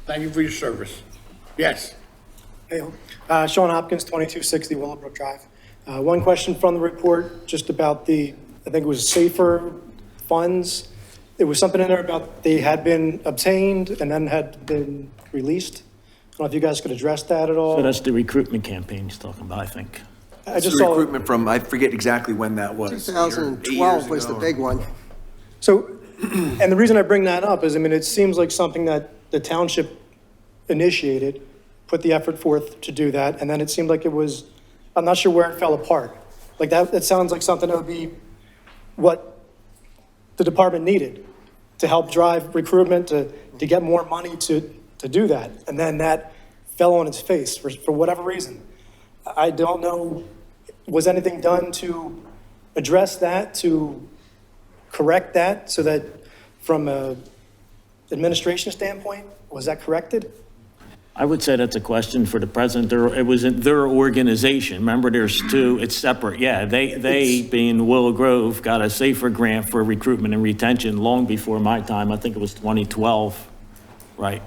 Thank you for your service. Yes. Hey, Sean Hopkins, 2260 Willowbrook Drive. One question from the report, just about I think it was safer funds. There was something in there about they had been obtained and then had been released. I don't know if you guys could address that at all. So that's the recruitment campaign he's talking about, I think. I just It's saw. recruitment from, I forget exactly when that was. 2012 was the big one. So, and the reason I bring that up is, I mean, it seems like something that the township initiated, put the effort forth to do that, and then it seemed like it was, I'm not sure where it fell apart. Like that sounds like something that would be what the department needed to help drive recruitment, to get more money to do that. And then that fell on its face for whatever reason. I don't know, was anything done to address that, to correct that, so that from a administration standpoint, was that corrected? I would say that's a question for the president. It was in their organization. Remember, there's two, it's separate. Yeah, they being Willow Grove, got a safer grant for recruitment and retention long before my time. I think it was 2012, right?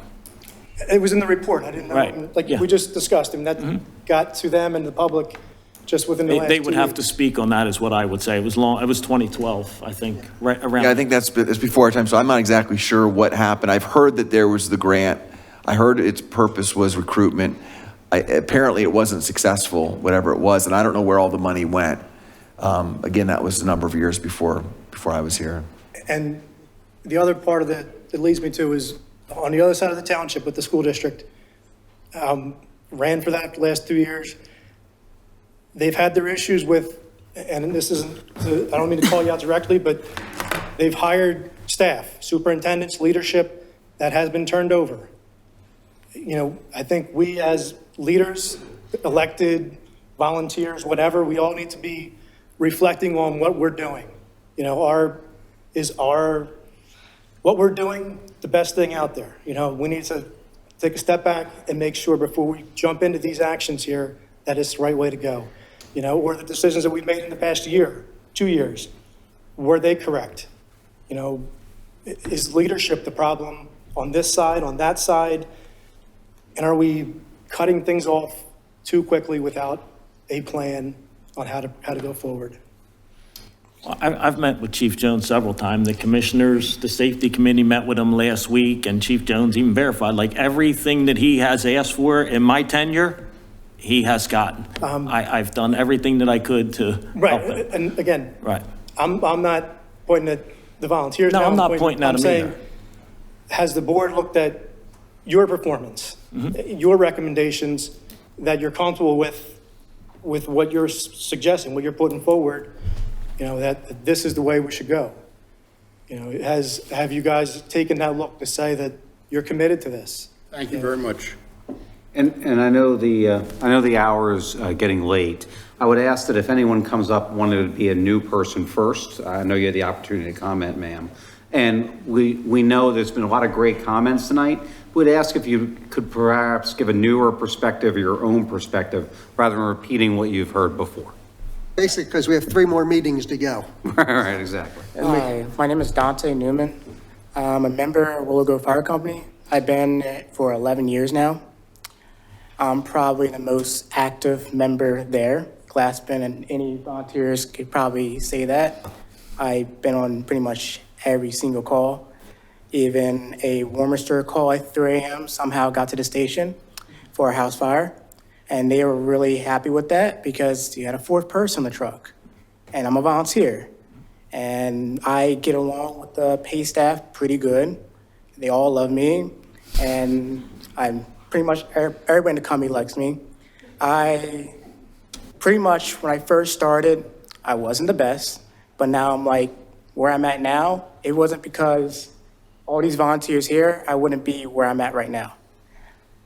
It was in the report, I didn't know. Right, Like yeah. we just discussed, and that got to them and the public just within the last 2 They weeks. would have to speak on that, is what I would say. It was 2012, I think, right around. Yeah, I think that's before our time, so I'm not exactly sure what happened. I've heard that there was the grant. I heard its purpose was recruitment. Apparently, it wasn't successful, whatever it was, and I don't know where all the money went. Again, that was a number of years before I was here. And the other part of that leads me to is, on the other side of the township with the school district, ran for that the last 2 years. They've had their issues with, and this isn't, I don't mean to call you out directly, but they've hired staff, superintendents, leadership that has been turned over. You know, I think we as leaders, elected, volunteers, whatever, we all need to be reflecting on what we're doing. You know, what we're doing the best thing out there? You know, we need to take a step back and make sure before we jump into these actions here that it's the right way to go. You know, or the decisions that we've made in the past year, 2 years, were they correct? You know, is leadership the problem on this side, on that side? And are we cutting things off too quickly without a plan on how to go forward? Well, I've met with Chief Jones several times. The commissioners, the safety committee met with him last week, and Chief Jones even verified, like, everything that he has asked for in my tenure, he has gotten. I've done everything that I could to help Right, him. and again, Right. I'm not pointing at the volunteers No, now. I'm not pointing at I'm them saying, either. has the board looked at your performance, Mm-hmm. your recommendations, that you're comfortable with what you're suggesting, what you're putting forward, you know, that this is the way we should go? You know, have you guys taken that look to say that you're committed to this? Thank you very much. And I know the hour is getting late. I would ask that if anyone comes up, wanted to be a new person first. I know you had the opportunity to comment, ma'am. And we know there's been a lot of great comments tonight. We'd ask if you could perhaps give a newer perspective, your own perspective, rather than repeating what you've heard before. Basically, because we have 3 more meetings to go. Right, exactly. Hi, my name is Dante Newman. I'm a member of Willow Grove Fire Company. I've been for 11 years now. I'm probably the most active member there. Glassman and any volunteers could probably say that. I've been on pretty much every single call. Even a warmer stir call at 3 a.m. somehow got to the station for a house fire. And they were really happy with that because you had a 4th person in the truck. And I'm a volunteer. And I get along with the pay staff pretty good. They all love me. And I'm pretty much, everybody in the company likes me. I pretty much, when I first started, I wasn't the best. But now I'm like, where I'm at now, it wasn't because all these volunteers here, I wouldn't be where I'm at right now.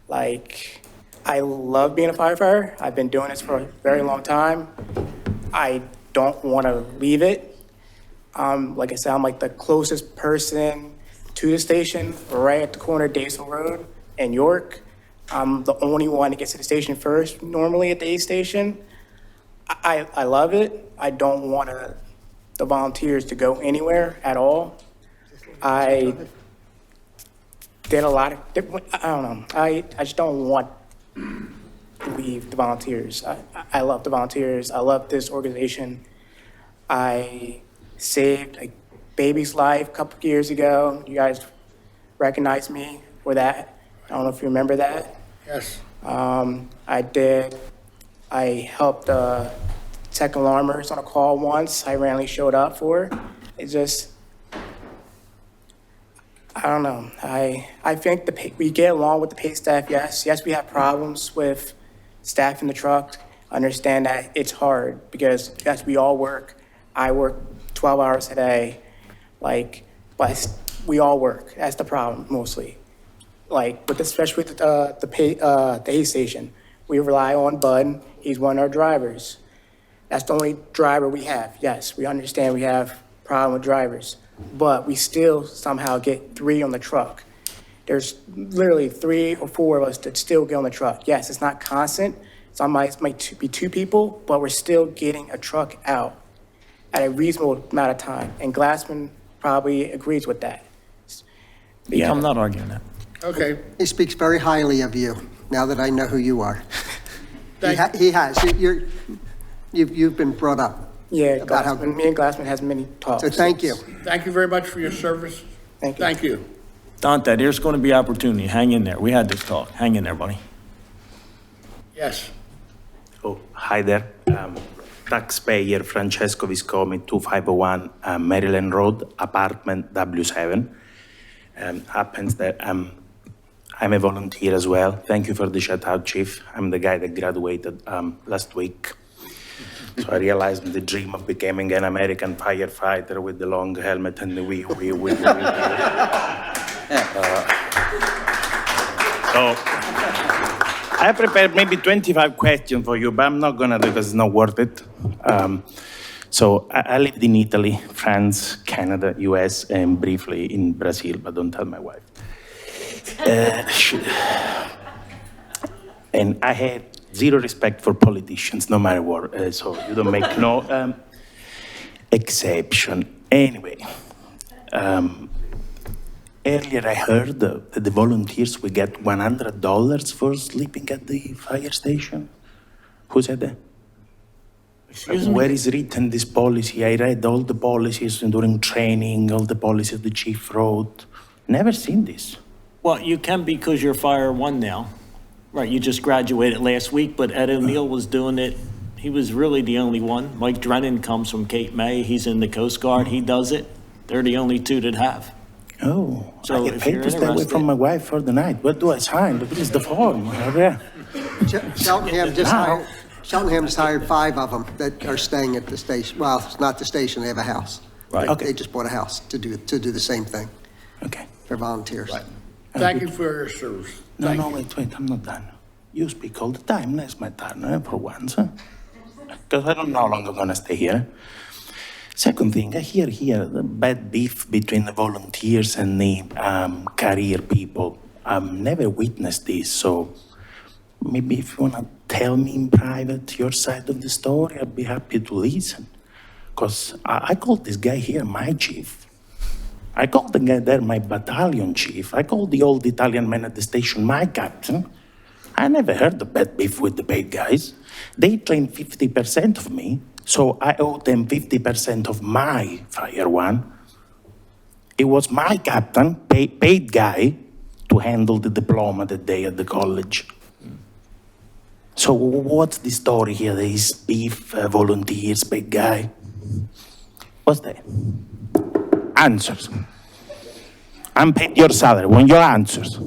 Like, I love being a firefighter. I've been doing this for a very long time. I don't want to leave it. Like I said, I'm like the closest person to the station, right at the corner of Daysville Road and York. I'm the only one that gets to the station first, normally at the aid station. I love it. I don't want the volunteers to go anywhere at all. I did a lot of, I don't know, I just don't want to leave the volunteers. I love the volunteers. I love this organization. I saved a baby's life a couple of years ago. You guys recognized me for that. I don't know if you remember that. Yes. I helped tech alarmers on a call once. I randomly showed up for. It's just, I don't know. I think we get along with the paid staff, yes. Yes, we have problems with staff in the truck. Understand that it's hard because, yes, we all work. I work 12 hours a day, but we all work. That's the problem, mostly. Especially with the aid station, we rely on Bud. He's one of our drivers. That's the only driver we have. Yes, we understand we have problem with drivers, but we still somehow get 3 on the truck. There's literally 3 or 4 of us that still get on the truck. Yes, it's not constant. It might be 2 people, but we're still getting a truck out at a reasonable amount of time. And Glassman probably agrees with that. Yeah, I'm not arguing that. Okay. He speaks very highly of you, now that I know who you are. He has. You've been brought up. Yeah, about how me and Glassman has many talks. So thank you. Thank you very much for your service. Thank you. Thank you. Dante, there's going to be opportunity. Hang in there. We had this talk. Hang in there, buddy. Yes. Oh, hi there. Taxpayer Francesco Viscomi, 2501 Maryland Road, apartment W7. Happens that I'm a volunteer as well. Thank you for the shout out, Chief. I'm the guy that graduated last week. So I realized the dream of becoming an American firefighter with the long helmet and the wee. So I prepared maybe 25 questions for you, but I'm not gonna do because it's not worth it. So I lived in Italy, France, Canada, US, and briefly in Brazil, but don't tell my wife. And I had zero respect for politicians, no matter what, so you don't make no exception. Anyway, earlier I heard that the volunteers will get $100 for sleeping at the fire station. Who said that? Where is written this policy? I read all the policies during training, all the policies the chief wrote. Never seen this. Well, you can because you're Fire 1 now. Right, you just graduated last week, but Ed O'Neill was doing it. He was really the only one. Mike Drennan comes from Cape May. He's in the Coast Guard. He does it. They're the only 2 that have. Oh, so I get paid to stay away from my wife for the night. What do I sign? What is the form? Yeah. Cheltenham just hired 5 of them that are staying at the station. Well, it's not the station, they have a house. Right. Okay. They just bought a house to do the same thing. Okay. They're volunteers. Right. Thank you for your service. No, wait, I'm not done. You speak all the time. That's my turn for once. Because I don't know how long I'm going to stay here. Second thing, I hear here the bad beef between the volunteers and the career people. I've never witnessed this, so maybe if you want to tell me in private your side of the story, I'd be happy to listen. Because I called this guy here my chief. I called the guy there my battalion chief. I called the old Italian man at the station my captain. I never heard of bad beef with the paid guys. They trained 50% of me, so I owe them 50% of my Fire 1. It was my captain, paid guy, to handle the diploma that day at the college. So what's the story here? There is beef, volunteers, paid guy. What's that? Answers. I'm paid your salary. Want your answers?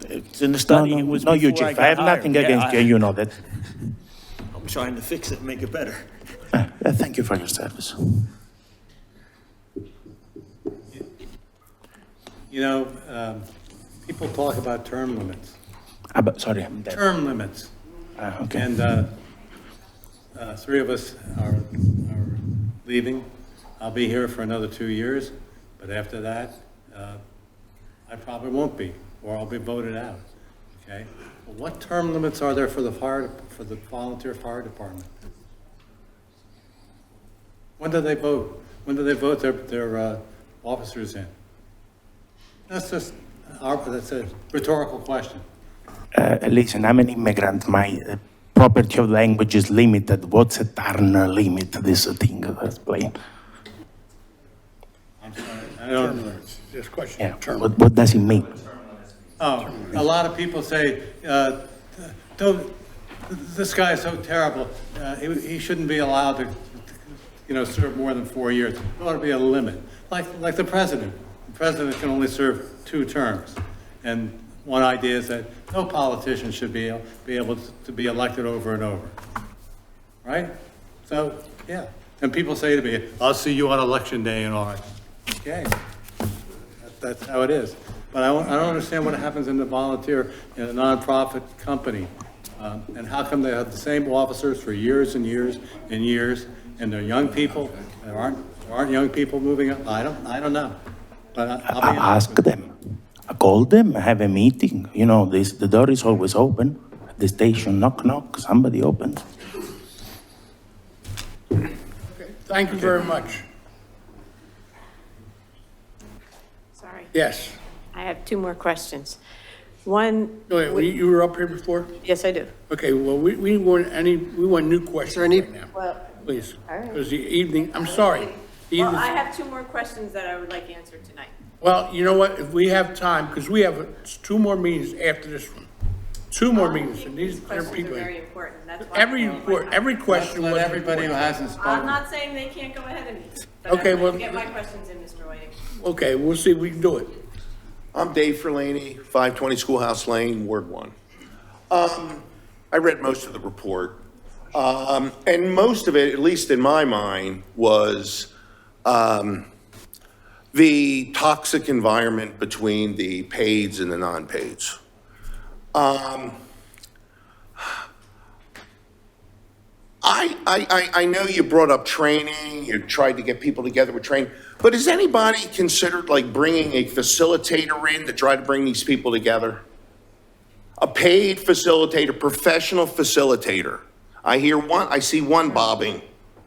It's in the study. It was no, you, before Chief. I have nothing against you. You know that. I'm trying to fix it and make it better. Thank you for your service. You know, people talk about term limits. Sorry, I'm dead. Term limits. Okay. And 3 of us are leaving. I'll be here for another 2 years, but after that, I probably won't be, or I'll be voted out, okay? Well, what term limits are there for the volunteer fire department? When do they vote? When do they vote their officers in? That's a rhetorical question. Listen, I'm an immigrant. My property of language is limited. What's a term limit? This thing that's plain. I'm sorry, I Term don't. limits. This question. Yeah. Term What does it mean? Oh, a lot of people say, this guy is so terrible, he shouldn't be allowed to, serve more than 4 years. There ought to be a limit, like the president. The president can only serve 2 terms. And one idea is that no politician should be able to be elected over and over, right? So, yeah. And people say to me, I'll see you on election day and all that. Okay, that's how it is. But I don't understand what happens in the volunteer, in a nonprofit company. And how come they have the same officers for years and years and years, and they're young people, there aren't young people moving up? I don't know. But I'll be Ask them. Call them, have a meeting. The door is always open. At the station, knock, knock, somebody opens. Thank you very much. Sorry. Yes. I have 2 more questions. One. Wait, you were up here before? Yes, I do. Okay, well, we want new questions right now, Well, please. all right. Because the evening, I'm sorry. The Well, evening- I have 2 more questions that I would like answered tonight. Well, you know what, if we have time, because we have 2 more meetings after this one. 2 more meetings, and these Questions people. are very important. That's why. Every question was Let everybody who important. hasn't I'm spoken. not saying they can't go ahead of me. But Okay, I'd like well- to get my questions in, Mr. Whiting. Okay, we'll see if we can do it. I'm Dave Ferlaney, 520 Schoolhouse Lane, Ward 1. I read most of the report, and most of it, at least in my mind, was the toxic environment between the paids and the non-paids. I know you brought up training, you tried to get people together with training, but has anybody considered like bringing a facilitator in to try to bring these people together? A paid facilitator, professional facilitator. I see one bobbing.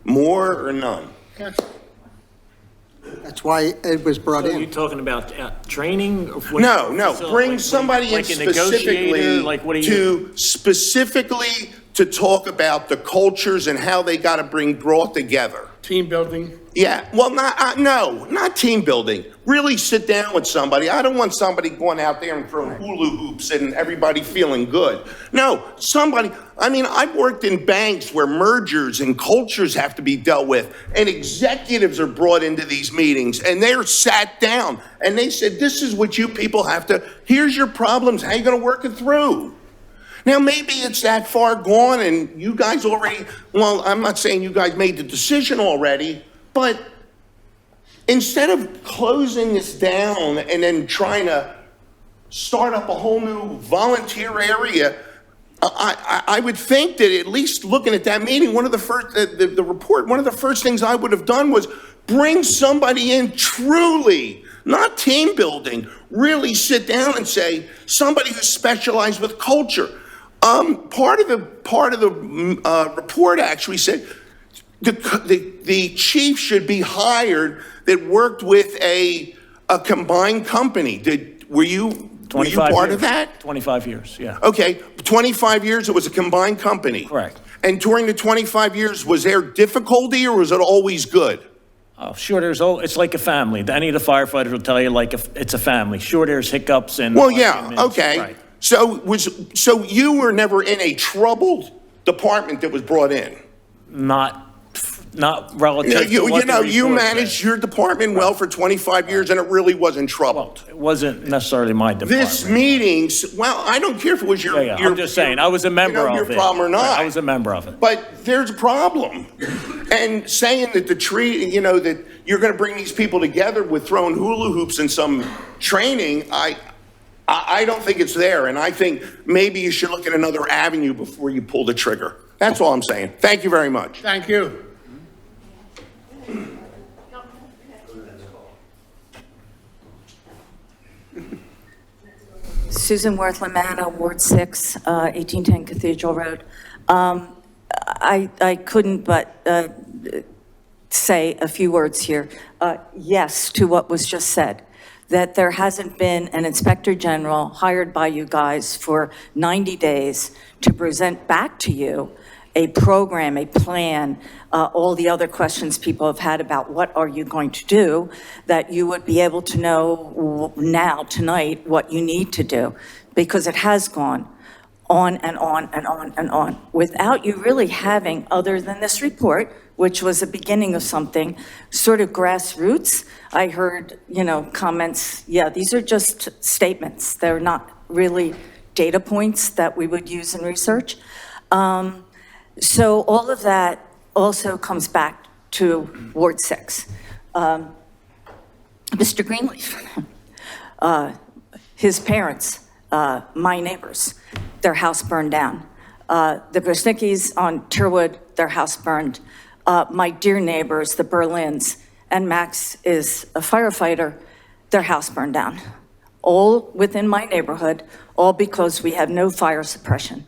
More or none? That's why it was brought So in. you're talking about training? No, bring somebody in like a negotiator, specifically like what do you? specifically to talk about the cultures and how they got to brought together. Team building? Yeah, well, not team building. Really sit down with somebody. I don't want somebody going out there and throwing hula hoops and everybody feeling good. No, I've worked in banks where mergers and cultures have to be dealt with, and executives are brought into these meetings, and they're sat down, and they said, this is what you people here's your problems, how you gonna work it through? Now, maybe it's that far gone and you guys I'm not saying you guys made the decision already, but instead of closing this down and then trying to start up a whole new volunteer area, I would think that at least looking at that meeting, one of the first things I would have done was bring somebody in truly, not team building, really sit down and say, somebody who specialized with culture. Part of the report actually said the chief should be hired that worked with a combined company. Were you part of that? 25 years, yeah. Okay, 25 years, it was a combined company. Correct. And during the 25 years, was there difficulty or was it always good? Oh, sure, it's like a family. Any of the firefighters will tell you it's a family. Sure, there's hiccups and. Well, yeah, arguments, okay. right. So you were never in a troubled department that was brought in? Not relative to what the you report managed said. your department well for 25 years and it really wasn't troubled. It wasn't necessarily my department. This meetings, well, I don't care if it was your... Yeah, I'm just saying, I was a member of your it. problem or not. Right, I was a member of it. But there's a problem. And saying that that you're going to bring these people together with throwing hula hoops and some training, I don't think it's there. And I think maybe you should look at another avenue before you pull the trigger. That's all I'm saying. Thank you very much. Thank you. Susan Worth Lamanna, Ward 6, 1810 Cathedral Road. I couldn't but say a few words here. Yes, to what was just said, that there hasn't been an inspector general hired by you guys for 90 days to present back to you a program, a plan, all the other questions people have had about what are you going to do, that you would be able to know now, tonight, what you need to do, because it has gone on and on and on and on, without you really having, other than this report, which was a beginning of something, sort of grassroots. I heard, comments, yeah, these are just statements. They're not really data points that we would use in research. So all of that also comes back to Ward 6. Mr. Greenleaf, his parents, my neighbors, their house burned down. The Brusnickis on Tyrwood, their house burned. My dear neighbors, the Berlins, and Max is a firefighter, their house burned down. All within my neighborhood, all because we have no fire suppression.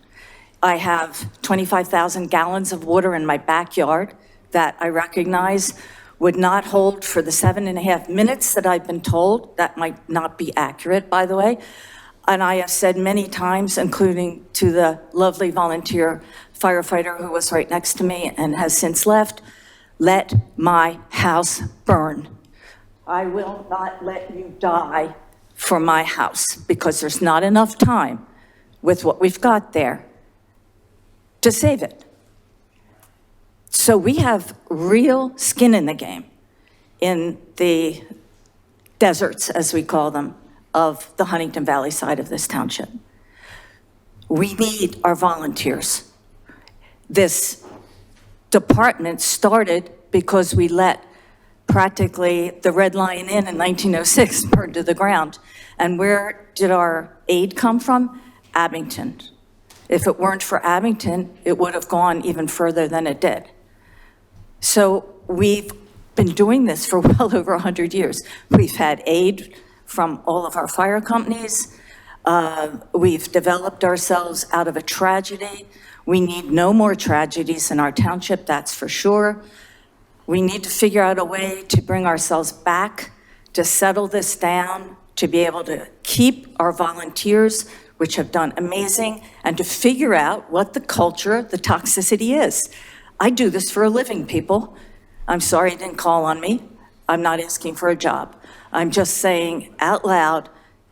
I have 25,000 gallons of water in my backyard that I recognize would not hold for the 7.5 minutes that I've been told. That might not be accurate, by the way. And I have said many times, including to the lovely volunteer firefighter who was right next to me and has since left, let my house burn. I will not let you die for my house, because there's not enough time with what we've got there to save it. So we have real skin in the game in the deserts, as we call them, of the Huntington Valley side of this township. We need our volunteers. This department started because we let practically the Red Lion Inn in 1906 burn to the ground. And where did our aid come from? Abington. If it weren't for Abington, it would have gone even further than it did. So we've been doing this for well over 100 years. We've had aid from all of our fire companies. We've developed ourselves out of a tragedy. We need no more tragedies in our township, that's for sure. We need to figure out a way to bring ourselves back, to settle this down, to be able to keep our volunteers, which have done amazing, and to figure out what the culture, the toxicity is. I do this for a living, people. I'm sorry you didn't call on me. I'm not asking for a job. I'm just saying out loud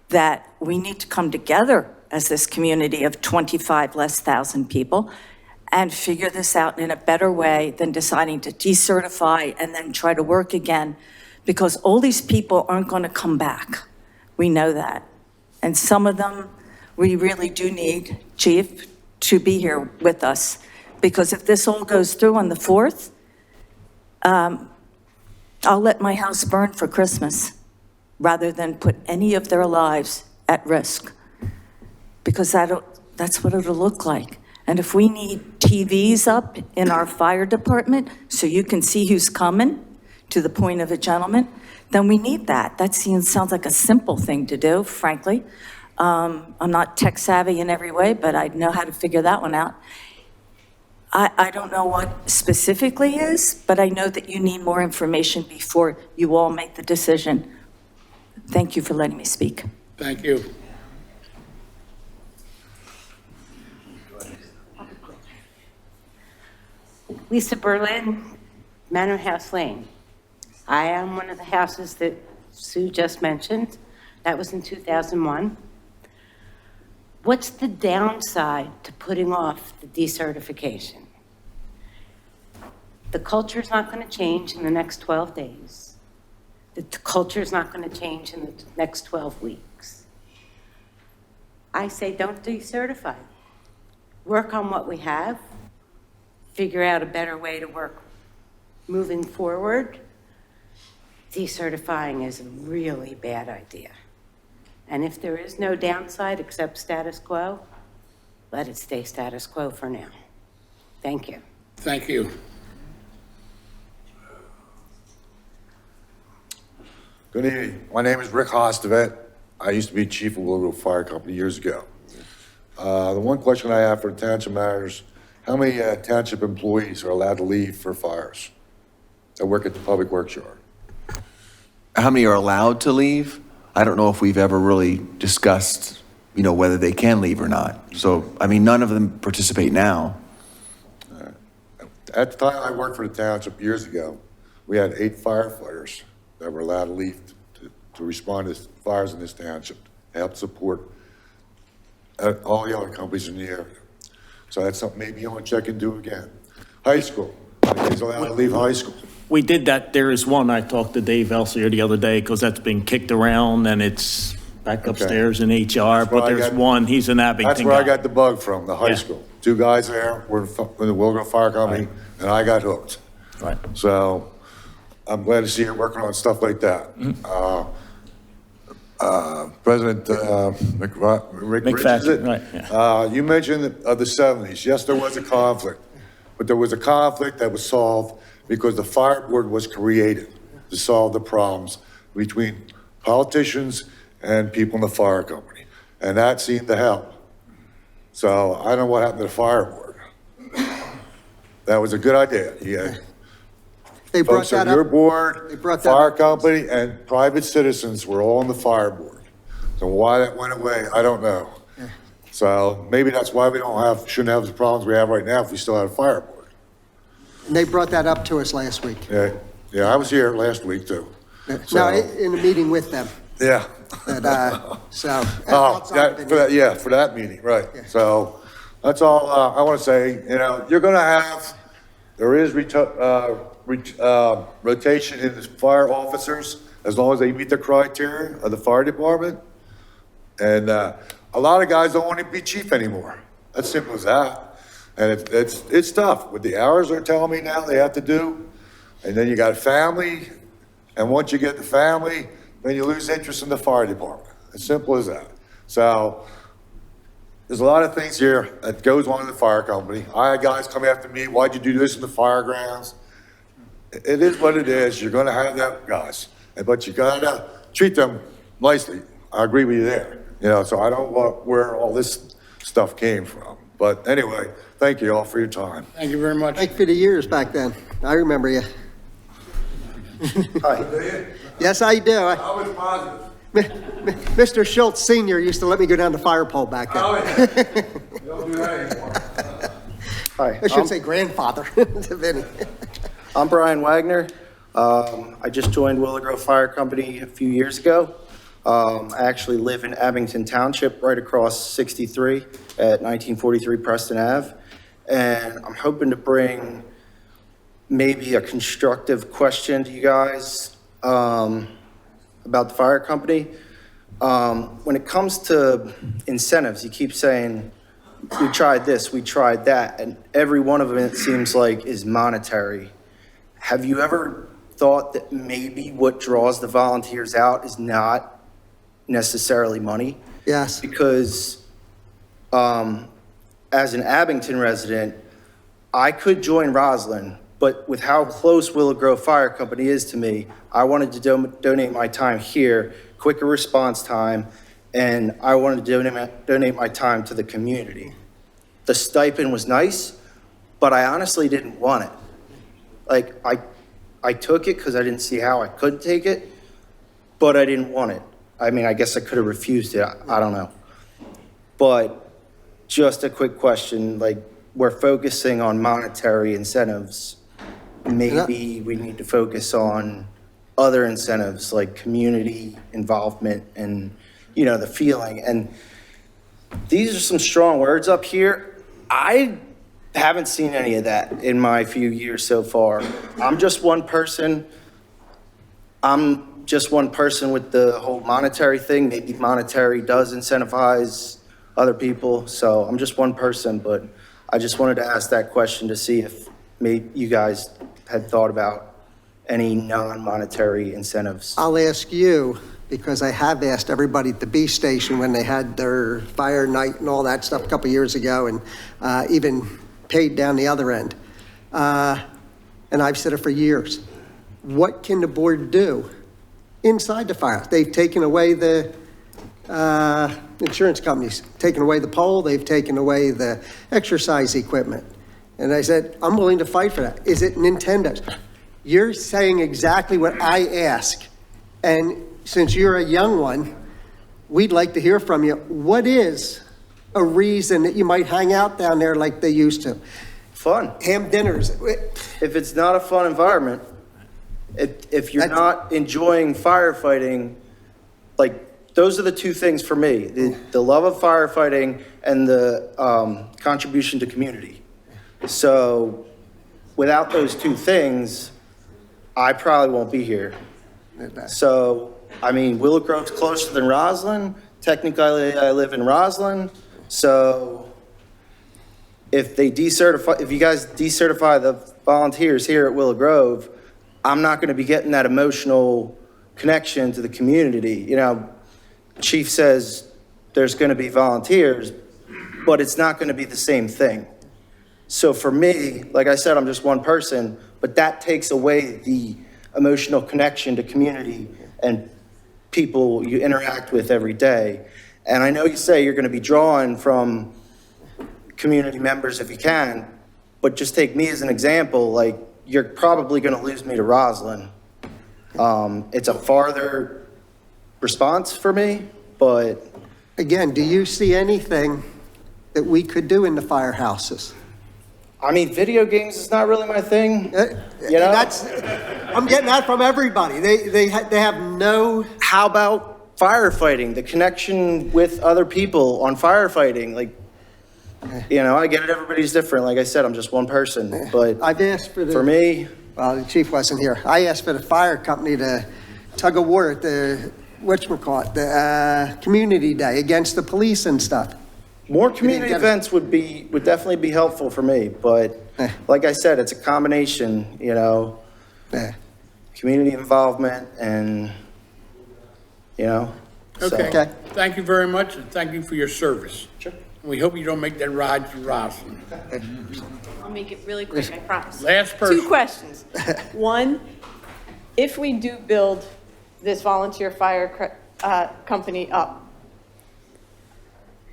that we need to come together as this community of 25 less thousand people and figure this out in a better way than deciding to decertify and then try to work again, because all these people aren't going to come back. We know that. And some of them, we really do need, Chief, to be here with us, because if this all goes through on the 4th, I'll let my house burn for Christmas rather than put any of their lives at risk, because that's what it'll look like. And if we need TVs up in our fire department so you can see who's coming, to the point of a gentleman, then we need that. That sounds like a simple thing to do, frankly. I'm not tech savvy in every way, but I know how to figure that one out. I don't know what specifically is, but I know that you need more information before you all make the decision. Thank you for letting me speak. Thank you. Lisa Berlin, Manor House Lane. I am one of the houses that Sue just mentioned. That was in 2001. What's the downside to putting off the decertification? The culture's not going to change in the next 12 days. The culture's not going to change in the next 12 weeks. I say don't decertify. Work on what we have. Figure out a better way to work moving forward. Decertifying is a really bad idea. And if there is no downside except status quo, let it stay status quo for now. Thank you. Thank you. Good evening. My name is Rick Hostevet. I used to be chief of Willow Fire Company years ago. The one question I have for the township managers, how many township employees are allowed to leave for fires that work at the public works yard? How many are allowed to leave? I don't know if we've ever really discussed, whether they can leave or not. So, I mean, none of them participate now. At the time I worked for the township years ago, we had 8 firefighters that were allowed to leave to respond to fires in this township, to help support all the other companies in the area. So that's something maybe you want to check into again. High school, kids allowed to leave high school. We did that. There is one, I talked to Dave Elsier the other day, because that's been kicked around and it's back upstairs in HR, but there's one, he's an Abington That's where I guy. got the bug from, the high school. 2 guys there were in the Willow Fire Company, and I got hooked. Right. So I'm glad to see you're working on stuff like that. President Rick Richards, right, you mentioned the 70s. Yes, there was a conflict, but there was a conflict that was solved because the fire board was created to solve the problems between politicians and people in the fire company, and that seemed to help. So I don't know what happened to the fire board. That was a good idea. Yeah. They brought Folks on that your up. board, They brought that fire up. company, and private citizens were all on the fire board. So why that went away, I don't know. So maybe that's why we shouldn't have the problems we have right now if we still had a fire board. And they brought that up to us last week. Yeah, I was here last week too. No, in a meeting with them. Yeah. So. Oh, for that meeting, right. So that's all I want to say. You're going to there is rotation in the fire officers as long as they meet the criteria of the fire department. And a lot of guys don't want to be chief anymore. That's simple as that. And it's tough with the hours they're telling me now they have to do. And then you got a family. And once you get the family, then you lose interest in the fire department. As simple as that. So there's a lot of things here that goes on in the fire company. I had guys come after me, why'd you do this in the fire grounds? It is what it is. You're gonna have that, guys. But you gotta treat them nicely. I agree with you there. So I don't know where all this stuff came from. But anyway, thank you all for your time. Thank you very much. Thank you for the years back then. I remember you. Hi. Yes, I do. I was positive. Mr. Schultz Senior used to let me go down the fire pole back then. Oh, yeah. Don't do that anymore. Hi. I should say grandfather to Vinny. I'm Brian Wagner. I just joined Willow Grove Fire Company a few years ago. I actually live in Abington Township, right across 63 at 1943 Preston Ave. And I'm hoping to bring maybe a constructive question to you guys about the fire company. When it comes to incentives, you keep saying, we tried this, we tried that, and every one of them, it seems like, is monetary. Have you ever thought that maybe what draws the volunteers out is not necessarily money? Yes. Because as an Abington resident, I could join Roslyn, but with how close Willow Grove Fire Company is to me, I wanted to donate my time here, quicker response time, and I wanted to donate my time to the community. The stipend was nice, but I honestly didn't want it. Like, I took it because I didn't see how I could take it, but I didn't want it. I mean, I guess I could have refused it. I don't know. But just a quick question, like, we're focusing on monetary incentives. Maybe we need to focus on other incentives like community involvement and, the feeling. And these are some strong words up here. I haven't seen any of that in my few years so far. I'm just one person with the whole monetary thing. Maybe monetary does incentivize other people. So I'm just one person, but I just wanted to ask that question to see if maybe you guys had thought about any non-monetary incentives. I'll ask you, because I have asked everybody at the B station when they had their fire night and all that stuff a couple years ago, and even paid down the other end. And I've said it for years. What can the board do inside the fire? They've taken away the insurance companies, taken away the pole, they've taken away the exercise equipment. And I said, I'm willing to fight for that. Is it Nintendo's? You're saying exactly what I ask. And since you're a young one, we'd like to hear from you. What is a reason that you might hang out down there like they used to? Fun. Ham dinners. If it's not a fun environment, if you're not enjoying firefighting, like, those are the two things for me, the love of firefighting and the contribution to community. So without those two things, I probably won't be here. So, I mean, Willow Grove's closer than Roslyn. Technically, I live in Roslyn. So if you guys decertify the volunteers here at Willow Grove, I'm not going to be getting that emotional connection to the community. You know, Chief says there's going to be volunteers, but it's not going to be the same thing. So for me, like I said, I'm just one person, but that takes away the emotional connection to community and people you interact with every day. And I know you say you're going to be drawing from community members if you can, but just take me as an example. Like, you're probably going to lose me to Roslyn. It's a farther response for me, but... Again, do you see anything that we could do in the firehouses? I mean, video games is not really my thing. You know? I'm getting that from everybody. They have no... How about firefighting? The connection with other people on firefighting, like... You know, I get it, everybody's different. Like I said, I'm just one person, but I've asked for me... Well, the chief wasn't here. I asked for the fire company to tug of war at the, whatchamacallit, the community day against the police and stuff. More community events would definitely be helpful for me, but like I said, it's a combination, you know, community involvement and, you know. Okay. Thank you very much, and thank you for your service. Sure. We hope you don't make that ride to Roslyn. I'll make it really quick, I promise. Last person. 2 questions. One, if we do build this volunteer fire company up,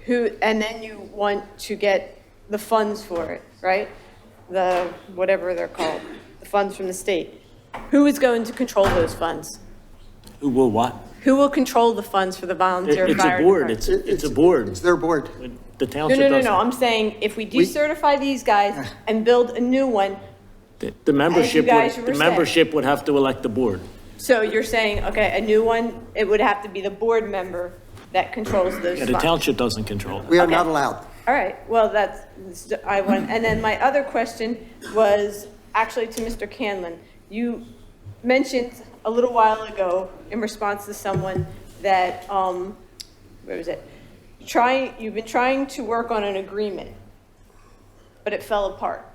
and then you want to get the funds for it, right? The, whatever they're called, the funds from the state. Who is going to control those funds? Who will what? Who will control the funds for the volunteer It's fire a board, department? it's a board. It's their board. The township No, doesn't. I'm saying if we decertify these guys and build a new one, The membership, guys were the membership would have to elect the board. so you're saying, okay, a new one, it would have to be the board member that controls those Yeah, funds? the township doesn't control it. We are not allowed. All right, well, and then my other question was actually to Mr. Canlon. You mentioned a little while ago in response to someone that, where was it? You've been trying to work on an agreement, but it fell apart.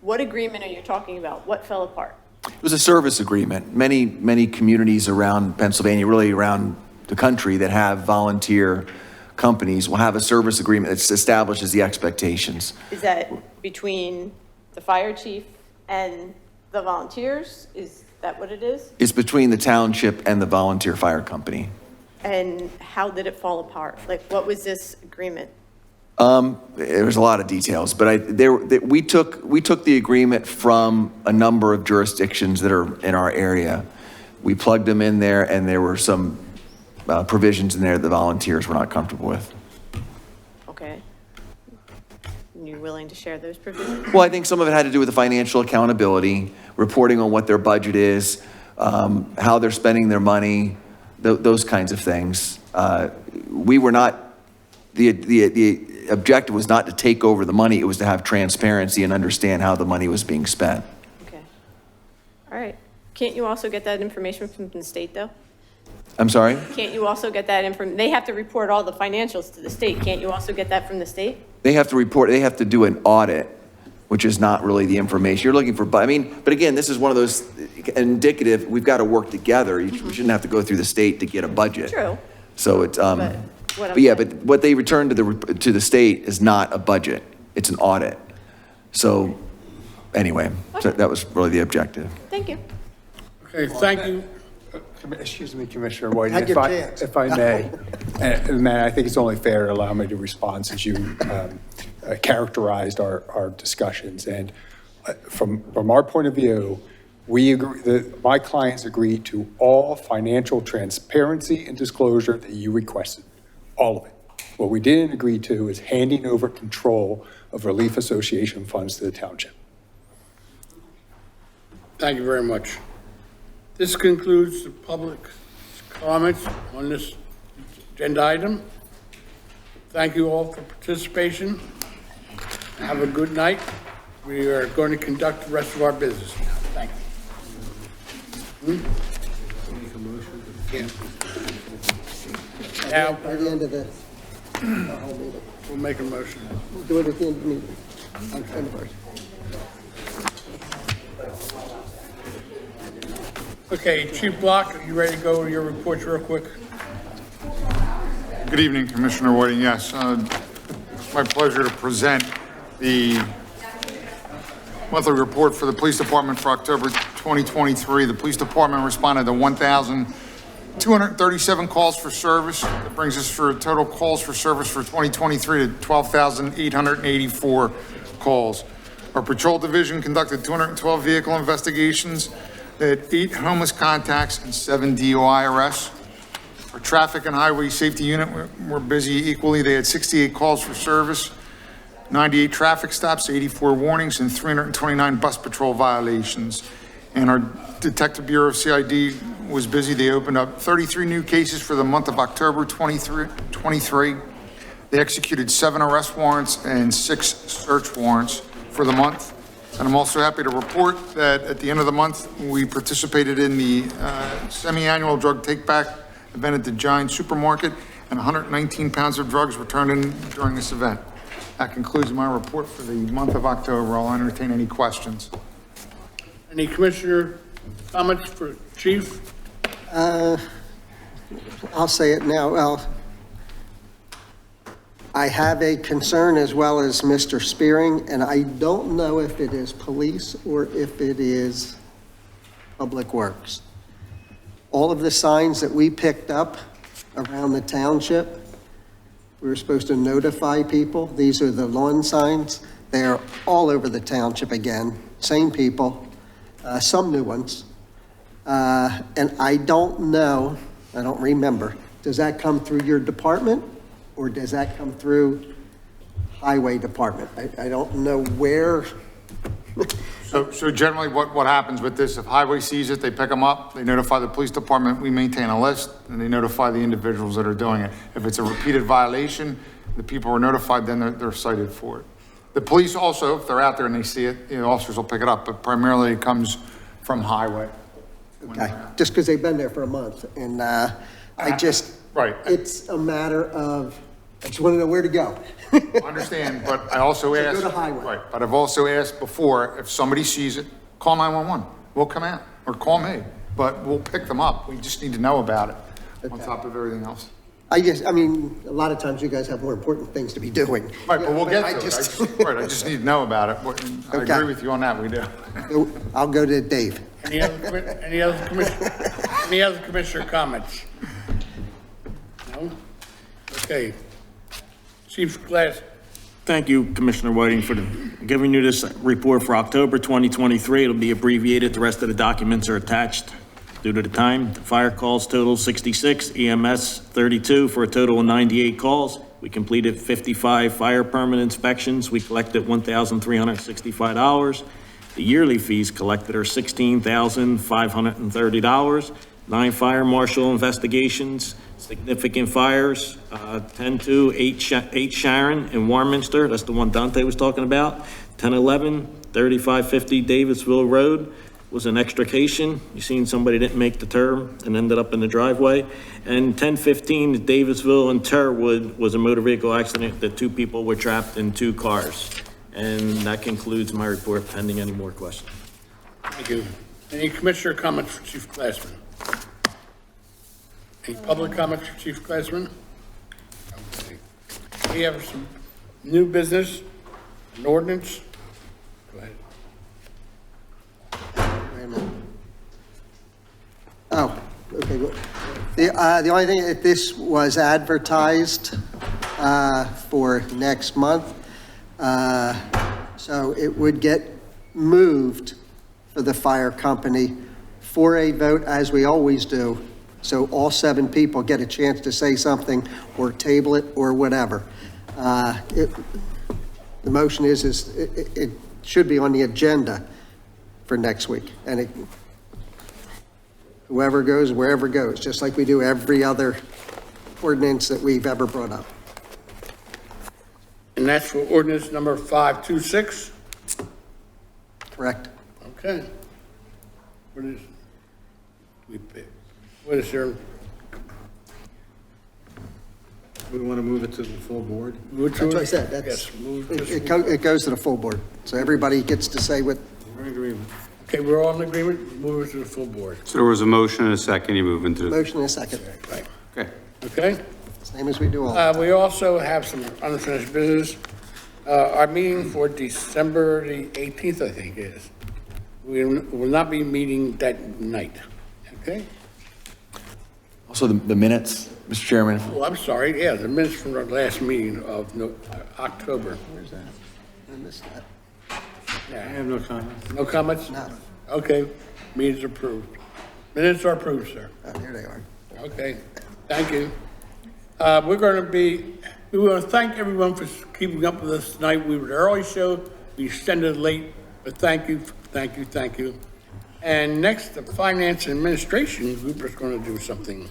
What agreement are you talking about? What fell apart? It was a service agreement. Many communities around Pennsylvania, really around the country that have volunteer companies will have a service agreement that establishes the expectations. Is that between the fire chief and the volunteers? Is that what it is? It's between the township and the volunteer fire company. And how did it fall apart? Like, what was this agreement? There was a lot of details, but we took the agreement from a number of jurisdictions that are in our area. We plugged them in there, and there were some provisions in there the volunteers were not comfortable with. Okay. Are you willing to share those provisions? Well, I think some of it had to do with the financial accountability, reporting on what their budget is, how they're spending their money, those kinds of things. We were not, the objective was not to take over the money, it was to have transparency and understand how the money was being spent. Okay. All right. Can't you also get that information from the state, though? I'm sorry? Can't you also get that information? They have to report all the financials to the state. Can't you also get that from the state? They have to report, they have to do an audit, which is not really the information you're looking for. But I mean, but again, this is one of those indicative, we've got to work together. We shouldn't have to go through the state to get a budget. True. So it's, But what they return to the state is not a budget, it's an audit. So anyway, so that was really the objective. Thank you. Okay, thank you. Excuse me, Commissioner White, Had your chance. if I may. And Matt, I think it's only fair to allow me to respond since you characterized our discussions. And from our point of view, we agree, my clients agreed to all financial transparency and disclosure that you requested, all of it. What we didn't agree to is handing over control of Relief Association funds to the township. Thank you very much. This concludes the public comments on this agenda item. Thank you all for participation. Have a good night. We are going to conduct the rest of our business now. Thank you. Now, By the end of the whole meeting. we'll make a motion. We'll do it at the end of the meeting. On end of ours. Okay, Chief Block, are you ready to go over your reports real quick? Good evening, Commissioner Whiting. Yes, it's my pleasure to present the monthly report for the Police Department for October 2023. The Police Department responded to 1,237 calls for service. That brings us for total calls for service for 2023 to 12,884 calls. Our patrol division conducted 212 vehicle investigations. They had 8 homeless contacts and 7 DUI arrests. Our traffic and highway safety unit were busy equally. They had 68 calls for service, 98 traffic stops, 84 warnings, and 329 bus patrol violations. And our Detective Bureau CID was busy. They opened up 33 new cases for the month of October 23. They executed 7 arrest warrants and 6 search warrants for the month. And I'm also happy to report that at the end of the month, we participated in the semi-annual drug take-back event at the Giant Supermarket, and 119 pounds of drugs were turned in during this event. That concludes my report for the month of October. I'll entertain any questions. Any commissioner comments for Chief? I'll say it now. Well, I have a concern as well as Mr. Spearing, and I don't know if it is police or if it is Public Works. All of the signs that we picked up around the township, we were supposed to notify people. These are the lawn signs. They are all over the township again, same people, some new ones. And I don't know, I don't remember, does that come through your department or does that come through Highway Department? I don't know where. So generally what happens with this, if Highway sees it, they pick them up, they notify the police department, we maintain a list, and they notify the individuals that are doing it. If it's a repeated violation, the people are notified, then they're cited for it. The police also, if they're out there and they see it, the officers will pick it up, but primarily it comes from Highway. Okay, just because they've been there for a month, and I just, right. It's a matter of, I just want to know where to go. I understand, but I also So asked. go to Highway. Right, but I've also asked before, if somebody sees it, call 911. We'll come out, or call me, but we'll pick them up. We just need to know about it on top of everything else. I mean, a lot of times you guys have more important things to be doing. Right, but we'll get to I it. just- Right, I just need to know about it. I Okay. agree with you on that, we do. I'll go to Dave. Any other commissioner comments? No? Okay. Chief Glass. Thank you, Commissioner Whiting, for giving you this report for October 2023. It'll be abbreviated. The rest of the documents are attached due to the time. The fire calls total 66, EMS 32, for a total of 98 calls. We completed 55 fire permit inspections. We collected $1,365. The yearly fees collected are $16,530. 9 fire marshal investigations, significant fires, 10-2, 8 Sharon in Warminster. That's the one Dante was talking about. 10-11, 3550 Davisville Road was an extrication. You seen somebody didn't make the turn and ended up in the driveway. And 10-15 Davisville and Terwood was a motor vehicle accident that 2 people were trapped in 2 cars. And that concludes my report, pending any more questions. Thank you. Any commissioner comments for Chief Glassman? Any public comments for Chief Glassman? Okay. We have some new business, an ordinance. Go ahead. Wait a minute. Oh, okay, good. The only thing, if this was advertised for next month, so it would get moved for the fire company for a vote, as we always do, so all 7 people get a chance to say something or table it or whatever. The motion is it should be on the agenda for next week, and whoever goes, wherever goes, just like we do every other ordinance that we've ever brought up. And that's for ordinance number 526? Correct. Okay. What is there? We want to move it to the full board? Which That's what I one? said, Yes, move this it one. goes to the full board, so everybody gets to say what, We're in agreement. Okay, we're all in agreement, move it to the full board. So there was a motion and a second, you move into. motion and a second, Right. Okay. Okay? same as we do all. We also have some unfinished business. Our meeting for December the 18th, I think it is. We will not be meeting that night, okay? Also, the minutes, Mr. Chairman. Oh, I'm sorry, yeah, the minutes from our last meeting of October. Where's that? I missed that. I have no comments. No comments? No. Okay, meeting's approved. Minutes are approved, sir. Oh, here they are. Okay, thank you. We want to thank everyone for keeping up with us tonight. We were the early show, we extended late, but thank you, thank you, thank you. And next, the Finance and Administration group is going to do something.